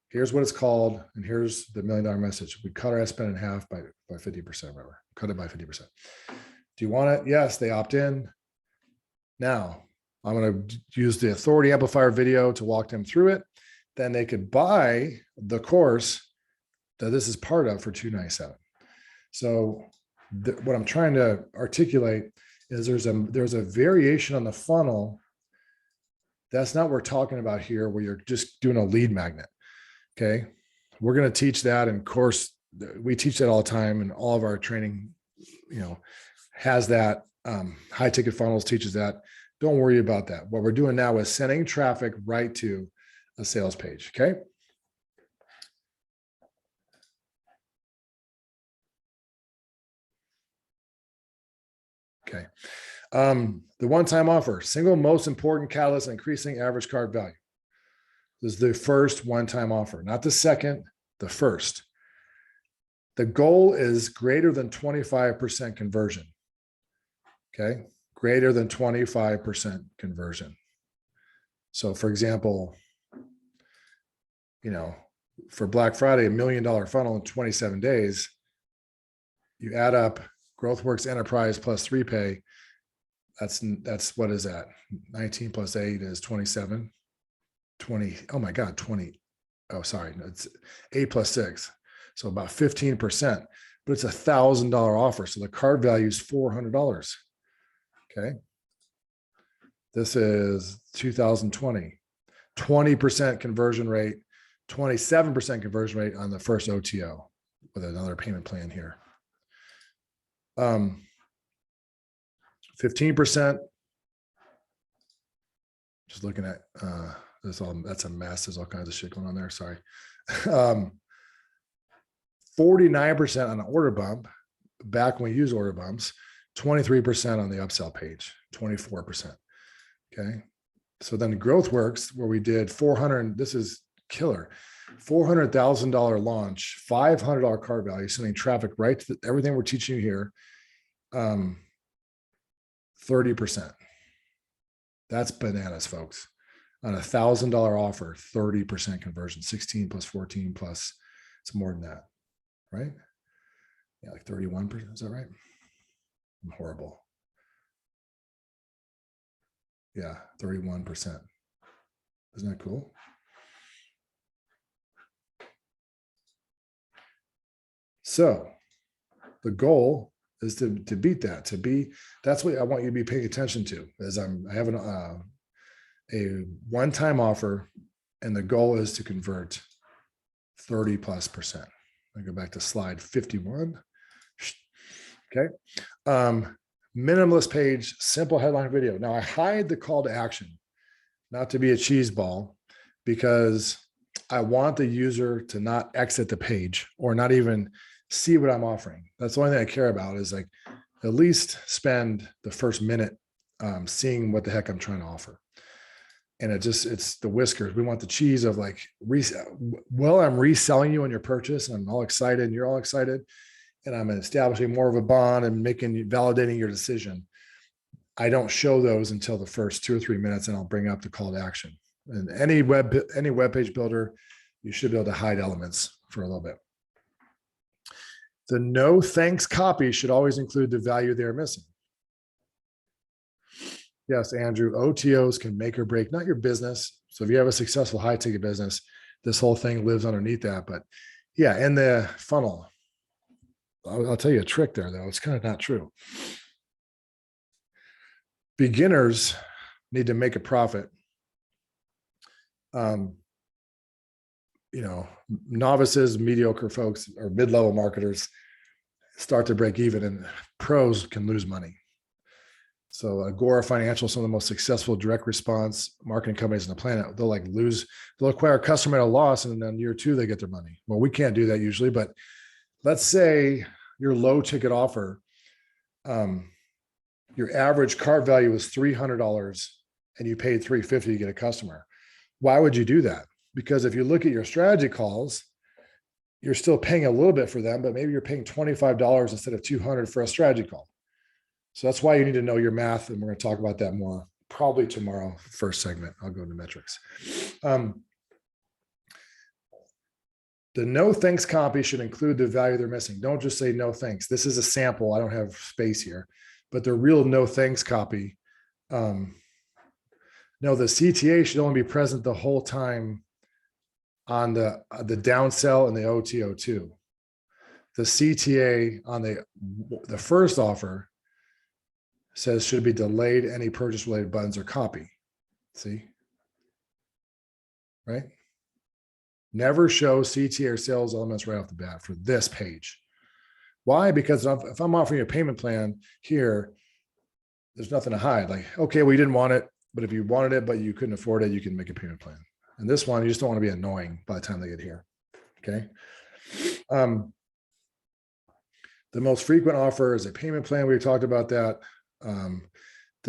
Here's what it's called. And here's the $1 million message. We cut our ad spend in half by 50%, whatever. Cut it by 50%. Do you want it? Yes, they opt in. Now, I'm going to use the Authority Amplifier video to walk them through it. Then they could buy the course that this is part of for $297. So what I'm trying to articulate is there's a variation on the funnel. That's not what we're talking about here, where you're just doing a lead magnet. Okay. We're going to teach that. And of course, we teach that all the time, and all of our training, has that. High ticket funnels teaches that. Don't worry about that. What we're doing now is sending traffic right to a sales page. Okay. Okay. The one-time offer, single most important catalyst increasing average cart value. This is the first one-time offer, not the second, the first. The goal is greater than 25% conversion. Okay. Greater than 25% conversion. So for example, for Black Friday, $1 million funnel in 27 days, you add up GrowthWorks Enterprise plus 3Pay. That's what is that? 19 plus 8 is 27. 20. Oh my God, 20. Oh, sorry. No, it's 8 plus 6. So about 15%, but it's $1,000 offer. So the cart value is $400. Okay. This is 2020, 20% conversion rate, 27% conversion rate on the first OTO with another payment plan here. 15%. Just looking at that's a mess. There's all kinds of shit going on there. Sorry. 49% on an order bump back when we use order bumps, 23% on the upsell page, 24%. Okay. So then GrowthWorks, where we did 400, this is killer, $400,000 launch, $500 cart value, sending traffic right to everything we're teaching you here. 30%. That's bananas, folks. On $1,000 offer, 30% conversion, 16 plus 14 plus, it's more than that, right? Yeah, like 31%. Is that right? I'm horrible. Yeah, 31%. Isn't that cool? So the goal is to beat that, that's what I want you to be paying attention to, is I have a one-time offer, and the goal is to convert 30+%. I go back to slide 51. Okay. Minimalist page, simple headline video. Now I hide the call to action, not to be a cheese ball, because I want the user to not exit the page or not even see what I'm offering. That's the only thing I care about, is like at least spend the first minute seeing what the heck I'm trying to offer. And it's the whiskers. We want the cheese of like, I'm reselling you on your purchase, and I'm all excited and you're all excited, and I'm establishing more of a bond and validating your decision. I don't show those until the first 2 or 3 minutes, and I'll bring up the call to action. And any web page builder you should be able to hide elements for a little bit. The no thanks copy should always include the value they're missing. Yes, Andrew, OTOs can make or break, not your business. So if you have a successful high ticket business, this whole thing lives underneath that. But yeah, in the funnel, I'll tell you a trick there, though. It's kind of not true. Beginners need to make a profit. Novices, mediocre folks, or mid-level marketers start to break even, and pros can lose money. So Agora Financial, some of the most successful direct response marketing companies on the planet, they'll acquire a customer at a loss, and then year 2, they get their money. Well, we can't do that usually, but let's say your low ticket offer, your average cart value is $300 and you paid $350 to get a customer. Why would you do that? Because if you look at your strategy calls, you're still paying a little bit for them, but maybe you're paying $25 instead of $200 for a strategy call. So that's why you need to know your math. And we're going to talk about that more probably tomorrow, first segment. I'll go into metrics. The no thanks copy should include the value they're missing. Don't just say no thanks. This is a sample. I don't have space here, but the real no thanks copy. No, the CTA should only be present the whole time on the downsell and the OTO2. The CTA on the first offer says should be delayed any purchase related buttons or copy. See? Right? Never show CTA or sales elements right off the bat for this page. Why? Because if I'm offering you a payment plan here, there's nothing to hide. Like, okay, well, you didn't want it, but if you wanted it, but you couldn't afford it, you can make a payment plan. And this one, you just don't want to be annoying by the time they get here. Okay. The most frequent offer is a payment plan. We talked about that.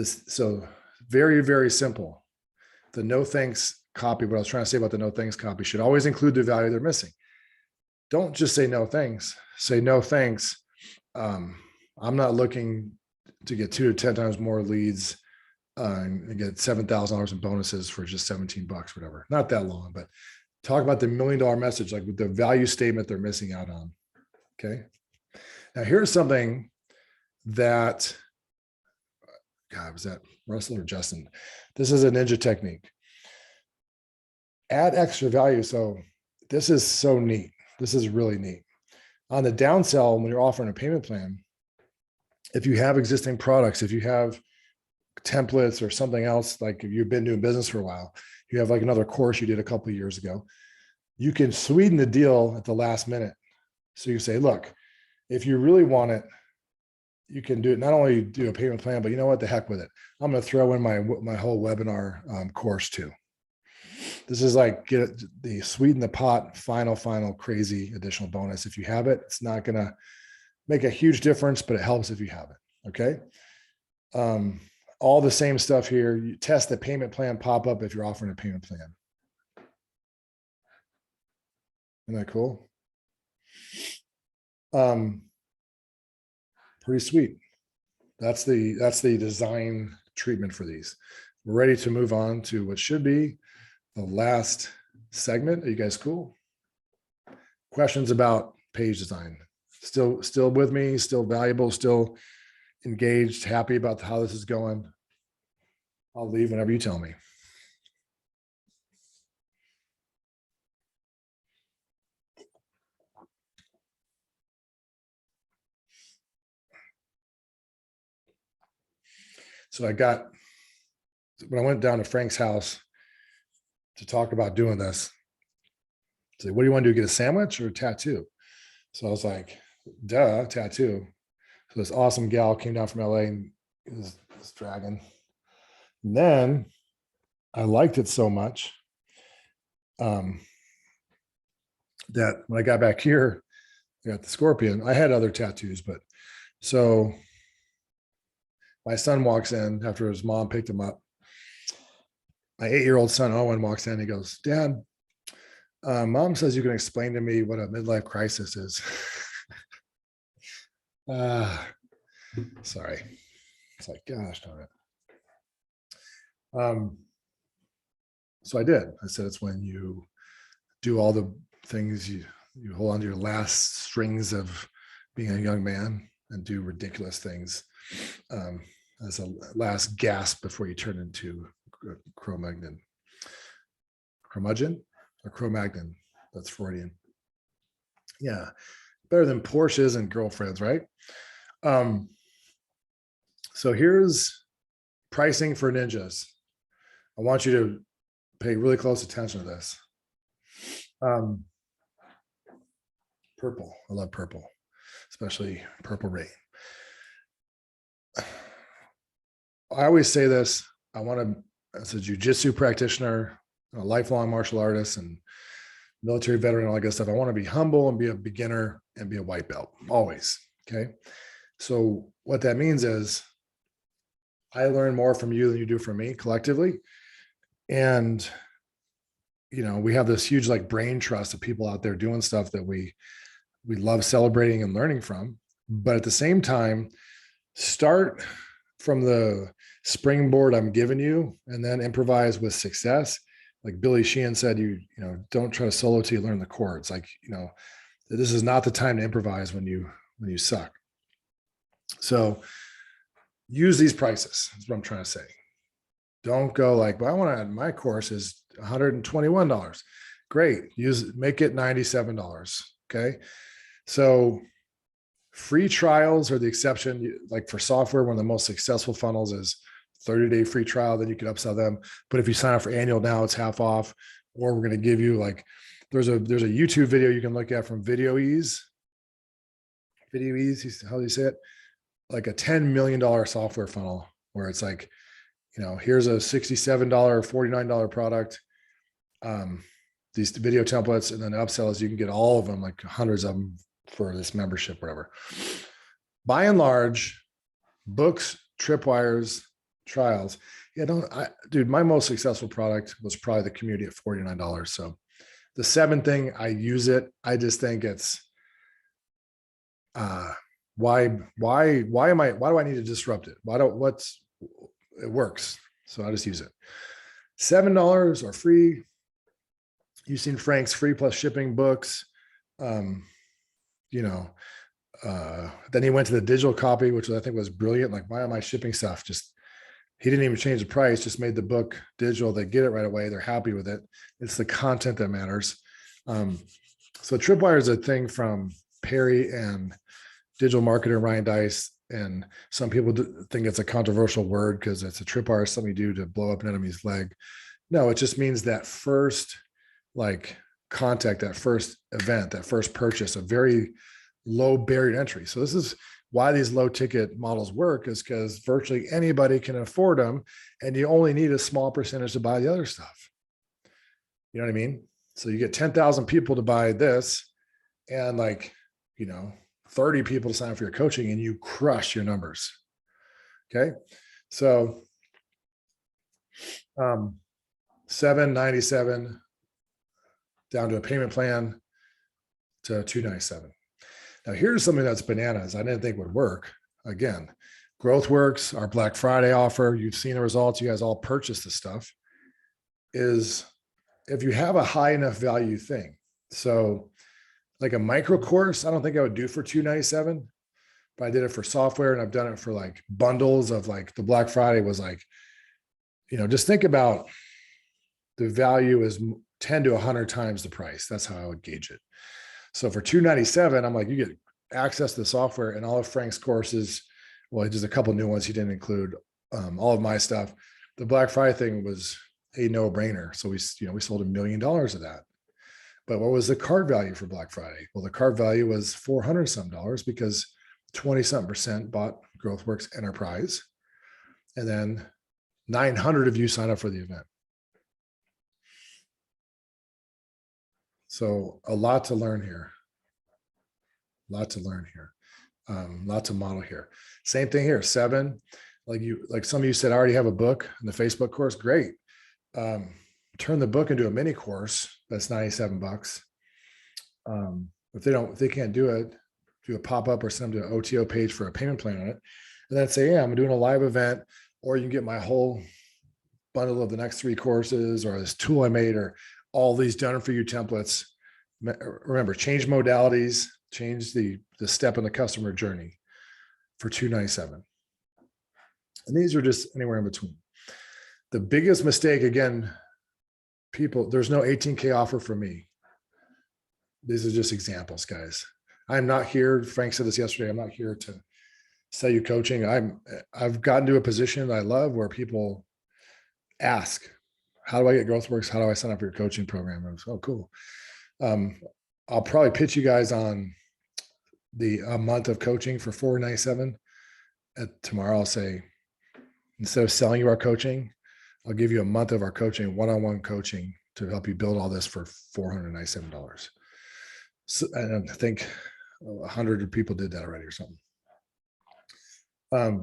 So very, very simple. The no thanks copy, what I was trying to say about the no thanks copy, should always include the value they're missing. Don't just say no thanks. Say no thanks. I'm not looking to get 2 to 10 times more leads and get $7,000 in bonuses for just $17, whatever. Not that long, but talk about the $1 million message, like with the value statement they're missing out on. Okay. Now here's something that, God, was that Russell or Justin? This is a ninja technique. Add extra value. So this is so neat. This is really neat. On the downsell, when you're offering a payment plan, if you have existing products, if you have templates or something else, like if you've been doing business for a while, you have like another course you did a couple of years ago, you can sweeten the deal at the last minute. So you say, look, if you really want it, you can do it. Not only do a payment plan, but you know what, the heck with it. I'm going to throw in my whole webinar course too. This is like get the sweeten the pot, final crazy additional bonus. If you have it, it's not going to make a huge difference, but it helps if you have it. Okay. All the same stuff here. You test the payment plan pop-up if you're offering a payment plan. Isn't that cool? Pretty sweet. That's the design treatment for these. We're ready to move on to what should be the last segment. Are you guys cool? Questions about page design? Still with me? Still valuable? Still engaged? Happy about how this is going? I'll leave whenever you tell me. So when I went down to Frank's house to talk about doing this, I said, what do you want to do? Get a sandwich or a tattoo? So I was like, duh, tattoo. So this awesome gal came down from LA and this dragon. And then I liked it so much that when I got back here, I got the scorpion. I had other tattoos, but so my son walks in after his mom picked him up. My 8-year-old son, Owen, walks in. He goes, Dad, Mom says you can explain to me what a midlife crisis is. Sorry. It's like, gosh darn it. So I did. I said, it's when you do all the things you hold on to your last strings of being a young man and do ridiculous things as a last gasp before you turn into Cro-Magnon. Curmudgeon or Cro-Magnon. That's Freudian. Yeah, better than Porsches and girlfriends, right? So here's pricing for ninjas. I want you to pay really close attention to this. Purple. I love purple, especially Purple Rain. I always say this. As a jujitsu practitioner, a lifelong martial artist, and military veteran, all that good stuff, I want to be humble and be a beginner and be a white belt, always. Okay. So what that means is I learn more from you than you do from me collectively. And, we have this huge like brain trust of people out there doing stuff that we love celebrating and learning from. But at the same time, start from the springboard I'm giving you and then improvise with success. Like Billy Sheehan said, don't try to solo till you learn the chords. Like, this is not the time to improvise when you suck. So use these prices. That's what I'm trying to say. Don't go like, well, I want to, my course is $121. Great. Make it $97. Okay. So free trials are the exception. Like for software, one of the most successful funnels is 30-day free trial. Then you can upsell them. But if you sign up for annual now, it's half off. Or we're going to give you like, there's a YouTube video you can look at from Video Ease. Video Ease, how do you say it? Like a $10 million software funnel where it's like, here's a $67, $49 product. These video templates, and then upsell is you can get all of them, like hundreds of them for this membership, whatever. By and large, books, tripwires, trials. Dude, my most successful product was probably the community at $49. So the 7 thing, I use it. I just think it's, why do I need to disrupt it? It works. So I just use it. $7 or free. You've seen Frank's free plus shipping books. Then he went to the digital copy, which I think was brilliant. Like, why am I shipping stuff? He didn't even change the price, just made the book digital. They get it right away. They're happy with it. It's the content that matters. So Tripwire is a thing from Perry and digital marketer Ryan Deiss. And some people think it's a controversial word because it's a tripwire, something you do to blow up an enemy's leg. No, it just means that first contact, that first event, that first purchase, a very low barrier to entry. So this is why these low ticket models work, is because virtually anybody can afford them and you only need a small percentage to buy the other stuff. You know what I mean? So you get 10,000 people to buy this and 30 people to sign up for your coaching and you crush your numbers. Okay. So, $797 down to a payment plan to $297. Now here's something that's bananas. I didn't think would work. Again, GrowthWorks, our Black Friday offer, you've seen the results. You guys all purchased this stuff, is if you have a high enough value thing. So like a micro course, I don't think I would do for $297, but I did it for software, and I've done it for like bundles of like the Black Friday was like, just think about the value is 10 to 100 times the price. That's how I would gauge it. So for $297, I'm like, you get access to the software and all of Frank's courses. Well, there's a couple new ones he didn't include, all of my stuff. The Black Friday thing was a no-brainer. So we sold $1 million of that. But what was the cart value for Black Friday? Well, the cart value was $400 some because 20% bought GrowthWorks Enterprise, and then 900 of you signed up for the event. So a lot to learn here. Lot to model here. Same thing here. 7, like some of you said, I already have a book in the Facebook course. Great. Turn the book into a mini course. That's $97. If they can't do it, do a pop-up or send them to an OTO page for a payment plan on it. And then say, yeah, I'm doing a live event, or you can get my whole bundle of the next 3 courses or this tool I made, or all these done for you templates. Remember, change modalities, change the step in the customer journey for $297. And these are just anywhere in between. The biggest mistake, again, people, there's no 18K offer for me. These are just examples, guys. I'm not here. Frank said this yesterday. I'm not here to sell you coaching. I've gotten to a position that I love where people ask, how do I get GrowthWorks? How do I sign up for your coaching program? I was, oh, cool. I'll probably pitch you guys on a month of coaching for $497. Tomorrow I'll say, instead of selling you our coaching, I'll give you a month of our coaching, one-on-one coaching to help you build all this for $497. So, and I think 100 people did that already or something.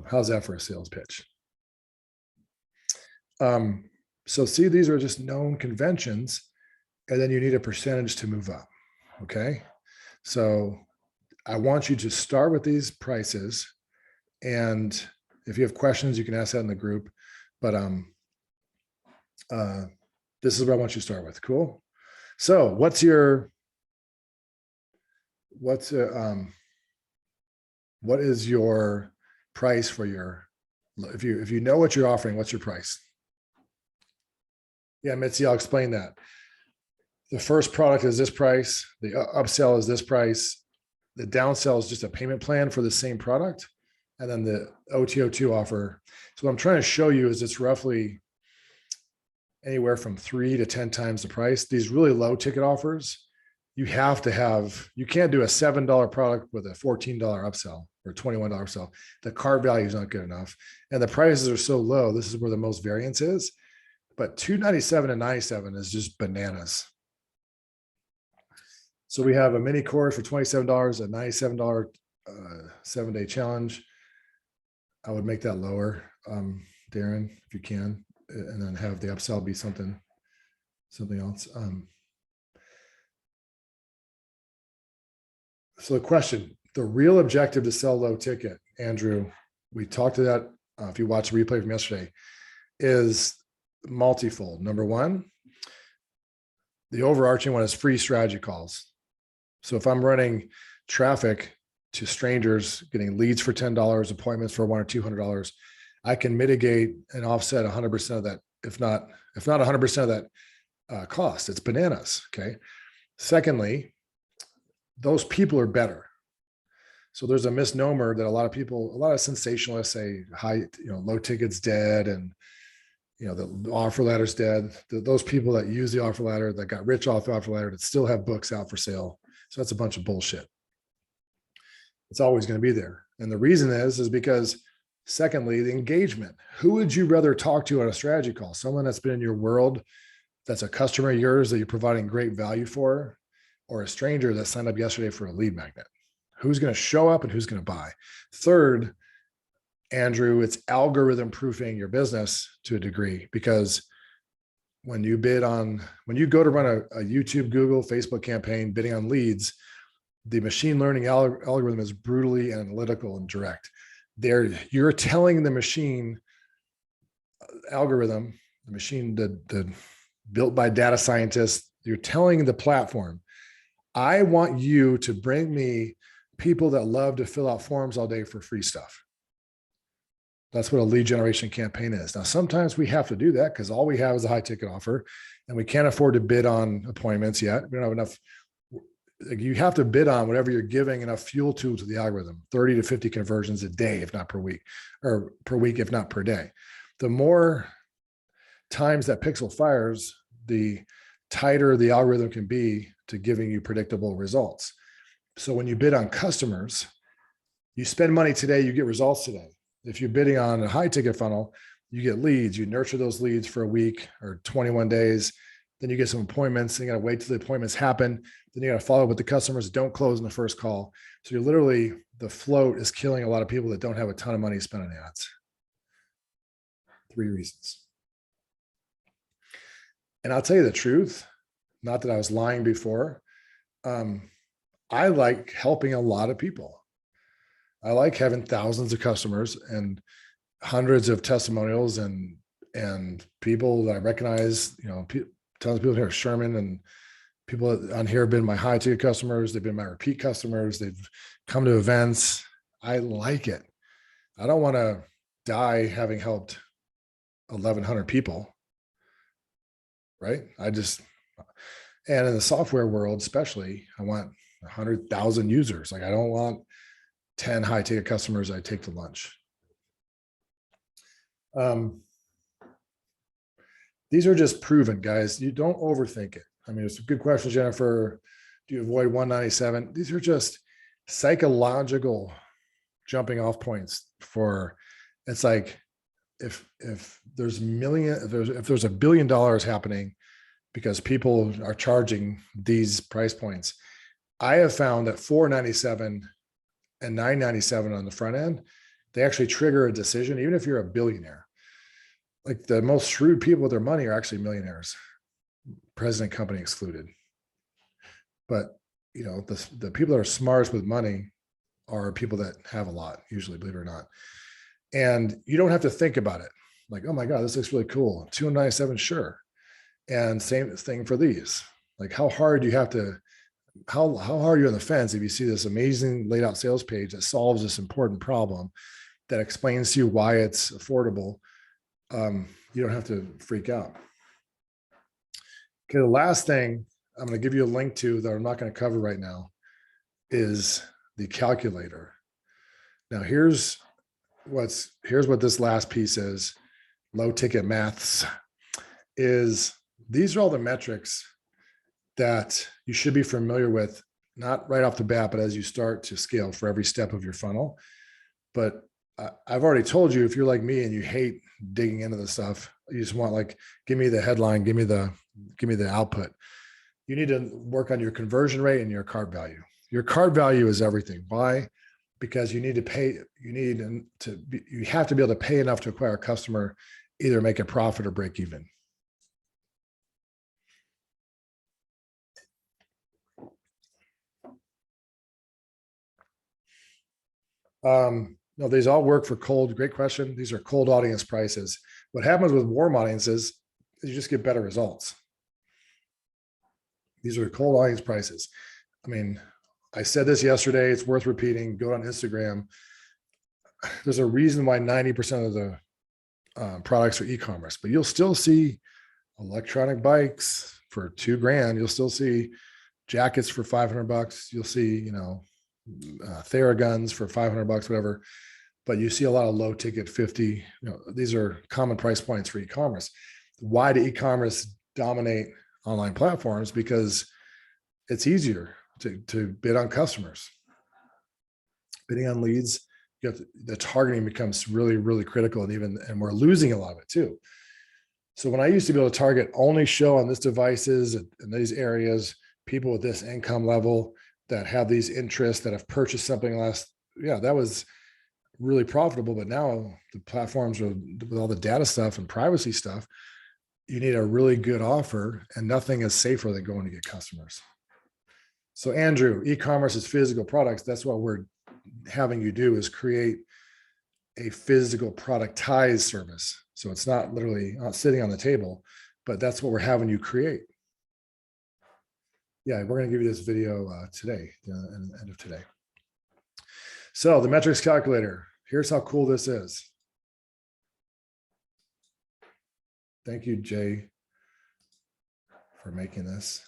How's that for a sales pitch? So see, these are just known conventions, and then you need a percentage to move up. Okay. So I want you to start with these prices. And if you have questions, you can ask that in the group, but, this is what I want you to start with. Cool. So what is your price for your, if you know what you're offering, what's your price? Yeah, Mitzi, I'll explain that. The first product is this price. The upsell is this price. The downsell is just a payment plan for the same product. And then the OTO2 offer. So what I'm trying to show you is it's roughly anywhere from 3 to 10 times the price. These really low ticket offers, you can't do a $7 product with a $14 upsell or $21 upsell. The cart value is not good enough. And the prices are so low. This is where the most variance is. But $297 and $97 is just bananas. So we have a mini course for $27, a $97 7-day challenge. I would make that lower, Darren, if you can, and then have the upsell be something else. So the question, the real objective to sell low ticket, Andrew, we talked to that, if you watch the replay from yesterday, is multifold. Number one, the overarching one is free strategy calls. So if I'm running traffic to strangers, getting leads for $10, appointments for $100 or $200, I can mitigate and offset 100% of that, if not 100% of that cost. It's bananas. Okay. Secondly, those people are better. So there's a misnomer that a lot of sensationalists say low ticket's dead and the offer ladder's dead. Those people that use the offer ladder, that got rich off the offer ladder, that still have books out for sale. So that's a bunch of bullshit. It's always going to be there. And the reason is because secondly, the engagement. Who would you rather talk to on a strategy call? Someone that's been in your world, that's a customer of yours that you're providing great value for, or a stranger that signed up yesterday for a lead magnet? Who's going to show up and who's going to buy? Third, Andrew, it's algorithm proofing your business to a degree, because when you go to run a YouTube, Google, Facebook campaign, bidding on leads, the machine learning algorithm is brutally analytical and direct. You're telling the machine algorithm, the machine built by data scientists, you're telling the platform, I want you to bring me people that love to fill out forms all day for free stuff. That's what a lead generation campaign is. Now, sometimes we have to do that because all we have is a high ticket offer and we can't afford to bid on appointments yet. We don't have enough. You have to bid on whatever you're giving enough fuel to the algorithm, 30 to 50 conversions a day, if not per week, or per week, if not per day. The more times that pixel fires, the tighter the algorithm can be to giving you predictable results. So when you bid on customers, you spend money today, you get results today. If you're bidding on a high ticket funnel, you get leads, you nurture those leads for a week or 21 days. Then you get some appointments. You got to wait till the appointments happen. Then you got to follow up with the customers. Don't close in the first call. So you're literally, the float is killing a lot of people that don't have a ton of money to spend on ads. 3 reasons. And I'll tell you the truth, not that I was lying before. I like helping a lot of people. I like having thousands of customers and hundreds of testimonials and people that I recognize, tons of people here, Sherman and people on here have been my high ticket customers. They've been my repeat customers. They've come to events. I like it. I don't want to die having helped 1,100 people. Right. And in the software world, especially, I want 100,000 users. Like I don't want 10 high ticket customers I take to lunch. These are just proven, guys. You don't overthink it. I mean, it's a good question, Jennifer. Do you avoid 197? These are just psychological jumping off points for, it's like, if there's $1 billion happening because people are charging these price points, I have found that 497 and 997 on the front end, they actually trigger a decision, even if you're a billionaire. Like the most shrewd people with their money are actually millionaires, president company excluded. But you know, the people that are smartest with money are people that have a lot, usually, believe it or not. And you don't have to think about it. Like, oh my God, this looks really cool. 297, sure. And same thing for these. Like how hard you have to, how hard are you on the fence if you see this amazing laid out sales page that solves this important problem, that explains to you why it's affordable. You don't have to freak out. Okay, the last thing I'm going to give you a link to that I'm not going to cover right now is the calculator. Now here's what this last piece is. Low ticket maths is, these are all the metrics that you should be familiar with, not right off the bat, but as you start to scale for every step of your funnel. But I've already told you, if you're like me and you hate digging into the stuff, you just want like, give me the headline, give me the output. You need to work on your conversion rate and your cart value. Your cart value is everything. Why? Because you need to pay, you have to be able to pay enough to acquire a customer, either make a profit or break even. No, these all work for cold. Great question. These are cold audience prices. What happens with warm audiences is you just get better results. These are cold audience prices. I mean, I said this yesterday, it's worth repeating. Go on Instagram. There's a reason why 90% of the products are e-commerce, but you'll still see electronic bikes for $2,000. You'll still see jackets for $500. You'll see, you know, Theraguns for $500, whatever. But you see a lot of low ticket 50. You know, these are common price points for e-commerce. Why do e-commerce dominate online platforms? Because it's easier to bid on customers. Bidding on leads, the targeting becomes really, really critical, and we're losing a lot of it too. So when I used to be able to target only show on this devices in these areas, people with this income level that have these interests that have purchased something that was really profitable. But now the platforms with all the data stuff and privacy stuff, you need a really good offer, and nothing is safer than going to get customers. So Andrew, e-commerce is physical products. That's what we're having you do, is create a physical productized service. So it's not literally not sitting on the table, but that's what we're having you create. Yeah, we're going to give you this video today, end of today. So the metrics calculator, here's how cool this is. Thank you, Jay, for making this.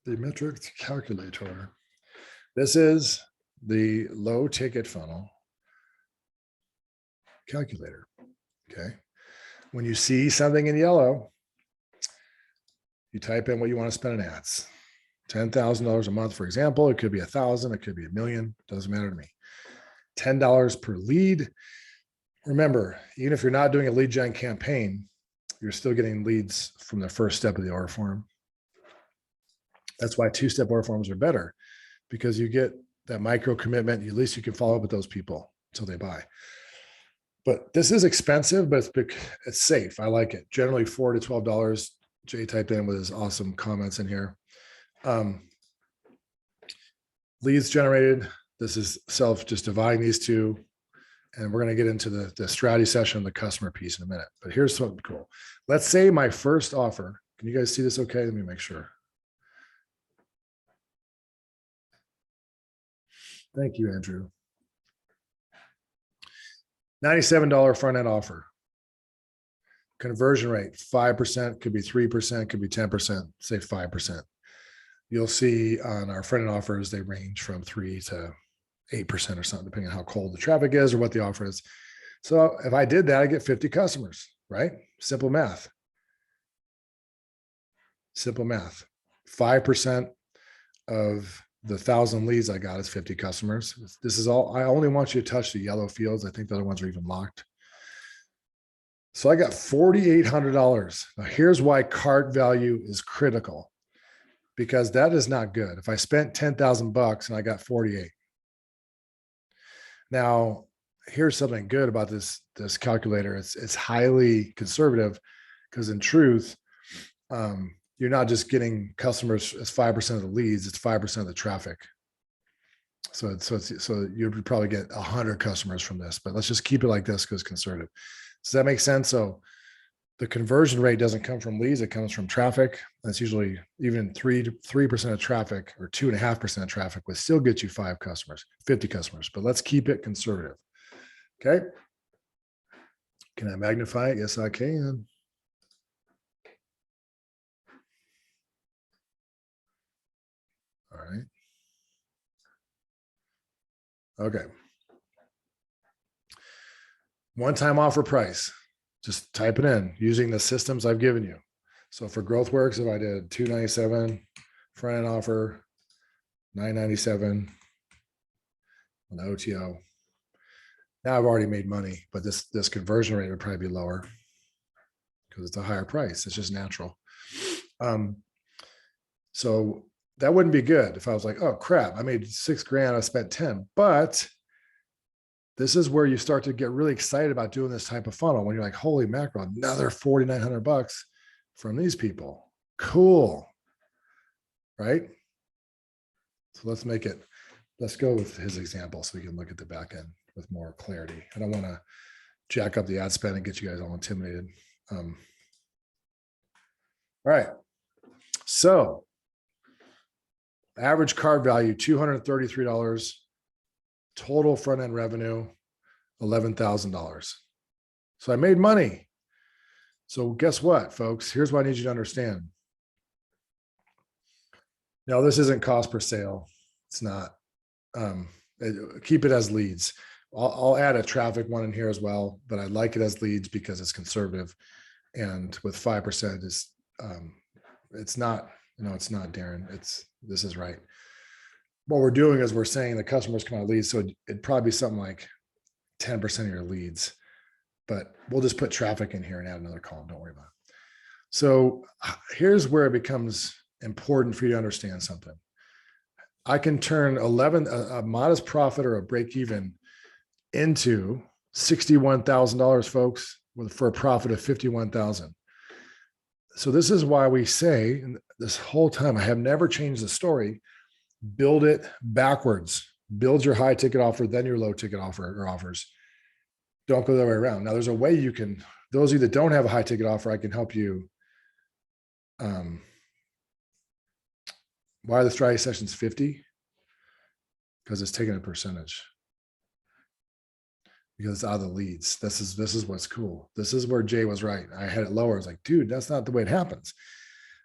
The metrics calculator. This is the low ticket funnel calculator. Okay. When you see something in yellow, you type in what you want to spend on ads. $10,000 a month, for example. It could be 1,000, it could be 1,000,000. Doesn't matter to me. $10 per lead. Remember, even if you're not doing a lead gen campaign, you're still getting leads from the first step of the order form. That's why two-step order forms are better, because you get that micro commitment. At least you can follow up with those people until they buy. But this is expensive, but it's safe. I like it. Generally $4 to $12. Jay typed in with his awesome comments in here. Leads generated, This is just dividing these two. And we're going to get into the strategy session, the customer piece in a minute. But here's something cool. Let's say my first offer. Can you guys see this okay? Let me make sure. Thank you, Andrew. $97 front end offer. Conversion rate, 5%, could be 3%, could be 10%, say 5%. You'll see on our front end offers, they range from 3 to 8% or something, depending on how cold the traffic is or what the offer is. So if I did that, I get 50 customers, right? Simple math. Simple math. 5% of the 1,000 leads I got is 50 customers. This is all, I only want you to touch the yellow fields. I think the other ones are even locked. So I got $4,800. Now here's why cart value is critical, because that is not good. If I spent 10,000 bucks and I got 48. Now, here's something good about this calculator. It's highly conservative, because in truth, you're not just getting customers as 5% of the leads, it's 5% of the traffic. So you'd probably get 100 customers from this, but let's just keep it like this because conservative. Does that make sense? So the conversion rate doesn't come from leads, it comes from traffic. That's usually even 3% of traffic or 2.5% of traffic would still get you 5 customers, 50 customers, but let's keep it conservative. Okay. Can I magnify it? Yes, I can. All right. Okay. One-time offer price. Just type it in using the systems I've given you. So for GrowthWorks, if I did $297 front end offer, $997 on the OTO. Now I've already made money, but this conversion rate would probably be lower because it's a higher price. It's just natural. So that wouldn't be good if I was like, oh crap, I made $6,000, I spent 10, but this is where you start to get really excited about doing this type of funnel when you're like, holy mackerel, another $4,900 from these people. Cool. Right? So let's go with his example so we can look at the back end with more clarity. I don't want to jack up the ad spend and get you guys all intimidated. All right. So average cart value, $233. Total front end revenue, $11,000. So I made money. So guess what, folks? Here's what I need you to understand. Now, this isn't cost per sale. It's not. Keep it as leads. I'll add a traffic one in here as well, but I like it as leads because it's conservative. And with 5% is, it's not, it's not, Darren. This is right. What we're doing is we're saying the customers come out leads. So it'd probably be something like 10% of your leads, but we'll just put traffic in here and add another column. Don't worry about it. So here's where it becomes important for you to understand something. I can turn a modest profit or a break even into $61,000, folks, for a profit of $51,000. So this is why we say, and this whole time, I have never changed the story. Build it backwards. Build your high ticket offer, then your low ticket offer or offers. Don't go the other way around. Now there's a way you can, those of you that don't have a high ticket offer, I can help you. Why are the strategy sessions 50? Because it's taking a percentage. Because it's out of the leads. This is what's cool. This is where Jay was right. I had it lower. I was like, dude, that's not the way it happens.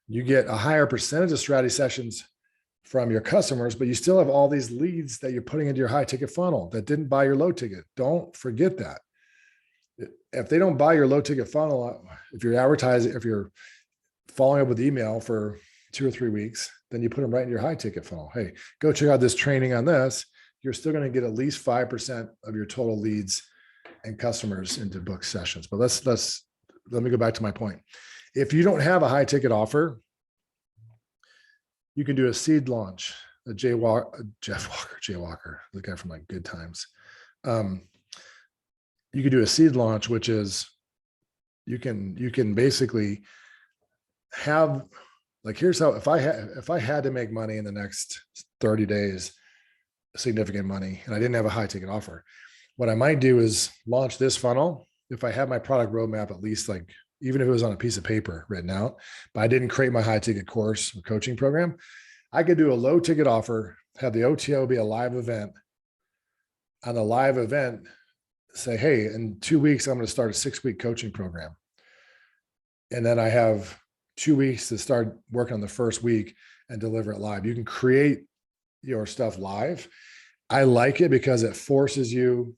You get a higher percentage of strategy sessions from your customers, but you still have all these leads that you're putting into your high ticket funnel that didn't buy your low ticket. Don't forget that. If they don't buy your low ticket funnel, if you're advertising, if you're following up with email for 2 or 3 weeks, then you put them right in your high ticket funnel. Hey, go check out this training on this. You're still going to get at least 5% of your total leads and customers into book sessions. But let me go back to my point. If you don't have a high ticket offer, you can do a seed launch. Jeff Walker, the guy from like Good Times. You can do a seed launch, which is you can basically have, like, here's how, if I had to make money in the next 30 days, significant money and I didn't have a high ticket offer. What I might do is launch this funnel. If I have my product roadmap, at least like, even if it was on a piece of paper written out, but I didn't create my high ticket course or coaching program, I could do a low ticket offer, have the OTO be a live event. On the live event, say, hey, in 2 weeks, I'm going to start a 6-week coaching program. And then I have 2 weeks to start working on the first week and deliver it live. You can create your stuff live. I like it because it forces you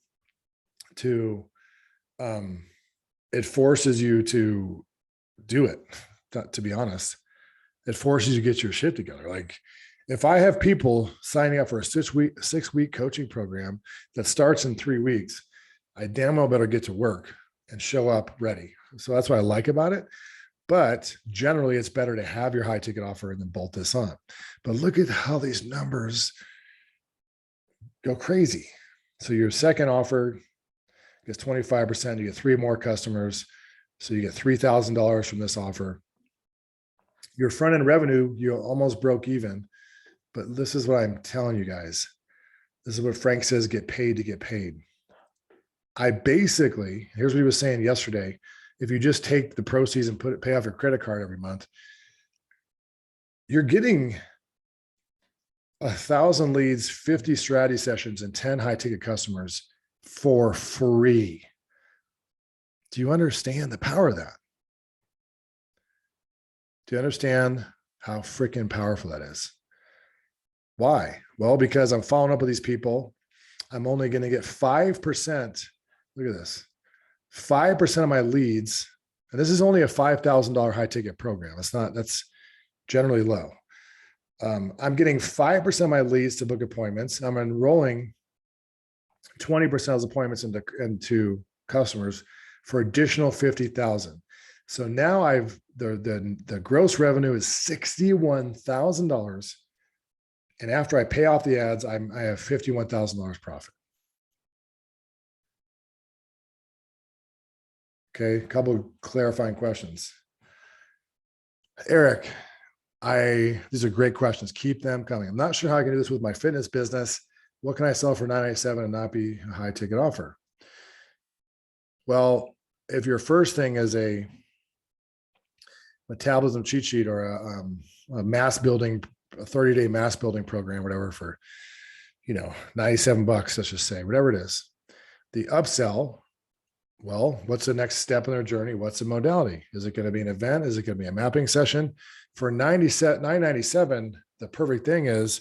to, do it. To be honest, it forces you to get your shit together. Like if I have people signing up for a 6-week coaching program that starts in 3 weeks, I damn well better get to work and show up ready. So that's what I like about it. But generally, it's better to have your high ticket offer and then bolt this on. But look at how these numbers go crazy. So your second offer gets 25%. You get 3 more customers. So you get $3,000 from this offer. Your front end revenue, you almost broke even. But this is what I'm telling you guys. This is what Frank says, get paid to get paid. I basically, here's what he was saying yesterday. If you just take the proceeds and pay off your credit card every month, you're getting 1,000 leads, 50 strategy sessions, and 10 high ticket customers for free. Do you understand the power of that? Do you understand how freaking powerful that is? Why? Well, because I'm following up with these people. I'm only going to get 5%. Look at this. 5% of my leads, and this is only a $5,000 high ticket program. That's generally low. I'm getting 5% of my leads to book appointments. I'm enrolling 20% of those appointments into customers for additional 50,000. So now the gross revenue is $61,000. And after I pay off the ads, I have $51,000 profit. Okay, a couple of clarifying questions. Eric, these are great questions. Keep them coming. I'm not sure how I can do this with my fitness business. What can I sell for $997 and not be a high ticket offer? Well, if your first thing is a metabolism cheat sheet or a mass building, a 30-day mass building program, whatever, for, $97, let's just say, whatever it is, the upsell, well, what's the next step in their journey? What's the modality? Is it going to be an event? Is it going to be a mapping session? For $997, the perfect thing is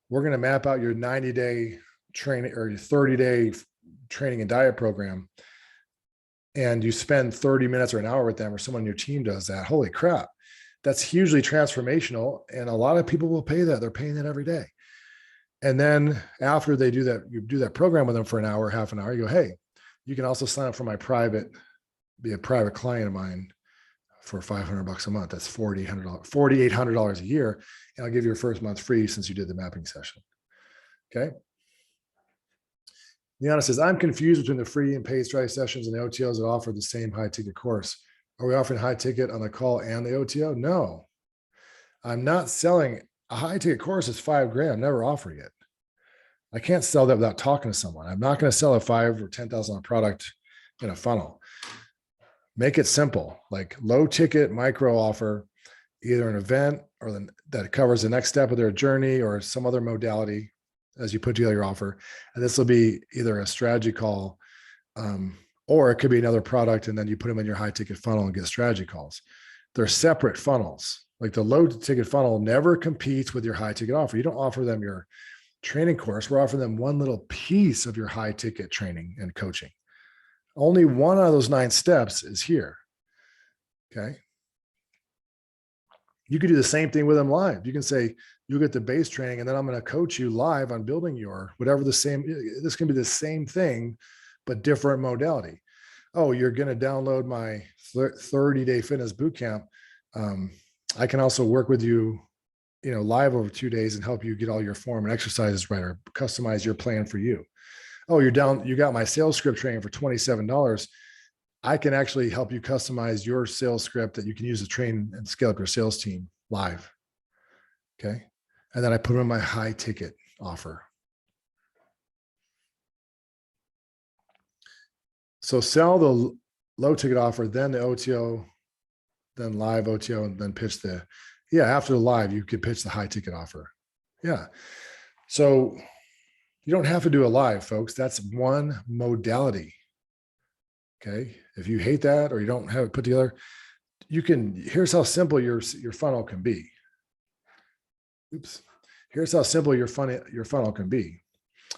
we're going to map out your 90-day training or your 30-day training and diet program. And you spend 30 minutes or an hour with them, or someone on your team does that. Holy crap. That's hugely transformational. And a lot of people will pay that. They're paying that every day. And then after they do that, you do that program with them for an hour, half an hour, you go, hey, you can also sign up for my be a private client of mine for $500 a month. That's $4,800 a year. And I'll give you your first month free since you did the mapping session. Okay. Liana says, I'm confused between the free and paid strategy sessions and the OTOs that offer the same high ticket course. Are we offering high ticket on the call and the OTO? No, I'm not selling a high ticket course. Is $5,000. I'm never offering it. I can't sell that without talking to someone. I'm not going to sell a $5,000 or $10,000 product in a funnel. Make it simple, like low ticket micro offer, either an event or that covers the next step of their journey or some other modality as you put together your offer. And this will be either a strategy call, or it could be another product. And then you put them in your high ticket funnel and get strategy calls. They're separate funnels. Like the low ticket funnel never competes with your high ticket offer. You don't offer them your training course. We're offering them one little piece of your high ticket training and coaching. Only one out of those 9 steps is here. Okay. You could do the same thing with them live. You can say, you get the base training and then I'm going to coach you live on building your whatever this can be the same thing, but different modality. Oh, you're going to download my 30-day fitness bootcamp. I can also work with you, live over 2 days and help you get all your form and exercises right, or customize your plan for you. Oh, you got my sales script training for $27. I can actually help you customize your sales script that you can use to train and scale up your sales team live. Okay. And then I put them in my high ticket offer. So sell the low ticket offer, then the OTO, then live OTO, and then pitch after the live, you could pitch the high ticket offer. Yeah. So you don't have to do a live, folks. That's one modality. Okay. If you hate that or you don't have it put together, here's how simple your funnel can be. Oops. Here's how simple your funnel can be.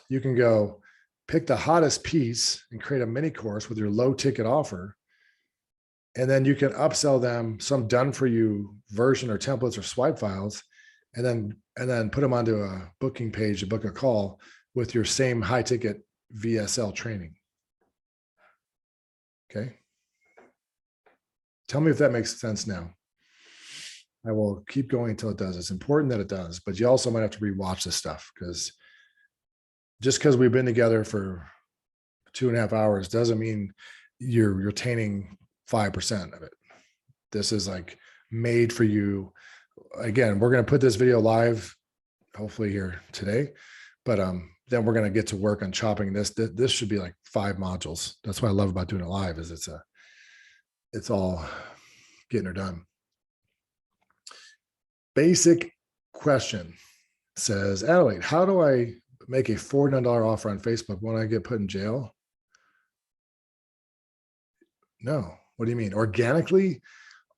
You can go pick the hottest piece and create a mini course with your low ticket offer. And then you can upsell them some done for you version or templates or swipe files, and then put them onto a booking page to book a call with your same high ticket VSL training. Okay. Tell me if that makes sense now. I will keep going until it does. It's important that it does, but you also might have to rewatch this stuff, because just because we've been together for 2.5 hours doesn't mean you're retaining 5% of it. This is like made for you. Again, we're going to put this video live, hopefully here today, but then we're going to get to work on chopping this. This should be like 5 modules. That's what I love about doing it live, is it's all getting her done. Basic question says, Adelaide, how do I make a $49 offer on Facebook when I get put in jail? No. What do you mean? Organically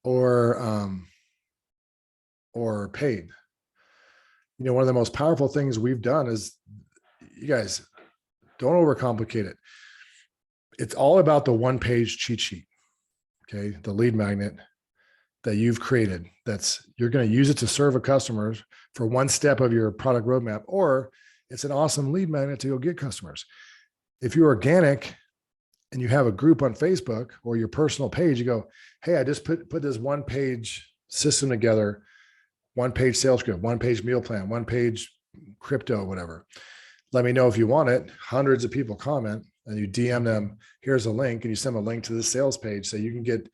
or paid? You know, one of the most powerful things we've done is, you guys, don't overcomplicate it. It's all about the one-page cheat sheet. Okay. The lead magnet that you've created, you're going to use it to serve a customer for one step of your product roadmap, or it's an awesome lead magnet to go get customers. If you're organic and you have a group on Facebook or your personal page, you go, hey, I just put this one-page system together, one-page sales script, one-page meal plan, one-page crypto, whatever. Let me know if you want it. Hundreds of people comment, and you DM them, here's a link, and you send a link to the sales page so you can get,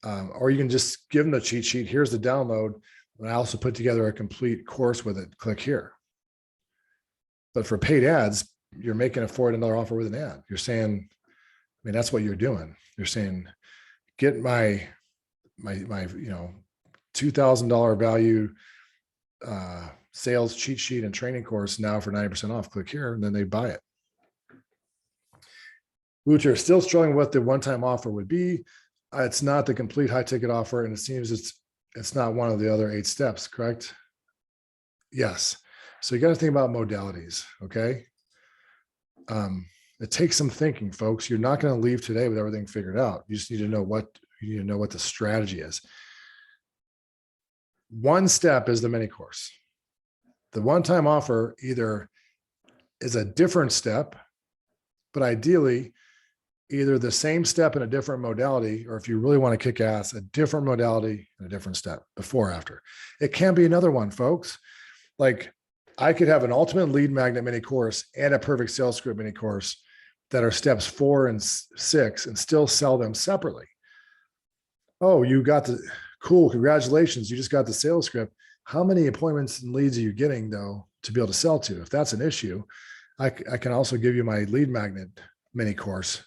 or you can just give them the cheat sheet. Here's the download. And I also put together a complete course with it. Click here. But for paid ads, you're making a $400 offer with an ad. You're saying, I mean, that's what you're doing. You're saying, get my $2,000 value sales cheat sheet and training course now for 90% off. Click here, and then they buy it. Which are still struggling with the one-time offer would be. It's not the complete high ticket offer, and it seems it's not one of the other 8 steps, correct? Yes. So you got to think about modalities. Okay. It takes some thinking, folks. You're not going to leave today with everything figured out. You just need to know what the strategy is. One step is the mini course. The one-time offer either is a different step, but ideally either the same step in a different modality, or if you really want to kick ass, a different modality and a different step before or after. It can be another one, folks. Like, I could have an ultimate lead magnet mini course and a perfect sales script mini course that are steps 4 and 6 and still sell them separately. Oh, you got cool. Congratulations. You just got the sales script. How many appointments and leads are you getting though to be able to sell to? If that's an issue, I can also give you my lead magnet mini course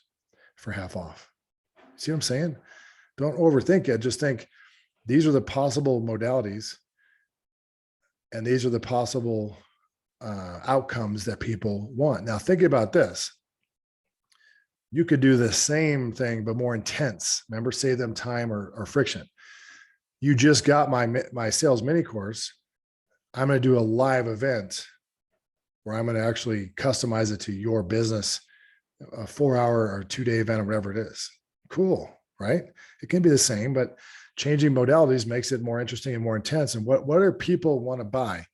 for half off. See what I'm saying? Don't overthink it. Just think, these are the possible modalities, and these are the possible outcomes that people want. Now, think about this. You could do the same thing, but more intense. Remember, save them time or friction. You just got my sales mini course. I'm going to do a live event where I'm going to actually customize it to your business, a 4-hour or 2-day event or whatever it is. Cool, right? It can be the same, but changing modalities makes it more interesting and more intense. And what do people want to buy?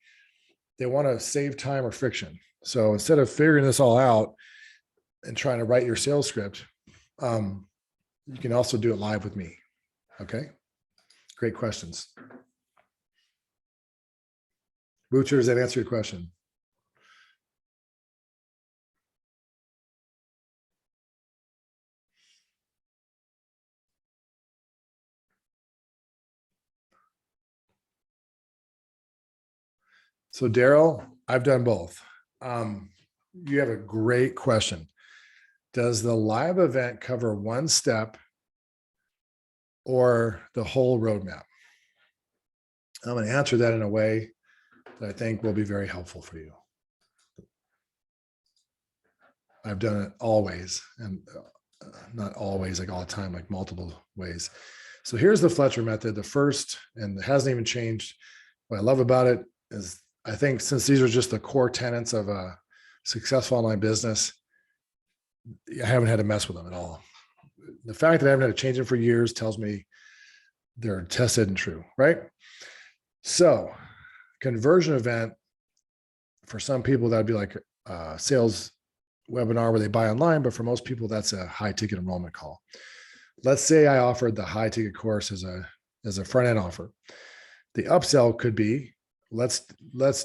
They want to save time or friction. So instead of figuring this all out and trying to write your sales script, you can also do it live with me. Okay. Great questions. Butcher, does that answer your question? So Daryl, I've done both. You have a great question. Does the live event cover one step or the whole roadmap? I'm going to answer that in a way that I think will be very helpful for you. I've done it always, and not always, like all the time, like multiple ways. So here's the Fletcher method, the first, and it hasn't even changed. What I love about it is I think since these are just the core tenets of a successful online business, I haven't had to mess with them at all. The fact that I haven't had to change them for years tells me they're tested and true, right? So conversion event, for some people, that'd be like a sales webinar where they buy online, but for most people, that's a high ticket enrollment call. Let's say I offered the high ticket course as a front end offer. The upsell could be, let's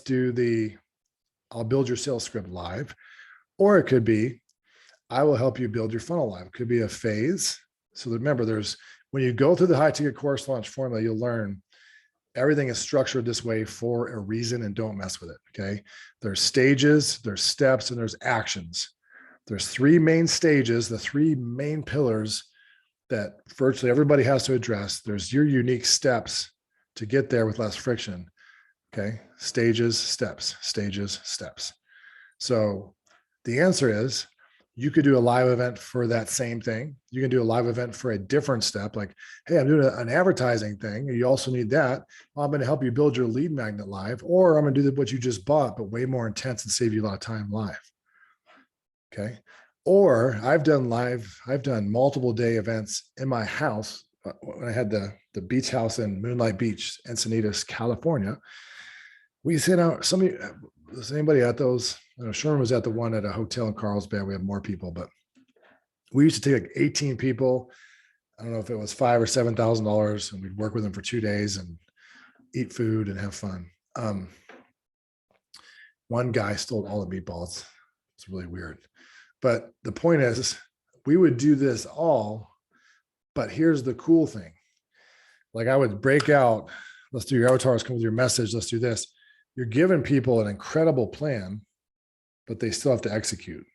do the, I'll build your sales script live, or it could be, I will help you build your funnel live. It could be a phase. So remember, when you go through the high ticket course launch formula, you'll learn everything is structured this way for a reason, and don't mess with it. Okay. There's stages, there's steps, and there's actions. There's three main stages, the three main pillars that virtually everybody has to address. There's your unique steps to get there with less friction. Okay. Stages, steps, stages, steps. So the answer is, you could do a live event for that same thing. You can do a live event for a different step, like, hey, I'm doing an advertising thing. You also need that. Well, I'm going to help you build your lead magnet live, or I'm going to do what you just bought, but way more intense and save you a lot of time live. Okay. Or I've done multiple day events in my house. When I had the beach house in Moonlight Beach, Encinitas, California, we sent out was anybody at those? I know Sherman was at the one at a hotel in Carlsbad. We had more people, but we used to take like 18 people. I don't know if it was $5,000 or $7,000, and we'd work with them for 2 days and eat food and have fun. One guy stole all the meatballs. It's really weird. But the point is, we would do this all, but here's the cool thing. Like I would break out, let's do your avatars, come with your message, let's do this. You're giving people an incredible plan, but they still have to execute.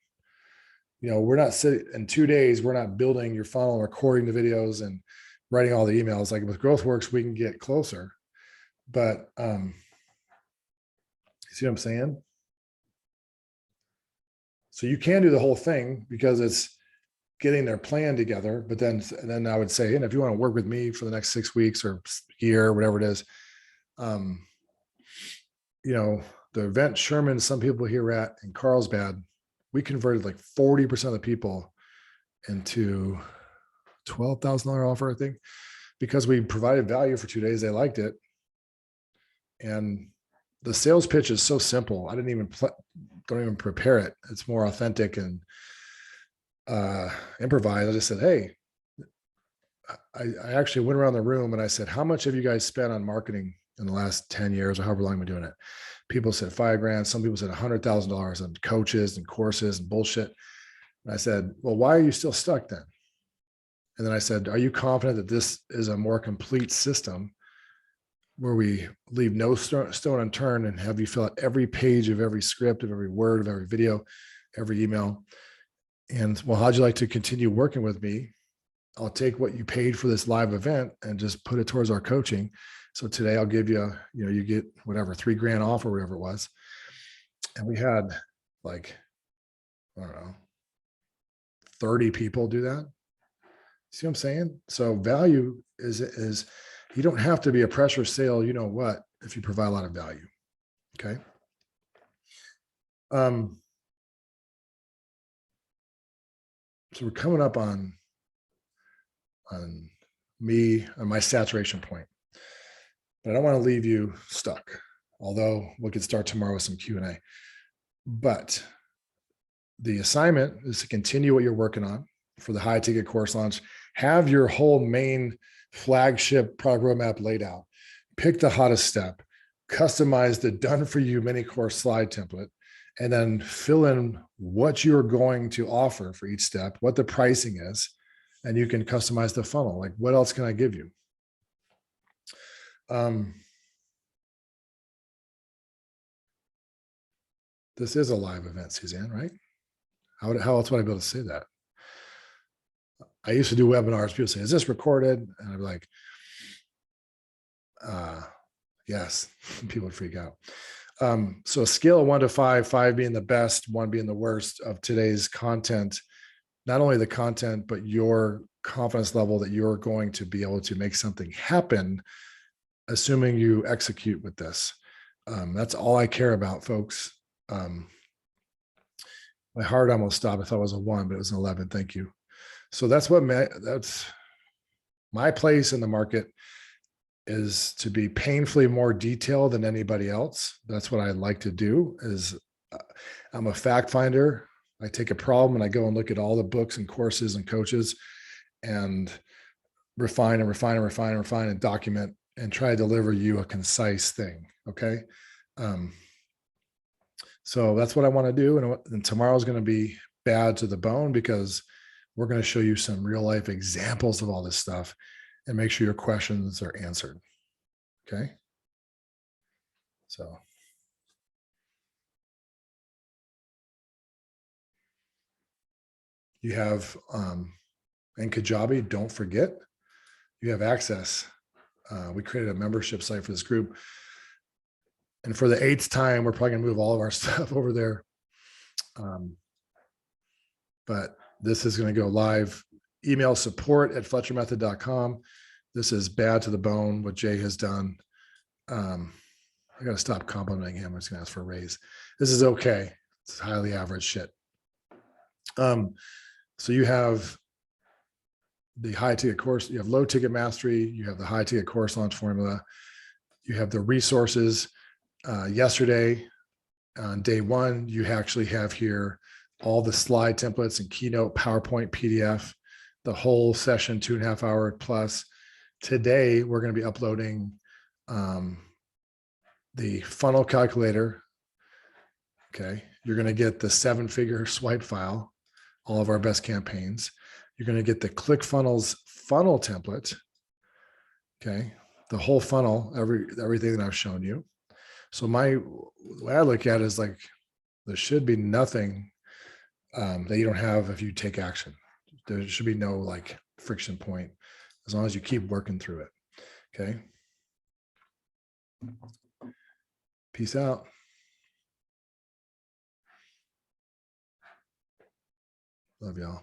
You know, we're not sitting in 2 days, we're not building your funnel, recording the videos and writing all the emails. Like with GrowthWorks, we can get closer. But you see what I'm saying? So you can do the whole thing because it's getting their plan together. But then I would say, and if you want to work with me for the next 6 weeks or year, whatever it is, you know, the event Sherman, some people here at in Carlsbad, we converted like 40% of the people into $12,000 offer, I think, because we provided value for 2 days. They liked it. And the sales pitch is so simple. I don't even prepare it. It's more authentic and improvised. I just said, hey, I actually went around the room and I said, how much have you guys spent on marketing in the last 10 years or however long I've been doing it? People said $5,000. Some people said $100,000 on coaches and courses and bullshit. And I said, well, why are you still stuck then? And then I said, are you confident that this is a more complete system where we leave no stone unturned and have you fill out every page of every script, of every word, of every video, every email? And well, how'd you like to continue working with me? I'll take what you paid for this live event and just put it towards our coaching. So today I'll give you, you get whatever, $3,000 off or whatever it was. And we had like, I don't know, 30 people do that. See what I'm saying? So value is you don't have to be a pressure sale, you know what, if you provide a lot of value. Okay. So we're coming up on my saturation point. But I don't want to leave you stuck, although we could start tomorrow with some Q&A. But the assignment is to continue what you're working on for the high ticket course launch. Have your whole main flagship product roadmap laid out. Pick the hottest step, customize the done for you mini course slide template, and then fill in what you're going to offer for each step, what the pricing is, and you can customize the funnel. Like, what else can I give you? This is a live event, Suzanne, right? How else would I be able to say that? I used to do webinars. People say, is this recorded? And I'd be like, yes, people would freak out. So a scale of 1 to 5, 5 being the best, 1 being the worst of today's content, not only the content, but your confidence level that you're going to be able to make something happen, assuming you execute with this. That's all I care about, folks. My heart almost stopped. I thought it was a 1, but it was an 11. Thank you. So that's my place in the market, is to be painfully more detailed than anybody else. That's what I like to do. I'm a fact finder. I take a problem and I go and look at all the books and courses and coaches and refine and document and try to deliver you a concise thing. Okay. So that's what I want to do. And tomorrow's going to be bad to the bone, because we're going to show you some real life examples of all this stuff and make sure your questions are answered. Okay. So. You have, in Kajabi, don't forget, you have access. We created a membership site for this group. And for the 8th time, we're probably gonna move all of our stuff over there. But this is gonna go live. Email support@fletchermethod.com. This is bad to the bone, what Jay has done. I gotta stop complimenting him. I'm just gonna ask for a raise. This is okay. It's highly average shit. So you have the high ticket course, you have low ticket mastery, you have the high ticket course launch formula, you have the resources. Yesterday on day 1, you actually have here all the slide templates and Keynote, PowerPoint, PDF, the whole session, 2.5 hour plus. Today, we're going to be uploading the funnel calculator. Okay. You're going to get the 7-figure swipe file, all of our best campaigns. You're going to get the ClickFunnels funnel template. Okay. The whole funnel, everything that I've shown you. So the way I look at it is like, there should be nothing that you don't have if you take action. There should be no like friction point, as long as you keep working through it. Okay. Peace out. Love y'all.